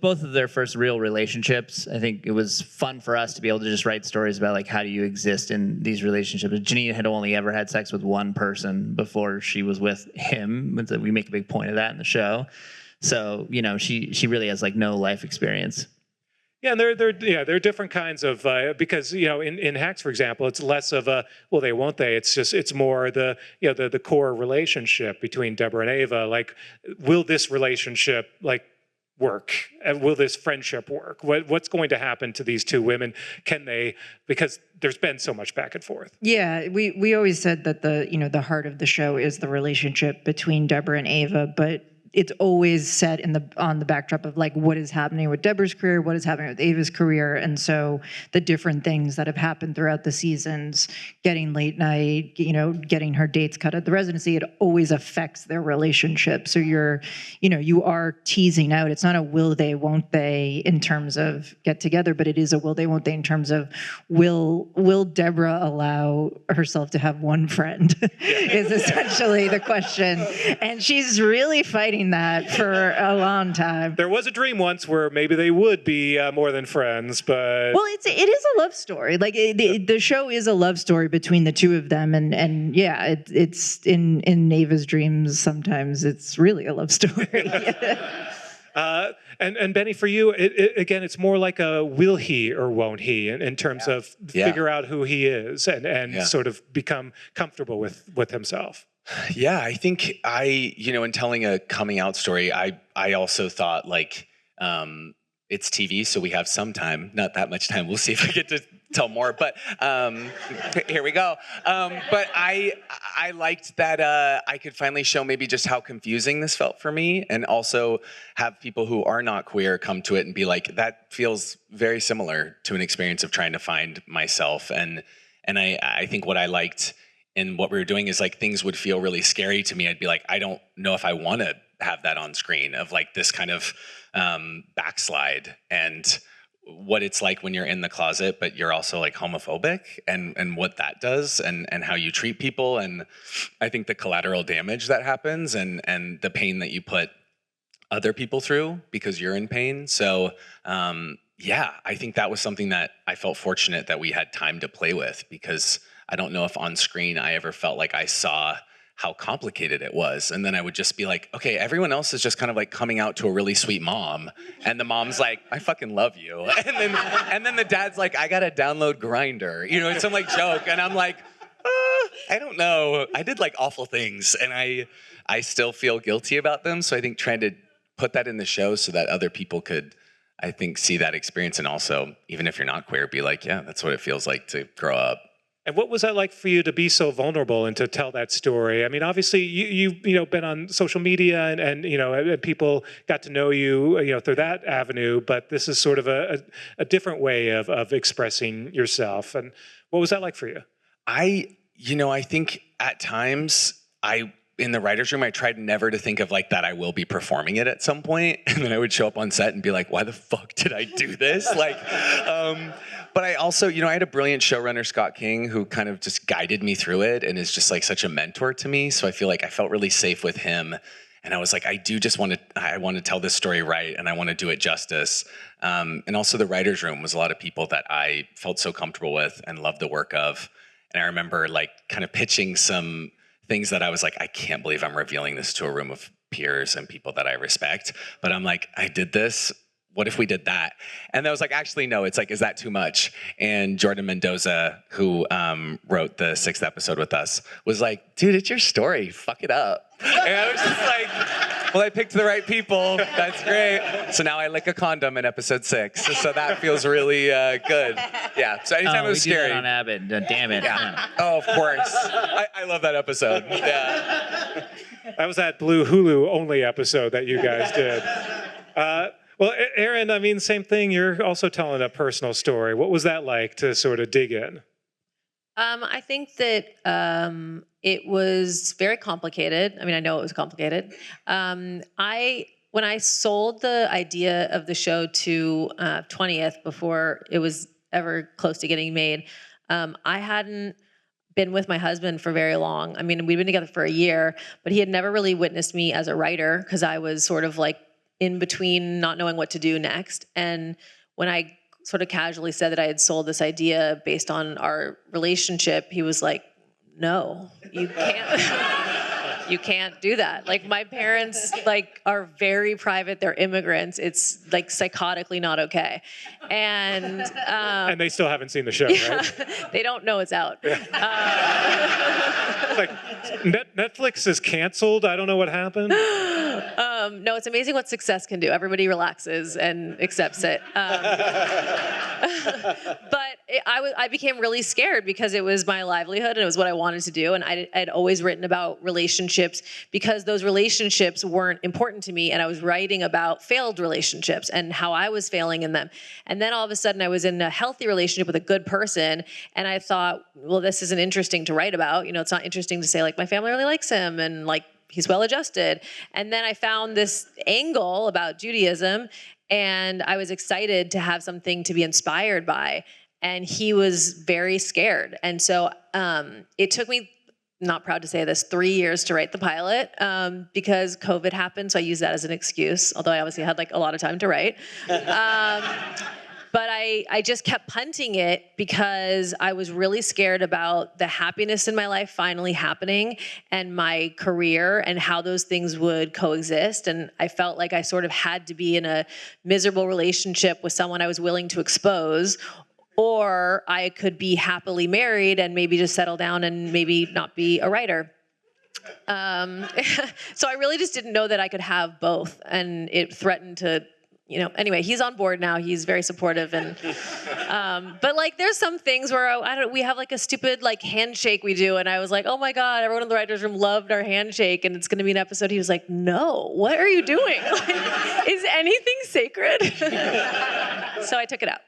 both of their first real relationships, I think it was fun for us to be able to just write stories about like how do you exist in these relationships. Janine had only ever had sex with one person before she was with him. We make a big point of that in the show. So, she really has like no life experience. Yeah, and there are different kinds of because in Hacks, for example, it's less of a will they won't they. It's more the core relationship between Deborah and Ava. Like, will this relationship work? Will this friendship work? What's going to happen to these two women? Can they, because there's been so much back and forth. Yeah, we always said that the heart of the show is the relationship between Deborah and Ava, but it's always set on the backdrop of like what is happening with Deborah's career, what is happening with Ava's career, and so the different things that have happened throughout the seasons, getting late night, getting her dates cut at the residency, it always affects their relationship. So you are teasing out. It's not a will they, won't they in terms of get together, but it is a will they, won't they in terms of will Deborah allow herself to have one friend is essentially the question, and she's really fighting that for a long time. There was a dream once where maybe they would be more than friends, but well, it is a love story. Like the show is a love story between the two of them, and yeah, it's in Ava's dreams. Sometimes it's really a love story. And Benny, for you, again, it's more like a will he or won't he in terms of figure out who he is and sort of become comfortable with himself. Yeah, I think in telling a coming out story, I also thought like it's TV, so we have some time, not that much time. We'll see if I get to tell more, but here we go. But I liked that I could finally show maybe just how confusing this felt for me, and also have people who are not queer come to it and be like, that feels very similar to an experience of trying to find myself. And I think what I liked in what we were doing is like things would feel really scary to me. I'd be like, I don't know if I want to have that on screen, of like this kind of backslide and what it's like when you're in the closet, but you're also like homophobic, and what that does and how you treat people. And I think the collateral damage that happens and the pain that you put other people through because you're in pain. So I think that was something that I felt fortunate that we had time to play with, because I don't know if on screen I ever felt like I saw how complicated it was. And then I would just be like, okay, everyone else is just kind of like coming out to a really sweet mom. And the mom's like, I fucking love you. And then the dad's like, I gotta download Grindr. It's some like joke. And I'm like, I don't know. I did like awful things, and I still feel guilty about them. So I think trying to put that in the show so that other people could, I think, see that experience, and also, even if you're not queer, be like, yeah, that's what it feels like to grow up. And what was that like for you to be so vulnerable and to tell that story? I mean, obviously you've been on social media and people got to know you through that avenue, but this is sort of a different way of expressing yourself. And what was that like for you? I think at times in the writer's room, I tried never to think of like that I will be performing it at some point. And then I would show up on set and be like, why the fuck did I do this? But I also, I had a brilliant showrunner, Scott King, who kind of just guided me through it and is just like such a mentor to me. So I feel like I felt really safe with him. And I was like, I want to tell this story right, and I want to do it justice. And also the writer's room was a lot of people that I felt so comfortable with and loved the work of. And I remember like kind of pitching some things that I was like, I can't believe I'm revealing this to a room of peers and people that I respect. But I'm like, I did this. What if we did that? And I was like, actually, no, it's like, is that too much? And Jordan Mendoza, who wrote the 6th episode with us, was like, dude, it's your story. Fuck it up. And I was just like, well, I picked the right people. That's great. So now I lick a condom in episode 6. So that feels really good. Yeah. So anytime it was we scary. did that on Abbott. Damn it. Yeah. Oh, of course. I love that episode. Yeah. That was that Blue Hulu only episode that you guys did. Well, Erin, I mean, same thing. You're also telling a personal story. What was that like to sort of dig in? I think that it was very complicated. I mean, I know it was complicated. When I sold the idea of the show to 20th before it was ever close to getting made, I hadn't been with my husband for very long. I mean, we'd been together for a year, but he had never really witnessed me as a writer because I was sort of like in between not knowing what to do next. And when I sort of casually said that I had sold this idea based on our relationship, he was like, no, you can't. You can't do that. Like, my parents are very private. They're immigrants. It's like psychotically not okay. And they still haven't seen the show, right? They don't know it's out. Like, Netflix is canceled. I don't know what happened. No, it's amazing what success can do. Everybody relaxes and accepts it. But I became really scared because it was my livelihood and it was what I wanted to do. And I'd always written about relationships because those relationships weren't important to me. And I was writing about failed relationships and how I was failing in them. And then all of a sudden I was in a healthy relationship with a good person. And I thought, well, this isn't interesting to write about. You know, it's not interesting to say like, my family really likes him and like, he's well-adjusted. And then I found this angle about Judaism and I was excited to have something to be inspired by. And he was very scared. And so it took me, not proud to say this, 3 years to write the pilot because COVID happened. So I used that as an excuse, although I obviously had like a lot of time to write. But I just kept punting it because I was really scared about the happiness in my life finally happening and my career and how those things would coexist. And I felt like I sort of had to be in a miserable relationship with someone I was willing to expose, or I could be happily married and maybe just settle down and maybe not be a writer. So I really just didn't know that I could have both. And it threatened to, you know, anyway, he's on board now. He's very supportive. And, but like, there's some things where we have like a stupid like handshake we do. And I was like, oh my God, everyone in the writer's room loved our handshake. And it's going to be an episode. He was like, no, what are you doing? Like, is anything sacred? So I took it out.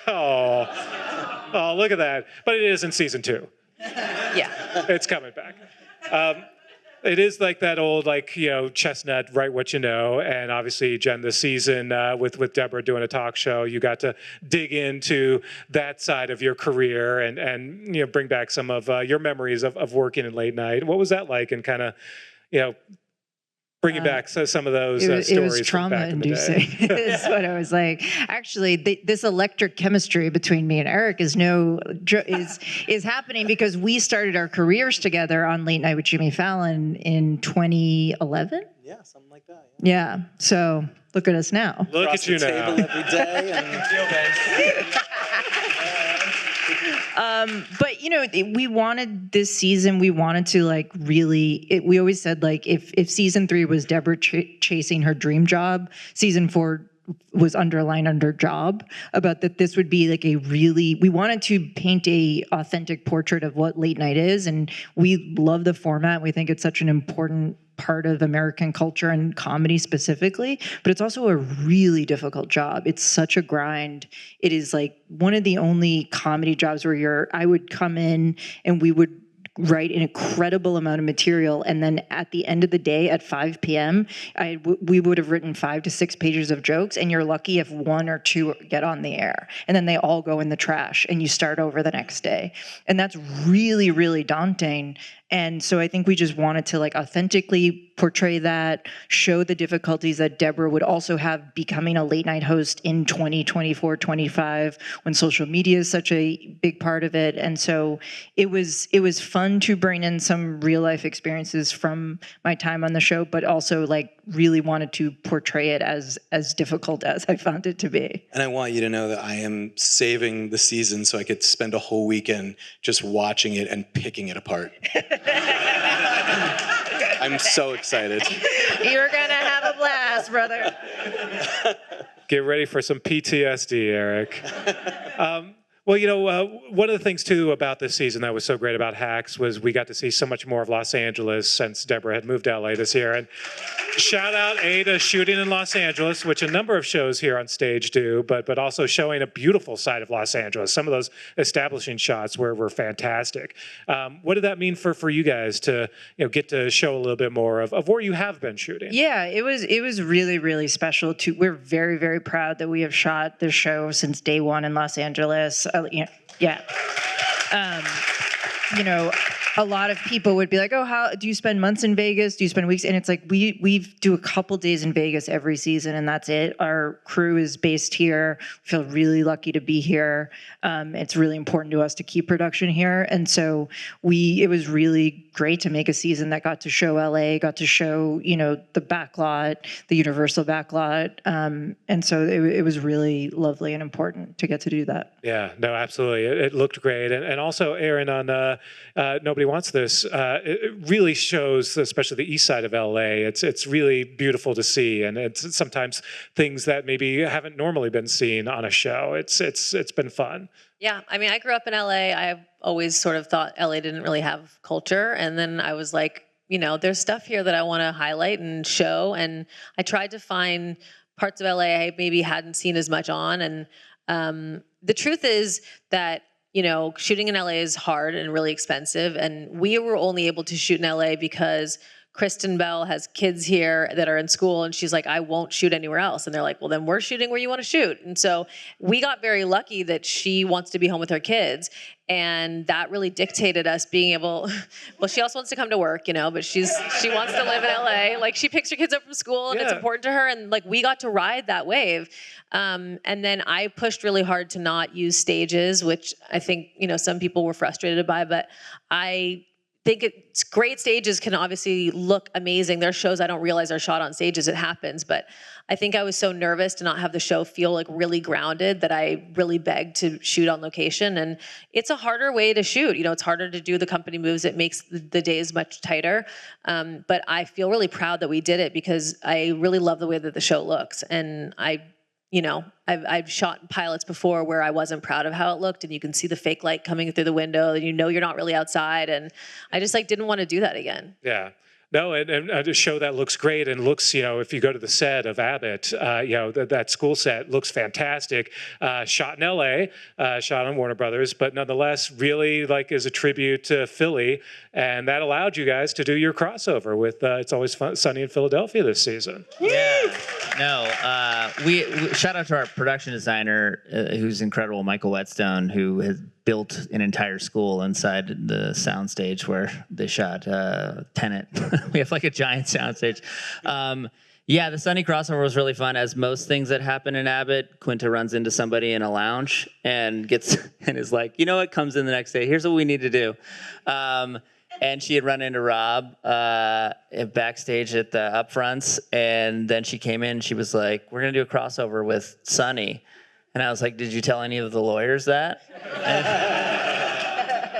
Oh, look at that. But it is in season 2. Yeah. It's coming back. It is like that old, like, you know, chestnut, write what you know. And obviously, Jen, this season with Deborah doing a talk show, you got to dig into that side of your career and you know, bring back some of your memories of working in late night. What was that like? And kind of, you know, bringing back some of those stories. It was trauma-inducing, is what I was like. Actually, this electric chemistry between me and Erik is happening because we started our careers together on Late Night with Jimmy Fallon in 2011. Yeah, something like that. Yeah. So look at us now. Look at you now. Table every day and but you know, we wanted this season. We wanted to like really. We always said like if season 3 was Deborah chasing her dream job, season 4 was underlined under job. About that, this would be like a really. We wanted to paint a authentic portrait of what late night is, and we love the format. We think it's such an important part of American culture and comedy specifically, but it's also a really difficult job. It's such a grind. It is like one of the only comedy jobs where I would come in and we would write an incredible amount of material, and then at the end of the day at 5 p.m. we would have written 5 to 6 pages of jokes, and you're lucky if 1 or 2 get on the air, and then they all go in the trash and you start over the next day. And that's really, really daunting. And so I think we just wanted to like authentically portray that, show the difficulties that Deborah would also have becoming a late night host in 2024, 25, when social media is such a big part of it. And so it was fun to bring in some real life experiences from my time on the show, but also like really wanted to portray it as difficult as I found it to be. And I want you to know that I am saving the season so I could spend a whole weekend just watching it and picking it apart. I'm so excited. You're gonna have a blast, brother. Get ready for some PTSD, Erik. Well, you know, one of the things, too, about this season that was so great about Hacks was we got to see so much more of Los Angeles since Deborah had moved to LA this year. And shout out, to shooting in Los Angeles, which a number of shows here on stage do, but also showing a beautiful side of Los Angeles. Some of those establishing shots were fantastic. What did that mean for you guys to, you know, get to show a little bit more of where you have been shooting? Yeah, it was really, really special. We're very, very proud that we have shot the show since day one in Los Angeles. Yeah. You know, a lot of people would be like, oh, how do you spend months in Vegas? Do you spend weeks? And it's like, we do a couple days in Vegas every season, and that's it. Our crew is based here. We feel really lucky to be here. It's really important to us to keep production here. And so it was really great to make a season that got to show LA, got to show, you know, the backlot, the Universal backlot. And so it was really lovely and important to get to do that. Yeah, no, absolutely. It looked great. And also, Erin, on Nobody everybody wants this. It really shows, especially the east side of LA. It's really beautiful to see, and it's sometimes things that maybe haven't normally been seen on a show. It's been fun. Yeah, I mean, I grew up in LA. I've always sort of thought LA didn't really have culture, and then I was like, you know, there's stuff here that I want to highlight and show, and I tried to find parts of LA I maybe hadn't seen as much on, and the truth is that, you know, shooting in LA is hard and really expensive, and we were only able to shoot in LA because Kristen Bell has kids here that are in school, and she's like, I won't shoot anywhere else. And they're like, well, then we're shooting where you want to shoot. And so we got very lucky that she wants to be home with her kids. And that really dictated us being able, well, she also wants to come to work, you know, but she wants to live in LA. Like, she picks her kids up from school, and it's important to her. And like, we got to ride that wave. And then I pushed really hard to not use stages, which I think, you know, some people were frustrated by, but I think it's great. Stages can obviously look amazing. There are shows I don't realize are shot on stages. It happens. But I think I was so nervous to not have the show feel like really grounded that I really begged to shoot on location. And it's a harder way to shoot. You know, it's harder to do the company moves. It makes the days much tighter. But I feel really proud that we did it because I really love the way that the show looks. And you know, I've shot pilots before where I wasn't proud of how it looked, and you can see the fake light coming through the window, and you know you're not really outside, and I just like didn't want to do that again. Yeah. No, and a show that looks great and looks, you know, if you go to the set of Abbott, you know, that school set looks fantastic. Shot in LA, shot on Warner Brothers, but nonetheless, really like is a tribute to Philly. And that allowed you guys to do your crossover with It's Always Sunny in Philadelphia this season. Yeah. No, we shout out to our production designer, who's incredible, Michael Whetstone, who has built an entire school inside the soundstage where they shot Tenet. We have like a giant soundstage. Yeah, the Sunny crossover was really fun. As most things that happen in Abbott, Quinta runs into somebody in a lounge and is like, you know what, comes in the next day. Here's what we need to do. And she had run into Rob backstage at the upfronts, and then she came in. She was like, "We're gonna do a crossover with Sunny," and I was like, "Did you tell any of the lawyers that?"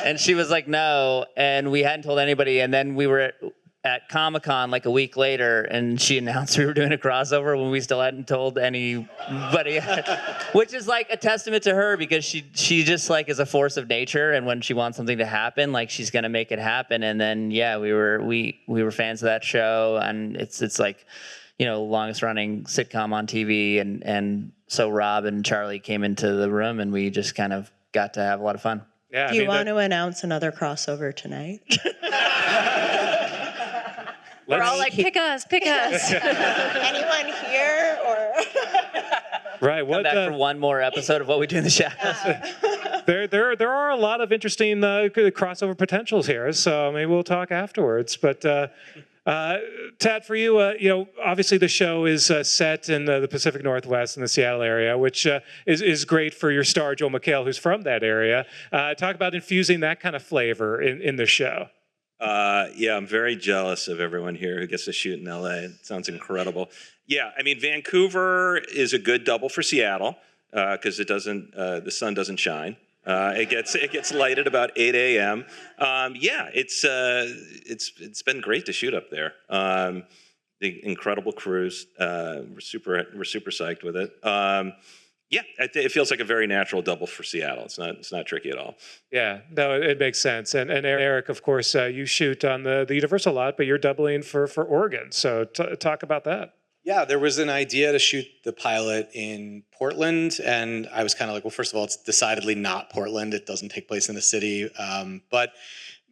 And she was like, "No," and we hadn't told anybody. And then we were at Comic-Con like a week later, and she announced we were doing a crossover when we still hadn't told anybody, which is like a testament to her because she just like is a force of nature, and when she wants something to happen, like she's gonna make it happen. And then yeah, we were fans of that show, and it's like, you know, longest running sitcom on TV, and so Rob and Charlie came into the room, and we just kind of got to have a lot of fun. Yeah. Do you want to announce another crossover tonight? We're all like, pick us. Anyone here or? Right. Come back for one more episode of What We Do in the Shadows. There are a lot of interesting crossover potentials here, so maybe we'll talk afterwards. But Tad, for you, you know, obviously the show is set in the Pacific Northwest in the Seattle area, which is great for your star Joel McHale, who's from that area. Talk about infusing that kind of flavor in the show. Yeah, I'm very jealous of everyone here who gets to shoot in LA. It sounds incredible. Yeah, I mean, Vancouver is a good double for Seattle because the sun doesn't shine. It gets light at about 8 a.m. Yeah, it's been great to shoot up there. The incredible crews. We're super psyched with it. Yeah, it feels like a very natural double for Seattle. It's not tricky at all. Yeah, no, it makes sense. And Erik, of course, you shoot on the Universal lot, but you're doubling for Oregon. So talk about that. Yeah, there was an idea to shoot the pilot in Portland, and I was kind of like, well, first of all, it's decidedly not Portland. It doesn't take place in the city. But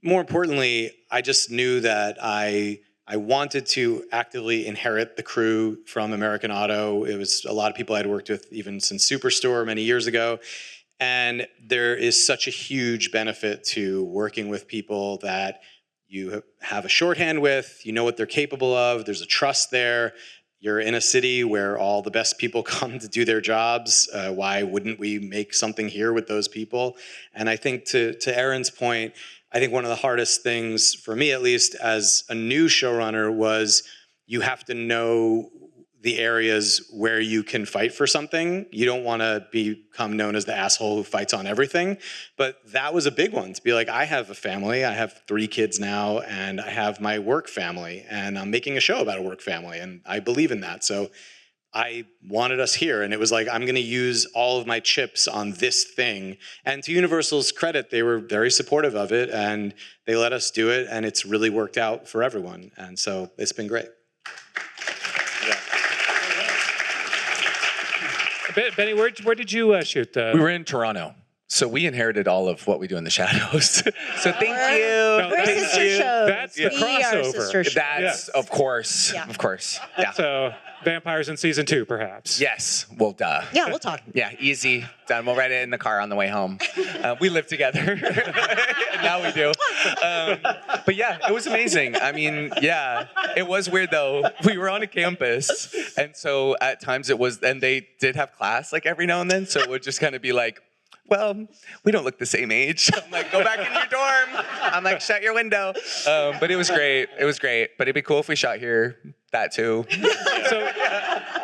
more importantly, I just knew that I wanted to actively inherit the crew from American Auto. It was a lot of people I'd worked with even since Superstore many years ago. And there is such a huge benefit to working with people that you have a shorthand with, you know what they're capable of, there's a trust there. You're in a city where all the best people come to do their jobs. Why wouldn't we make something here with those people? And I think to Erin's point, I think one of the hardest things, for me at least, as a new showrunner was you have to know the areas where you can fight for something. You don't want to become known as the asshole who fights on everything. But that was a big one, to be like, I have a family. I have 3 kids now, and I have my work family, and I'm making a show about a work family, and I believe in that. So I wanted us here, and it was like, I'm going to use all of my chips on this thing. And to Universal's credit, they were very supportive of it, and they let us do it, and it's really worked out for everyone. And so it's been great. Benny, where did you shoot? We were in Toronto. So we inherited all of what we do in the shadows. So thank you. We're sister shows. That's the crossover. That's, of course. Yeah. So vampires in season 2, perhaps. Yes. Well, duh. Yeah, we'll talk. Yeah, easy. Done. We'll write it in the car on the way home. We live together. Now we do. But yeah, it was amazing. I mean, yeah, it was weird though. We were on a campus, and so at times it was, and they did have class like every now and then. So it would just kind of be like, well, we don't look the same age. I'm like, go back in your dorm. I'm like, shut your window. But it was great. It was great. But it'd be cool if we shot here. That too.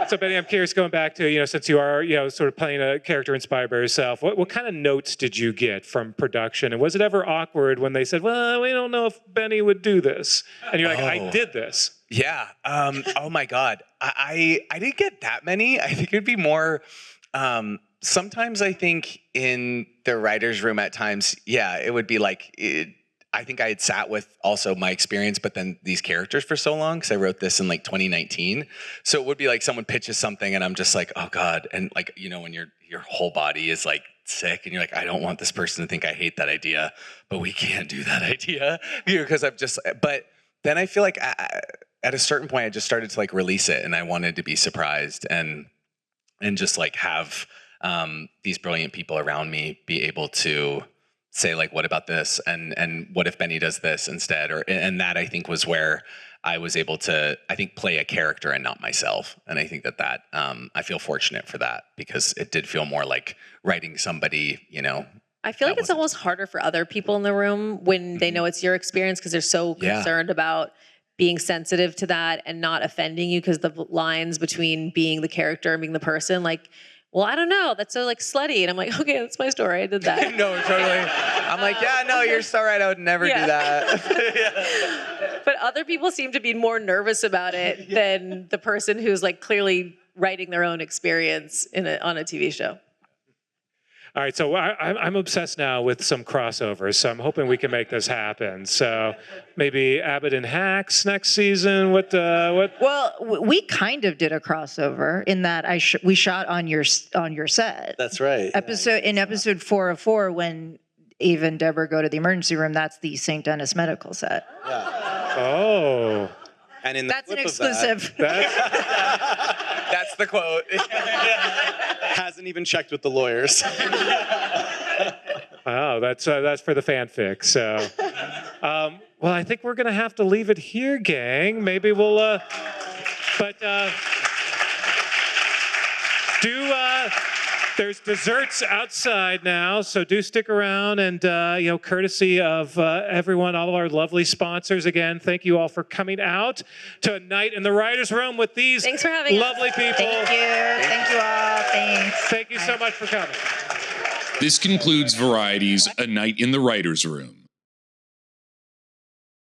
So Benny, I'm curious, going back to, since you are, sort of playing a character inspired by yourself, what kind of notes did you get from production? And was it ever awkward when they said, well, we don't know if Benny would do this? And you're like, I did this. Yeah. Oh my God. I didn't get that many. I think it'd be more, sometimes I think in the writer's room at times, yeah, it would be like, I think I had sat with also my experience, but then these characters for so long, because I wrote this in like 2019. So it would be like someone pitches something and I'm just like, oh God. And like, when your whole body is like sick and you're like, I don't want this person to think I hate that idea, but we can't do that idea. Because but then I feel like at a certain point, I just started to like release it and I wanted to be surprised and just like have these brilliant people around me be able to say like, what about this? And what if Benny does this instead? And that I think was where I was able to, I think, play a character and not myself. And I think that I feel fortunate for that because it did feel more like writing somebody, I feel like it's almost harder for other people in the room when they know it's your experience because they're so concerned about being sensitive to that and not offending you because the lines between being the character and being the person, like, well, I don't know. That's so like slutty. And I'm like, okay, that's my story. I did that. No, totally. I'm like, yeah, no, you're so right. I would never do that. But other people seem to be more nervous about it than the person who's like clearly writing their own experience on a TV show. All right, so I'm obsessed now with some crossovers, so I'm hoping we can make this happen. So maybe Abbott and Hacks next season. What? Well, we kind of did a crossover in that we shot on your set. That's right. Episode 4 of 4 when Ava and Deborah go to the emergency room. That's the St. Dennis Medical set. Yeah. Oh. And in the that's an exclusive. That's the quote. Hasn't even checked with the lawyers. Wow, that's for the fanfic. So, well, I think we're gonna have to leave it here, gang. Maybe we'll, there's desserts outside now, so do stick around. And courtesy of everyone, all of our lovely sponsors, again, thank you all for coming out to a night in the writers' room with these Thanks for having lovely us. people. Thank you all. Thanks. Thank you so much for coming. This concludes Variety's A Night in the Writers' Room.